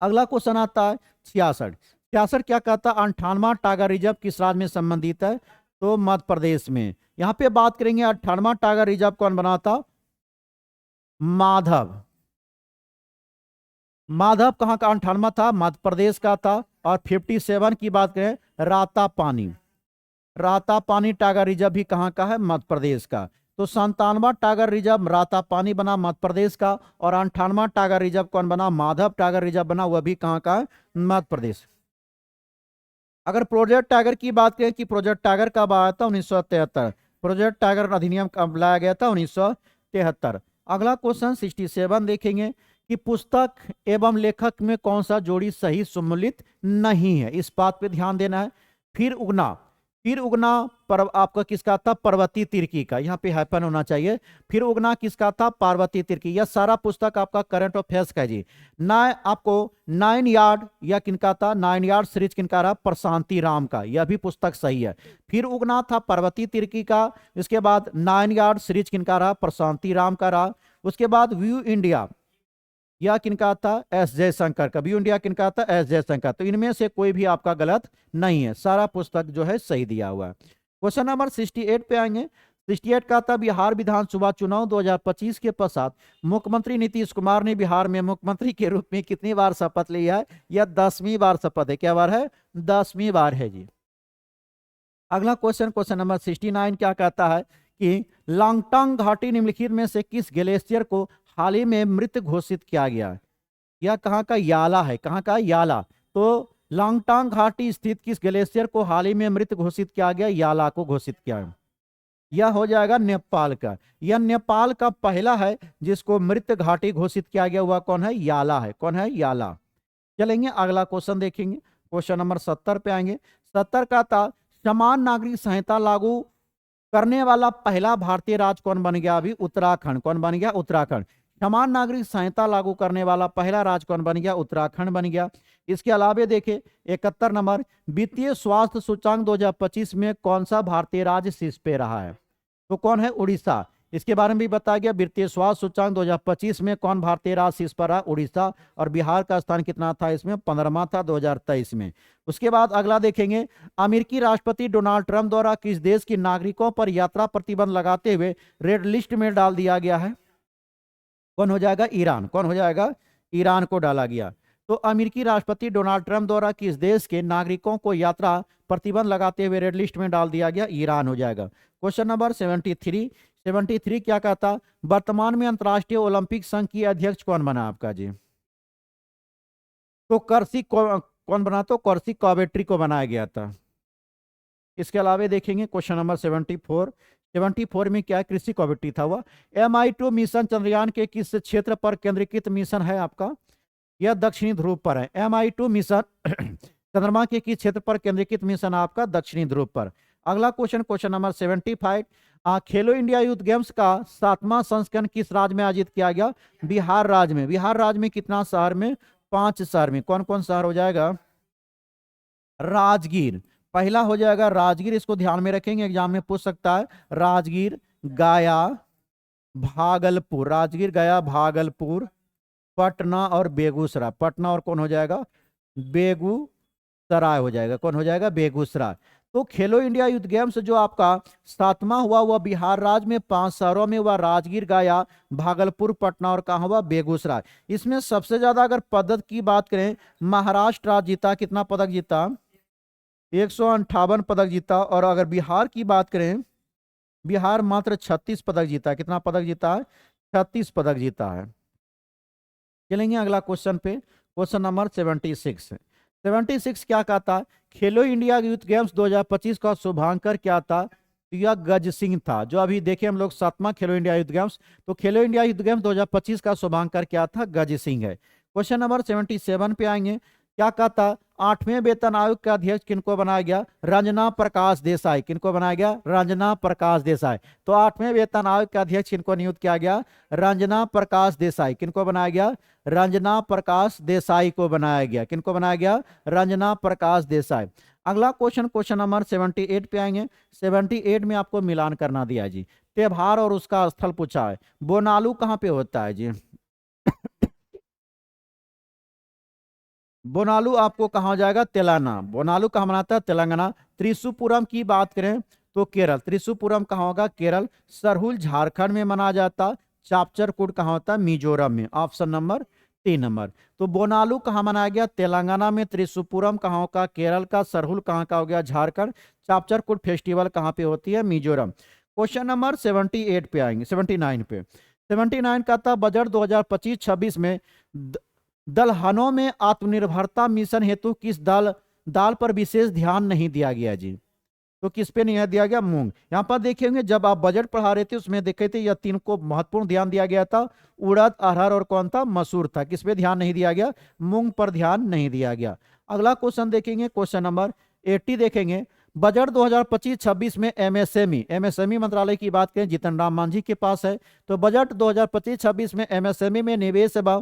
अगला क्वेश्चन आता है 66। 66 क्या कहता है? 98वां टाइगर रिजर्व किस राज्य में संबंधित है? तो मध्य प्रदेश में। यहां पे बात करेंगे 98वां टाइगर रिजर्व कौन बनाता? माधव। माधव कहाँ का 98वां था? मध्य प्रदेश का था। और 57 की बात करें रातापानी। रातापानी टाइगर रिजर्व भी कहाँ का है? मध्य प्रदेश का। तो 97वां टाइगर रिजर्व रातापानी बना मध्य प्रदेश का। और 98वां टाइगर रिजर्व कौन बना? माधव टाइगर रिजर्व बना, वह भी कहाँ का है? मध्य प्रदेश। अगर प्रोजेक्ट टाइगर की बात करें कि प्रोजेक्ट टाइगर कब आया था? 1973। प्रोजेक्ट टाइगर अधिनियम कब लाया गया था? 1973। अगला क्वेश्चन 67 देखेंगे कि पुस्तक एवं लेखक में कौन सा जोड़ी सही सम्मिलित नहीं है? इस बात पे ध्यान देना है। फिर उगना, फिर उगना आपका किसका था? पार्वती तिर्की का। यहाँ पे हाइफन होना चाहिए। फिर उगना किसका था? पार्वती तिर्की। यह सारा पुस्तक आपका करंट अफेयर्स का है जी। आपको 9 यार्ड या किनका था? 9 यार्ड सीरीज किनका रहा? प्रशांति राम का। यह भी पुस्तक सही है। फिर उगना था पार्वती तिर्की का। इसके बाद 9 यार्ड सीरीज किनका रहा? प्रशांति राम का रहा। उसके बाद व्यू इंडिया या किनका था? एस जयशंकर का। व्यू इंडिया किनका था? एस जयशंकर। तो इनमें से कोई भी आपका गलत नहीं है, सारा पुस्तक जो है सही दिया हुआ है। क्वेश्चन नंबर 68 पे आएंगे। 68 का था बिहार विधानसभा चुनाव 2025 के पश्चात मुख्यमंत्री नीतीश कुमार ने बिहार में मुख्यमंत्री के रूप में कितनी बार शपथ लिया है? यह 10वीं बार शपथ है। क्या बार है? 10वीं बार है जी। अगला क्वेश्चन, क्वेश्चन नंबर 69 क्या कहता है कि लांगटांग घाटी निम्नलिखित में से किस ग्लेशियर को हाल ही में मृत घोषित किया गया? यह कहाँ का? याला है। कहाँ का? याला। तो लांगटांग घाटी स्थित किस ग्लेशियर को हाल ही में मृत घोषित किया गया? याला को घोषित किया है। यह हो जाएगा नेपाल का। यह नेपाल का पहला है जिसको मृत घाटी घोषित किया गया। हुआ कौन है? याला है। कौन है? याला। चलेंगे अगला क्वेश्चन देखेंगे। क्वेश्चन नंबर 70 पे आएंगे। 70 का था समान नागरिक संहिता लागू करने वाला पहला भारतीय राज्य कौन बन गया? अभी उत्तराखंड। कौन बन गया? उत्तराखंड। समान नागरिक संहिता लागू करने वाला पहला राज्य कौन बन गया? उत्तराखंड बन गया। इसके अलावा देखिए 71 नंबर वित्तीय स्वास्थ्य सूचांक 2025 में कौन सा भारतीय राज्य शीर्ष पे रहा है? तो कौन है? उड़ीसा। इसके बारे में भी बताया गया। वित्तीय स्वास्थ्य सूचांक 2025 में कौन भारतीय राज्य शीर्ष पर रहा? उड़ीसा। और बिहार का स्थान कितना था इसमें? 15वां था 2023 में। उसके बाद अगला देखेंगे अमेरिकी राष्ट्रपति डोनाल्ड ट्रंप द्वारा किस देश के नागरिकों पर यात्रा प्रतिबंध लगाते हुए रेड लिस्ट में डाल दिया गया है? कौन हो जाएगा? ईरान। कौन हो जाएगा? ईरान को डाला गया। तो अमेरिकी राष्ट्रपति डोनाल्ड ट्रंप द्वारा किस देश के नागरिकों को यात्रा प्रतिबंध लगाते हुए रेड लिस्ट में डाल दिया गया? ईरान हो जाएगा। क्वेश्चन नंबर 73 क्या कहता? वर्तमान में अंतर्राष्ट्रीय ओलंपिक संघ की अध्यक्ष कौन बना आपका जी? तो कौन बना? तो कर्सी कॉवेट्री को बनाया गया था। इसके अलावा देखेंगे क्वेश्चन नंबर 74 में क्या? कृषि कॉवेट्री था वह। MI2 मिशन चंद्रयान के किस क्षेत्र पर केंद्रीकृत मिशन है आपका? यह दक्षिणी ध्रुव पर है। MI2 मिशन चंद्रमा के किस क्षेत्र पर केंद्रीकृत मिशन आपका? दक्षिणी ध्रुव पर। अगला क्वेश्चन, क्वेश्चन नंबर 75 खेलो इंडिया यूथ गेम्स का 7वां संस्करण किस राज्य में आयोजित किया गया? बिहार राज्य में। बिहार राज्य में कितना शहर में? 5 शहर में। कौन कौन शहर हो जाएगा? राजगीर, पहला हो जाएगा राजगीर, इसको ध्यान में रखेंगे, एग्जाम में पूछ सकता है। राजगीर, गया, भागलपुर, राजगीर, गया, भागलपुर, पटना और बेगूसराय। पटना और कौन हो जाएगा, बेगूसराय हो जाएगा। कौन हो जाएगा, बेगूसराय। तो खेलो इंडिया यूथ गेम्स जो आपका 7वां हुआ वह बिहार राज्य में 5 शहरों में हुआ, राजगीर, गया, भागलपुर, पटना और कहाँ हुआ, बेगूसराय। इसमें सबसे ज्यादा अगर पदक की बात करें, महाराष्ट्र राज्य जीता, कितना पदक जीता, 158 पदक जीता। और अगर बिहार की बात करें, बिहार मात्र 36 पदक जीता है। कितना पदक जीता है, 36 पदक जीता है। चलेंगे अगला क्वेश्चन पे, क्वेश्चन नंबर 76। 76 क्या कहता है, खेलो इंडिया यूथ गेम्स 2025 का शुभांकर क्या था, तो यह गज सिंह था। जो अभी देखे हम लोग 7वां खेलो इंडिया यूथ गेम्स, तो खेलो इंडिया यूथ गेम्स 2025 का शुभांकर क्या था, गज सिंह है। क्वेश्चन नंबर 77 पे आएंगे, क्या कहता, 8वें वेतन आयोग का अध्यक्ष किनको बनाया गया, रंजना प्रकाश देसाई। किनको बनाया गया, रंजना प्रकाश देसाई। तो 8वें वेतन आयोग का अध्यक्ष किनको नियुक्त किया गया, रंजना प्रकाश देसाई। किनको बनाया गया, रंजना प्रकाश देसाई को बनाया गया। किनको बनाया गया, रंजना प्रकाश देसाई। अगला क्वेश्चन, क्वेश्चन नंबर 78 पे आएंगे। 78 में आपको मिलान करना दिया है जी, त्योहार और उसका स्थल पूछा है। बोनालू कहाँ पे होता है जी, बोनालू आपको कहाँ जाएगा, तेलंगाना। बोनालू कहाँ मनाता है, तेलंगाना। त्रिशुपुरम की बात करें तो केरल, त्रिशुपुरम कहाँ होगा, केरल। सरहुल झारखंड में मनाया जाता, चापचरकूट कहाँ होता है, मिजोरम में। Option number 3 number. तो बोनालू कहाँ मनाया गया, तेलंगाना में। त्रिशुपुरम कहाँ का, केरल का। सरहुल कहाँ का हो गया, झारखंड। चापचरकूट फेस्टिवल कहाँ पे होती है, मिजोरम। क्वेश्चन नंबर 78 पे आएंगे, 79 पे। 79 का था, बजट 2025-26 में दलहनों में आत्मनिर्भरता मिशन हेतु किस दाल पर विशेष ध्यान नहीं दिया गया जी, तो किस पे नहीं दिया गया, मूंग। यहाँ पर देखेंगे जब आप बजट पढ़ा रहे थे उसमें देखे थे यह 3 को महत्वपूर्ण ध्यान दिया गया था, उड़द, अरहर और कौन था, मसूर था। किस पे ध्यान नहीं दिया गया, मूंग पर ध्यान नहीं दिया गया। अगला क्वेश्चन देखेंगे, क्वेश्चन नंबर 80 देखेंगे। बजट 2025-26 में एमएसएमई मंत्रालय की बात करें, जीतन राम मांझी के पास है। तो बजट 2025-26 में एमएसएमई में निवेश एवं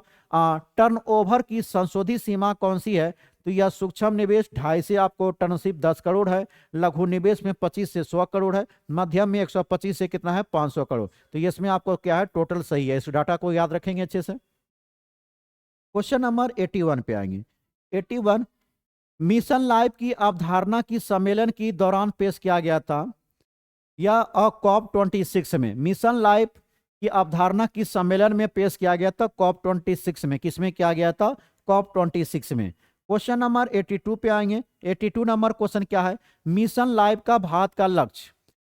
टर्नओवर की संशोधित सीमा कौन सी है, तो यह सूक्ष्म निवेश 2.5 से आपको टर्नशिप 10 करोड़ है, लघु निवेश में 25 से 100 करोड़ है, मध्यम में 125 से कितना है, 500 करोड़। तो ये इसमें आपको क्या है, टोटल सही है। इस डाटा को याद रखेंगे अच्छे से। क्वेश्चन नंबर 81 पे आएंगे। 81, मिशन लाइफ की अवधारणा की सम्मेलन की दौरान पेश किया गया था, या कॉप 26 में। मिशन लाइफ की अवधारणा की सम्मेलन में पेश किया गया था, कॉप 26 में। किसमें किया गया था, कॉप 26 में। क्वेश्चन नंबर 82 पे आएंगे। 82 नंबर क्वेश्चन क्या है, मिशन लाइफ का भारत का लक्ष्य,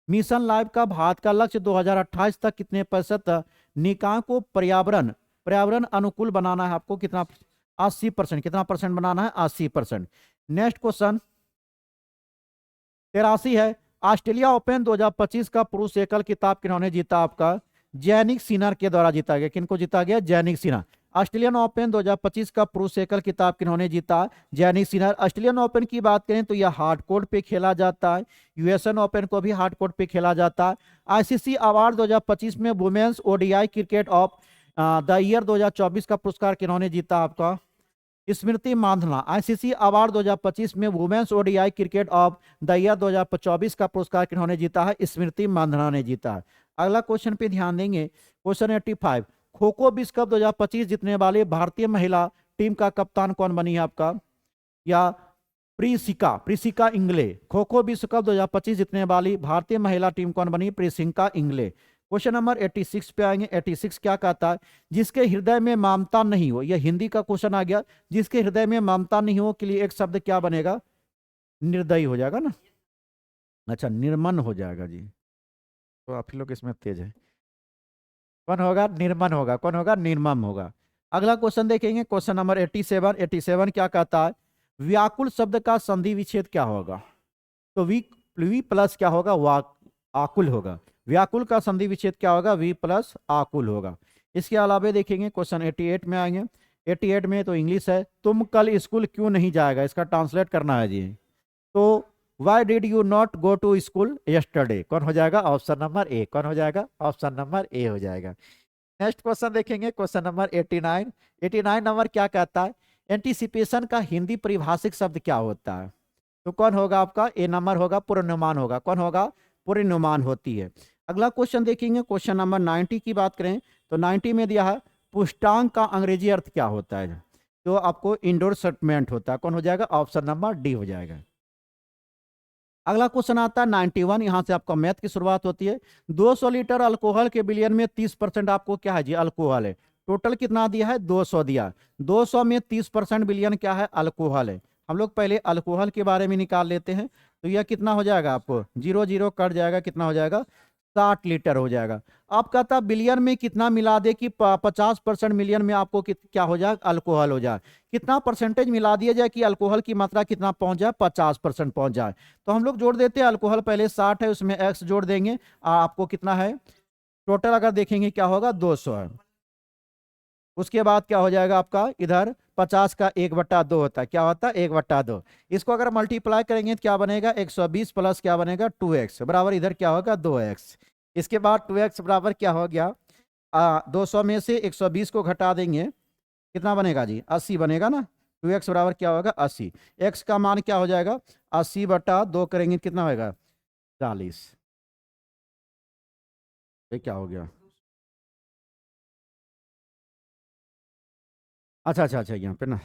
मिशन लाइफ का भारत का लक्ष्य 2028 तक कितने प्रतिशत निकाय को पर्यावरण पर्यावरण अनुकूल बनाना है, आपको कितना, 80%। कितना परसेंट बनाना है, 80%। नेक्स्ट क्वेश्चन 83 है, ऑस्ट्रेलिया ओपन 2025 का पुरुष एकल खिताब किन्होंने जीता, आपका जैनिक सिन्हा के द्वारा जीता गया। किनको जीता गया, जैनिक सिन्हा। ऑस्ट्रेलियन ओपन 2025 का पुरुष एकल खिताब किन्होंने जीता, जैनिक सिन्हा। ऑस्ट्रेलियन ओपन की बात करें तो यह हार्ड कोर्ट पे खेला जाता है, यूएसएन ओपन को भी हार्ड कोर्ट पे खेला जाता है। आईसीसी अवार्ड 2025 में women's ODI cricket of the year 2024 का पुरस्कार किन्होंने जीता, आपका स्मृति मांधना। आईसीसी अवार्ड 2025 में women's ODI cricket of the year 2024 का पुरस्कार किन्होंने जीता है, स्मृति मांधना ने जीता है। अगला क्वेश्चन पे ध्यान देंगे, क्वेश्चन 85, खो खो विश्व कप 2025 जीतने वाली भारतीय महिला टीम का कप्तान कौन बनी है, आपका, या प्रिसिका इंगले। खो खो विश्व कप 2025 जीतने वाली भारतीय महिला टीम कौन बनी, प्रिसिका इंगले। क्वेश्चन नंबर 86 पे आएंगे। 86 क्या कहता है, जिसके हृदय में ममता नहीं हो, यह हिंदी का क्वेश्चन आ गया, जिसके हृदय में ममता नहीं हो के लिए एक शब्द क्या बनेगा, निर्दयी हो जाएगा ना, अच्छा निर्मन हो जाएगा जी, तो आप ही लोग इसमें तेज है। कौन होगा, निर्मन होगा। कौन होगा, निर्मम होगा। अगला क्वेश्चन देखेंगे, क्वेश्चन नंबर 87। 87 क्या कहता है, व्याकुल शब्द का संधि विच्छेद क्या होगा, तो वी प्लस क्या होगा, आकुल होगा। व्याकुल का संधि विच्छेद क्या होगा, वी प्लस आकुल होगा। इसके अलावा देखेंगे क्वेश्चन 88 में आएंगे। 88 में तो इंग्लिश है, तुम कल स्कूल क्यों नहीं जाएगा, इसका ट्रांसलेट करना है जी। तो why did you not go to school yesterday, कौन हो जाएगा, ऑप्शन नंबर ए। कौन हो जाएगा, ऑप्शन नंबर ए हो जाएगा। नेक्स्ट क्वेश्चन देखेंगे, क्वेश्चन नंबर 89। 89 नंबर क्या कहता है, एंटीसिपेशन का हिंदी परिभाषिक शब्द क्या होता है, तो कौन होगा आपका? ए नंबर होगा, पूर्वानुमान होगा। कौन होगा? पूर्वानुमान होती है। अगला क्वेश्चन देखेंगे, क्वेश्चन नंबर 90 की बात करें तो 90 में दिया है पुष्टांक का अंग्रेजी अर्थ क्या होता है? तो आपको इंडोर सेटलमेंट होता है। कौन हो जाएगा? ऑप्शन नंबर डी हो जाएगा। अगला क्वेश्चन आता है 91, यहां से आपका मैथ की शुरुआत होती है। 200 लीटर अल्कोहल के बिलियन में 30% आपको क्या है जी? अल्कोहल है। टोटल कितना दिया है? 200 दिया। 200 में 30% बिलियन क्या है? अल्कोहल है। हम लोग पहले अल्कोहल के बारे में निकाल लेते हैं। तो यह कितना हो जाएगा? आपको 0 0 कट जाएगा, कितना हो जाएगा? 60 लीटर हो जाएगा। आप कहता बिलियन में कितना मिला दे कि 50% मिलियन में आपको क्या हो जाए? अल्कोहल हो जाए। कितना परसेंटेज मिला दिया जाए कि अल्कोहल की मात्रा कितना पहुंच जाए? 50% पहुंच जाए। तो हम लोग जोड़ देते हैं, अल्कोहल पहले 60 है, उसमें एक्स जोड़ देंगे। आपको कितना है टोटल? अगर देखेंगे क्या होगा? 200 है। उसके बाद क्या हो जाएगा आपका? इधर 50 का 1/2 होता है। क्या होता है? 1/2। इसको अगर मल्टीप्लाई करेंगे तो क्या बनेगा? 120 प्लस क्या बनेगा? 2x बराबर इधर क्या होगा? 2x। इसके बाद 2x बराबर क्या हो गया? 200 में से 120 को घटा देंगे, कितना बनेगा जी? 80 बनेगा ना। 2x बराबर क्या होगा? 80। x का मान क्या हो जाएगा? 80/2 करेंगे कितना होगा? 40। ये क्या हो गया? अच्छा अच्छा अच्छा, यहाँ पे ना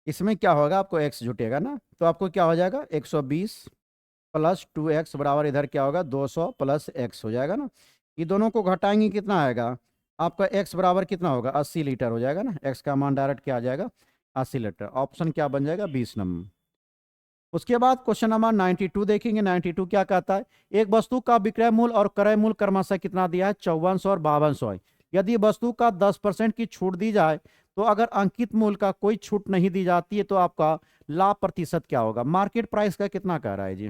इसमें क्या होगा? आपको x जुटेगा ना, तो आपको क्या हो जाएगा? 120 प्लस 2x बराबर इधर क्या होगा? 200 प्लस x हो जाएगा ना। ये दोनों को घटाएंगे कितना आएगा? आपका x बराबर कितना होगा? 80 लीटर हो जाएगा ना। x का मान डायरेक्ट क्या आ जाएगा? 80 लीटर। ऑप्शन क्या बन जाएगा? 20 नंबर। उसके बाद क्वेश्चन नंबर 92 देखेंगे। 92 क्या कहता है? एक वस्तु का विक्रय मूल्य और क्रय मूल्य क्रमशः कितना दिया है? 5400 और 5200 है। यदि वस्तु का 10% की छूट दी जाए तो अगर अंकित मूल्य का कोई छूट नहीं दी जाती है तो आपका लाभ प्रतिशत क्या होगा? मार्केट प्राइस का कितना कह रहा है जी?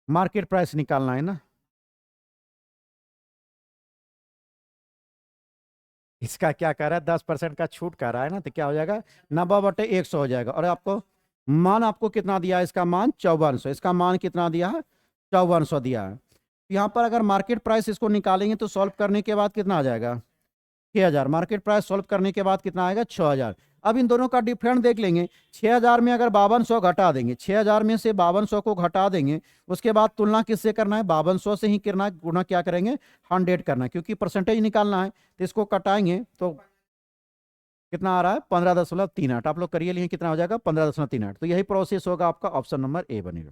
मार्केट प्राइस निकालना है ना। इसका क्या कह रहा है? 10% का छूट कह रहा है ना, तो क्या हो जाएगा? 90/100 हो जाएगा। और आपको मान आपको कितना दिया है? इसका मान 5400। इसका मान कितना दिया है? 5400 दिया है। यहाँ पर अगर मार्केट प्राइस इसको निकालेंगे तो सॉल्व करने के बाद कितना आ जाएगा? 6000। मार्केट प्राइस सॉल्व करने के बाद कितना आएगा? 6000। अब इन दोनों का डिफरेंस देख लेंगे। 6000 में अगर 5200 घटा देंगे, 6000 में से 5200 को घटा देंगे, उसके बाद तुलना किससे करना है? 5200 से ही करना है। गुना क्या करेंगे? 100 करना है, क्योंकि परसेंटेज निकालना है। तो इसको कटाएंगे तो कितना आ रहा है? 15.38। आप लोग करिए, लिए कितना हो जाएगा? 15.38। तो यही प्रोसेस होगा आपका। ऑप्शन नंबर ए बनेगा।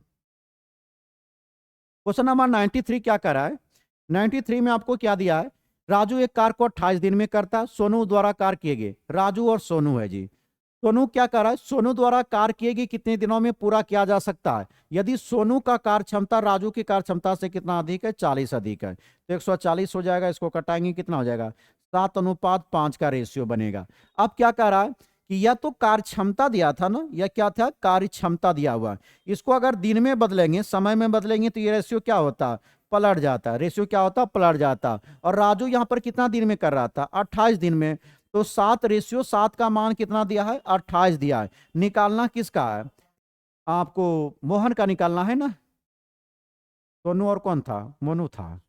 क्वेश्चन नंबर 93 क्या कर रहा है? 93 में आपको क्या दिया है? राजू एक कार को 28 दिन में करता, सोनू द्वारा कार किए गए। राजू और सोनू है जी। सोनू क्या कर रहा है? सोनू द्वारा कार किए गए कितने दिनों में पूरा किया जा सकता है? यदि सोनू का कार्य क्षमता राजू की कार्य क्षमता से कितना अधिक है? 40 अधिक है। तो 140 हो जाएगा। इसको कटाएंगे कितना हो जाएगा? 7:5 का रेशियो बनेगा। अब क्या कह रहा है कि यह तो कार्य क्षमता दिया था ना, यह क्या था? कार्य क्षमता दिया हुआ। इसको अगर दिन में बदलेंगे, समय में बदलेंगे, तो ये रेशियो क्या होता? पलट जाता। रेशियो क्या होता? पलट जाता। और राजू यहाँ पर कितना दिन में कर रहा था? 28 दिन में। तो 7:7 का मान कितना दिया है? 28 दिया है। निकालना किसका है? आपको मोहन का निकालना है ना। सोनू और कौन था? मोनू था।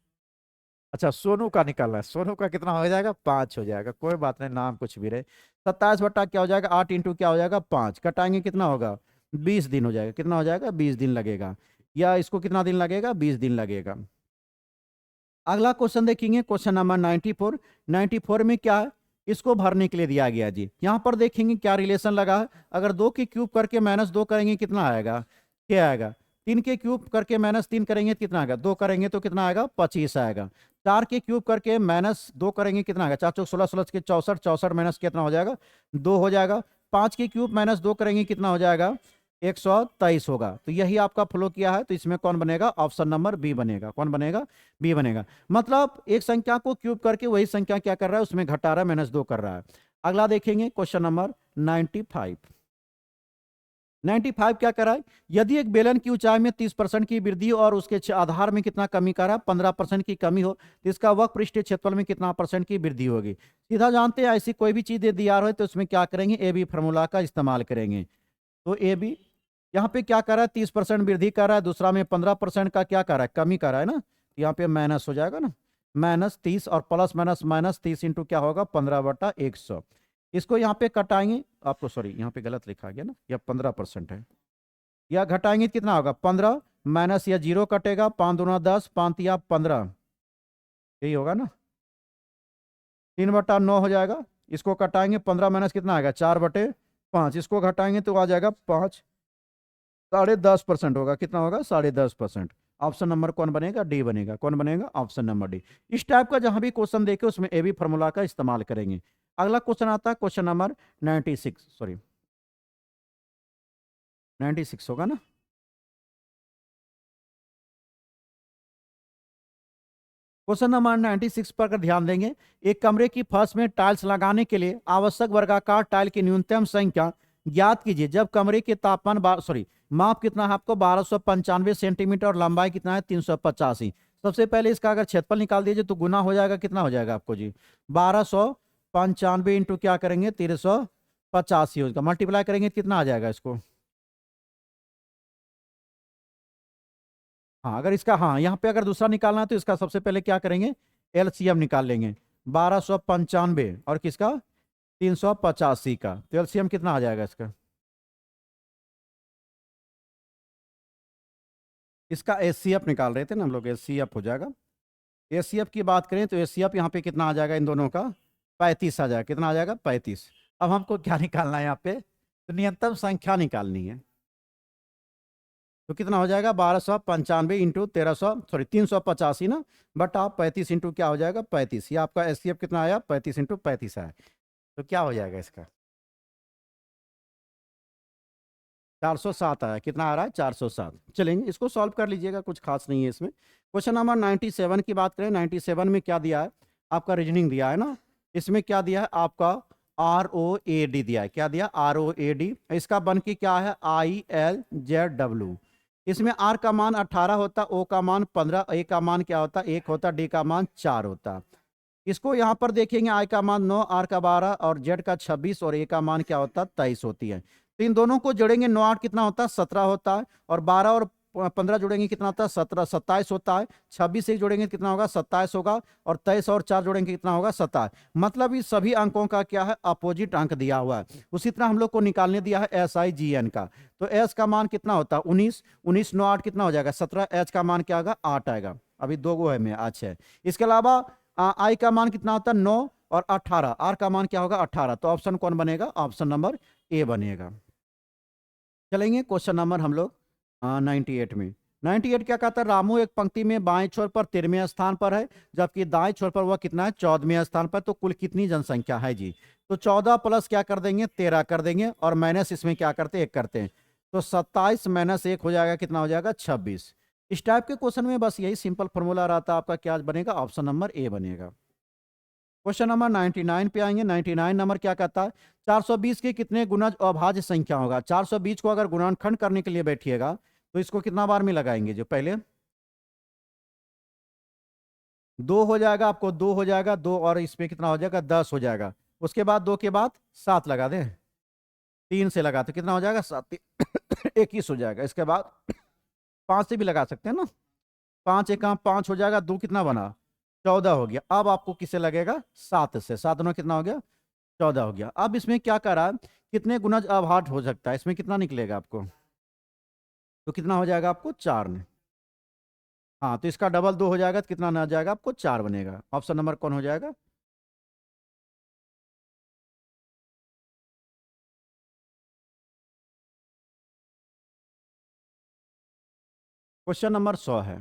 अच्छा, सोनू का निकालना है। सोनू का कितना हो जाएगा? 5 हो जाएगा। कोई बात नहीं, नाम कुछ भी रहे। 27 क्या हो जाएगा? 8 इंटू क्या हो जाएगा? 5। कटाएंगे कितना होगा? 20 दिन हो जाएगा। कितना हो जाएगा? 20 दिन लगेगा। या इसको कितना दिन लगेगा? 20 दिन लगेगा। अगला क्वेश्चन देखेंगे, क्वेश्चन नंबर 94। 94 में क्या है? इसको भरने के लिए दिया गया जी। यहां पर देखेंगे क्या रिलेशन लगा है। अगर 2 के क्यूब करके -2 करेंगे कितना आएगा? क्या आएगा? 3 के क्यूब करके -3 करेंगे कितना आएगा? 2 करेंगे तो कितना आएगा? 25 आएगा। 4 के क्यूब करके -2 करेंगे कितना आएगा? 4 चौक 16, 16 के 64, 64 माइनस कितना हो जाएगा? 2 हो जाएगा। 5 के क्यूब -2 करेंगे कितना हो जाएगा? 123 होगा। तो यही आपका फ्लो किया है। तो इसमें कौन बनेगा? ऑप्शन नंबर बी बनेगा। कौन बनेगा? बी बनेगा। मतलब एक संख्या को क्यूब करके वही संख्या क्या कर रहा है? उसमें घटा रहा है, -2 कर रहा है। अगला देखेंगे, क्वेश्चन नंबर 95। 95 क्या कर रहा है? यदि एक बेलन की ऊंचाई में 30% की वृद्धि और उसके आधार में कितना कमी कर रहा है? 15% की कमी हो, तो इसका वक्र पृष्ठीय क्षेत्रफल में कितना % की वृद्धि होगी? सीधा जानते हैं, ऐसी कोई भी चीज दिया हो तो उसमें क्या करेंगे? ए बी फॉर्मूला का इस्तेमाल करेंगे। तो ए बी यहाँ पे क्या कर रहा है? 30% वृद्धि कर रहा है। दूसरा में 15% का क्या कर रहा है? कमी कर रहा है ना। यहाँ पे माइनस हो जाएगा ना। -30 और प्लस माइनस -30 इंटू क्या होगा 15/100। इसको यहाँ पे कटाएंगे, आपको सॉरी यहाँ पे गलत लिखा गया ना, यह 15% है। या घटाएंगे तो कितना होगा 15 माइनस या 0 कटेगा, 5 दूना 10, 5 तिया 15, यही होगा ना, 3/9 हो जाएगा। इसको कटाएंगे 15 माइनस कितना आएगा 4/5, इसको घटाएंगे तो आ जाएगा 5, 10.5% होगा। कितना होगा 10.5%। ऑप्शन नंबर कौन बनेगा, डी बनेगा। कौन बनेगा, ऑप्शन नंबर डी। इस टाइप का जहां भी क्वेश्चन देखे उसमें ए बी फॉर्मूला का इस्तेमाल करेंगे। अगला क्वेश्चन आता है क्वेश्चन नंबर 96, सॉरी 96 होगा ना। क्वेश्चन नंबर 96 पर अगर ध्यान देंगे, एक कमरे की फर्श में टाइल्स लगाने के लिए आवश्यक वर्गाकार टाइल की न्यूनतम संख्या ज्ञात कीजिए जब कमरे के तापमान सॉरी माप कितना है आपको 1295 सेंटीमीटर और लंबाई कितना है 385। सबसे पहले इसका अगर क्षेत्रफल निकाल दीजिए तो गुना हो जाएगा, कितना हो जाएगा आपको जी 1295 इंटू क्या करेंगे 385 होगा, मल्टीप्लाई करेंगे तो कितना आ जाएगा इसको। हाँ अगर इसका, हाँ यहाँ पे अगर दूसरा निकालना है तो इसका सबसे पहले क्या करेंगे एलसीएम निकाल लेंगे। 1295 और किसका 385 का, तो एलसीएम कितना आ जाएगा इसका। इसका एचसीएफ निकाल रहे थे ना हम लोग, एचसीएफ हो जाएगा। एचसीएफ की बात करें तो एचसीएफ यहाँ पे कितना आ जाएगा इन दोनों का 35 आ जाएगा। कितना आ जाएगा 35। अब हमको क्या निकालना है यहाँ पे, तो न्यूनतम संख्या निकालनी है। तो कितना हो जाएगा 1295 इंटू 1300 सॉरी 385 ना, बट आप 35 इंटू क्या हो जाएगा 35। ये आपका एचसीएफ कितना आया 35 इंटू 35 आया। तो क्या हो जाएगा इसका 407 आया। कितना आ रहा है 407। चलेंगे इसको सॉल्व कर लीजिएगा, कुछ खास नहीं है इसमें। क्वेश्चन नंबर 97 की बात करें, 97 में क्या दिया है आपका, रीजनिंग दिया है ना। इसमें क्या दिया है आपका ROAD दिया है। क्या दिया ROAD, इसका बन के क्या है ILZW। इसमें R का मान 18 होता, O का मान 15, A का मान क्या होता 1 होता, D का मान 4 होता। इसको यहाँ पर देखेंगे I का मान 9, R का 12 और Z का 26 और A का मान क्या होता 23 होती है। तो इन दोनों को जोड़ेंगे 9 8 कितना होता है 17 होता है, और 12 और 15 जोड़ेंगे कितना होता है 17 27 होता है। 26 से कितना होगा 27 होगा, और 23 और 4 जोड़ेंगे कितना होगा 27। मतलब इस सभी अंकों का क्या है अपोजिट अंक दिया हुआ है। उसी तरह हम लोग को निकालने दिया है SIGN का, तो S का मान कितना होता है 19, 19 9 8 कितना हो जाएगा 17, H का मान क्या होगा 8 आएगा। अभी दो गो है में आज है। इसके अलावा I का मान कितना होता है 9 और 18, R का मान क्या होगा 18। तो ऑप्शन कौन बनेगा, ऑप्शन नंबर ए बनेगा। चलेंगे क्वेश्चन नंबर हम लोग 98 में। 98 क्या कहता है, रामू एक पंक्ति में बाएं छोर पर 13वें स्थान पर है, जबकि दाएं छोर पर वह कितना है 14वें स्थान पर। तो कुल कितनी जनसंख्या है जी, तो 14 प्लस क्या कर देंगे 13 कर देंगे, और माइनस इसमें क्या करते हैं 1 करते हैं। तो 27 माइनस 1 हो जाएगा, कितना हो जाएगा 26। इस टाइप के क्वेश्चन में बस यही सिंपल फॉर्मूला रहता है आपका, क्या बनेगा ऑप्शन नंबर ए बनेगा। क्वेश्चन नंबर 99 पे आएंगे। 99 नंबर क्या कहता है, 420 के कितने गुणज अभाज्य संख्या होगा। 420 को अगर गुणनखंड करने के लिए बैठिएगा तो इसको कितना बार में लगाएंगे, जो पहले 2 हो जाएगा आपको, 2 हो जाएगा 2, और इसमें कितना हो जाएगा 10 हो जाएगा। उसके बाद 2 के बाद 7 लगा दें, 3 से लगा तो कितना हो जाएगा 7 21 हो जाएगा। इसके बाद 5 से भी लगा सकते हैं ना, 5 एक 5 हो जाएगा, 2 कितना बना 14 हो गया। अब आपको किससे लगेगा 7 से, 7 में कितना हो गया 14 हो गया। अब इसमें क्या करा, कितने गुणज अभाज्य हो सकता है, इसमें कितना निकलेगा आपको, तो कितना हो जाएगा आपको 4 ने। हाँ तो इसका डबल 2 हो जाएगा तो कितना ना जाएगा आपको 4 बनेगा। ऑप्शन नंबर कौन हो जाएगा, क्वेश्चन नंबर 100 है।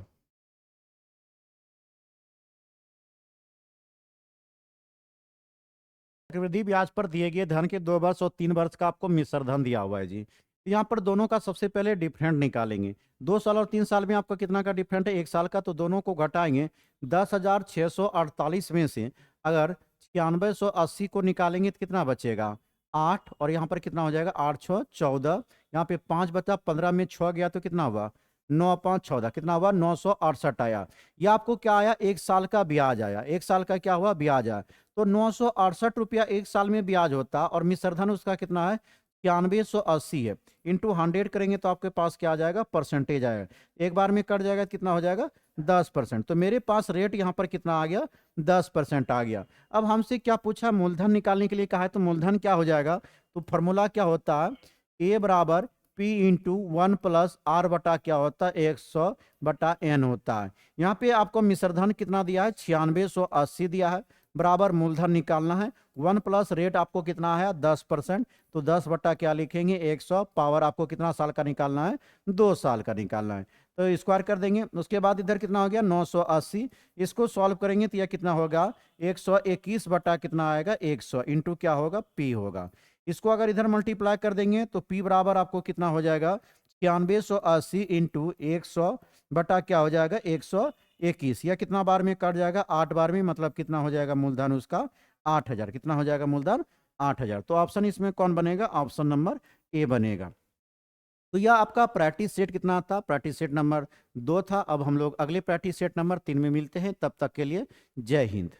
चक्रवृद्धि ब्याज पर दिए गए धन के 2 वर्ष और 3 वर्ष का आपको मिश्र धन दिया हुआ है जी। तो यहाँ पर दोनों का सबसे पहले डिफरेंट निकालेंगे। 2 साल और 3 साल में आपका कितना का डिफरेंट है 1 साल का, तो दोनों को घटाएंगे। 10,648 में से अगर 9680 को निकालेंगे तो कितना बचेगा 8, और यहाँ पर कितना हो जाएगा 8 6 14, यहाँ पे 5 बचा, 15 में 6 गया तो कितना हुआ 9 5 14, कितना हुआ 968 आया। ये आपको क्या आया 1 साल का ब्याज आया, 1 साल का क्या हुआ ब्याज आया। तो 968 रुपया 1 साल में ब्याज होता, और मिश्रधन उसका कितना है 9680 है, इंटू 100 करेंगे तो आपके पास क्या आ जाएगा, परसेंटेज आएगा। एक बार में कट जाएगा, कितना हो जाएगा, 10%। तो मेरे पास रेट यहाँ पर कितना आ गया, 10% आ गया। अब हमसे क्या पूछा, मूलधन निकालने के लिए कहा है, तो मूलधन क्या हो जाएगा, तो फॉर्मूला क्या होता है, ए बराबर पी इंटू 1 प्लस आर बटा क्या होता है, 100 बटा एन होता है। यहाँ पे आपको मिश्रधन कितना दिया है, 9680 दिया है, बराबर मूलधन निकालना है। 1 प्लस रेट आपको कितना है, 10%, तो 10 बटा क्या लिखेंगे, 100, पावर आपको कितना साल का निकालना है, 2 साल का निकालना है, तो स्क्वायर कर देंगे। उसके बाद इधर कितना हो गया, 980, इसको सॉल्व करेंगे तो यह कितना होगा, 121 बटा कितना आएगा, 100 इंटू क्या होगा, पी होगा। इसको अगर इधर मल्टीप्लाई कर देंगे तो पी बराबर आपको कितना हो जाएगा, 9680 इंटू 100 बटा क्या हो जाएगा, 121, या कितना बार में कट जाएगा, 8 बार में, मतलब कितना हो जाएगा मूलधन उसका, 8000, कितना हो जाएगा मूलधन, 8000। तो ऑप्शन इसमें कौन बनेगा, ऑप्शन नंबर ए बनेगा। तो यह आपका प्रैक्टिस सेट कितना था, प्रैक्टिस सेट नंबर 2 था। अब हम लोग अगले प्रैक्टिस सेट नंबर 3 में मिलते हैं, तब तक के लिए जय हिंद।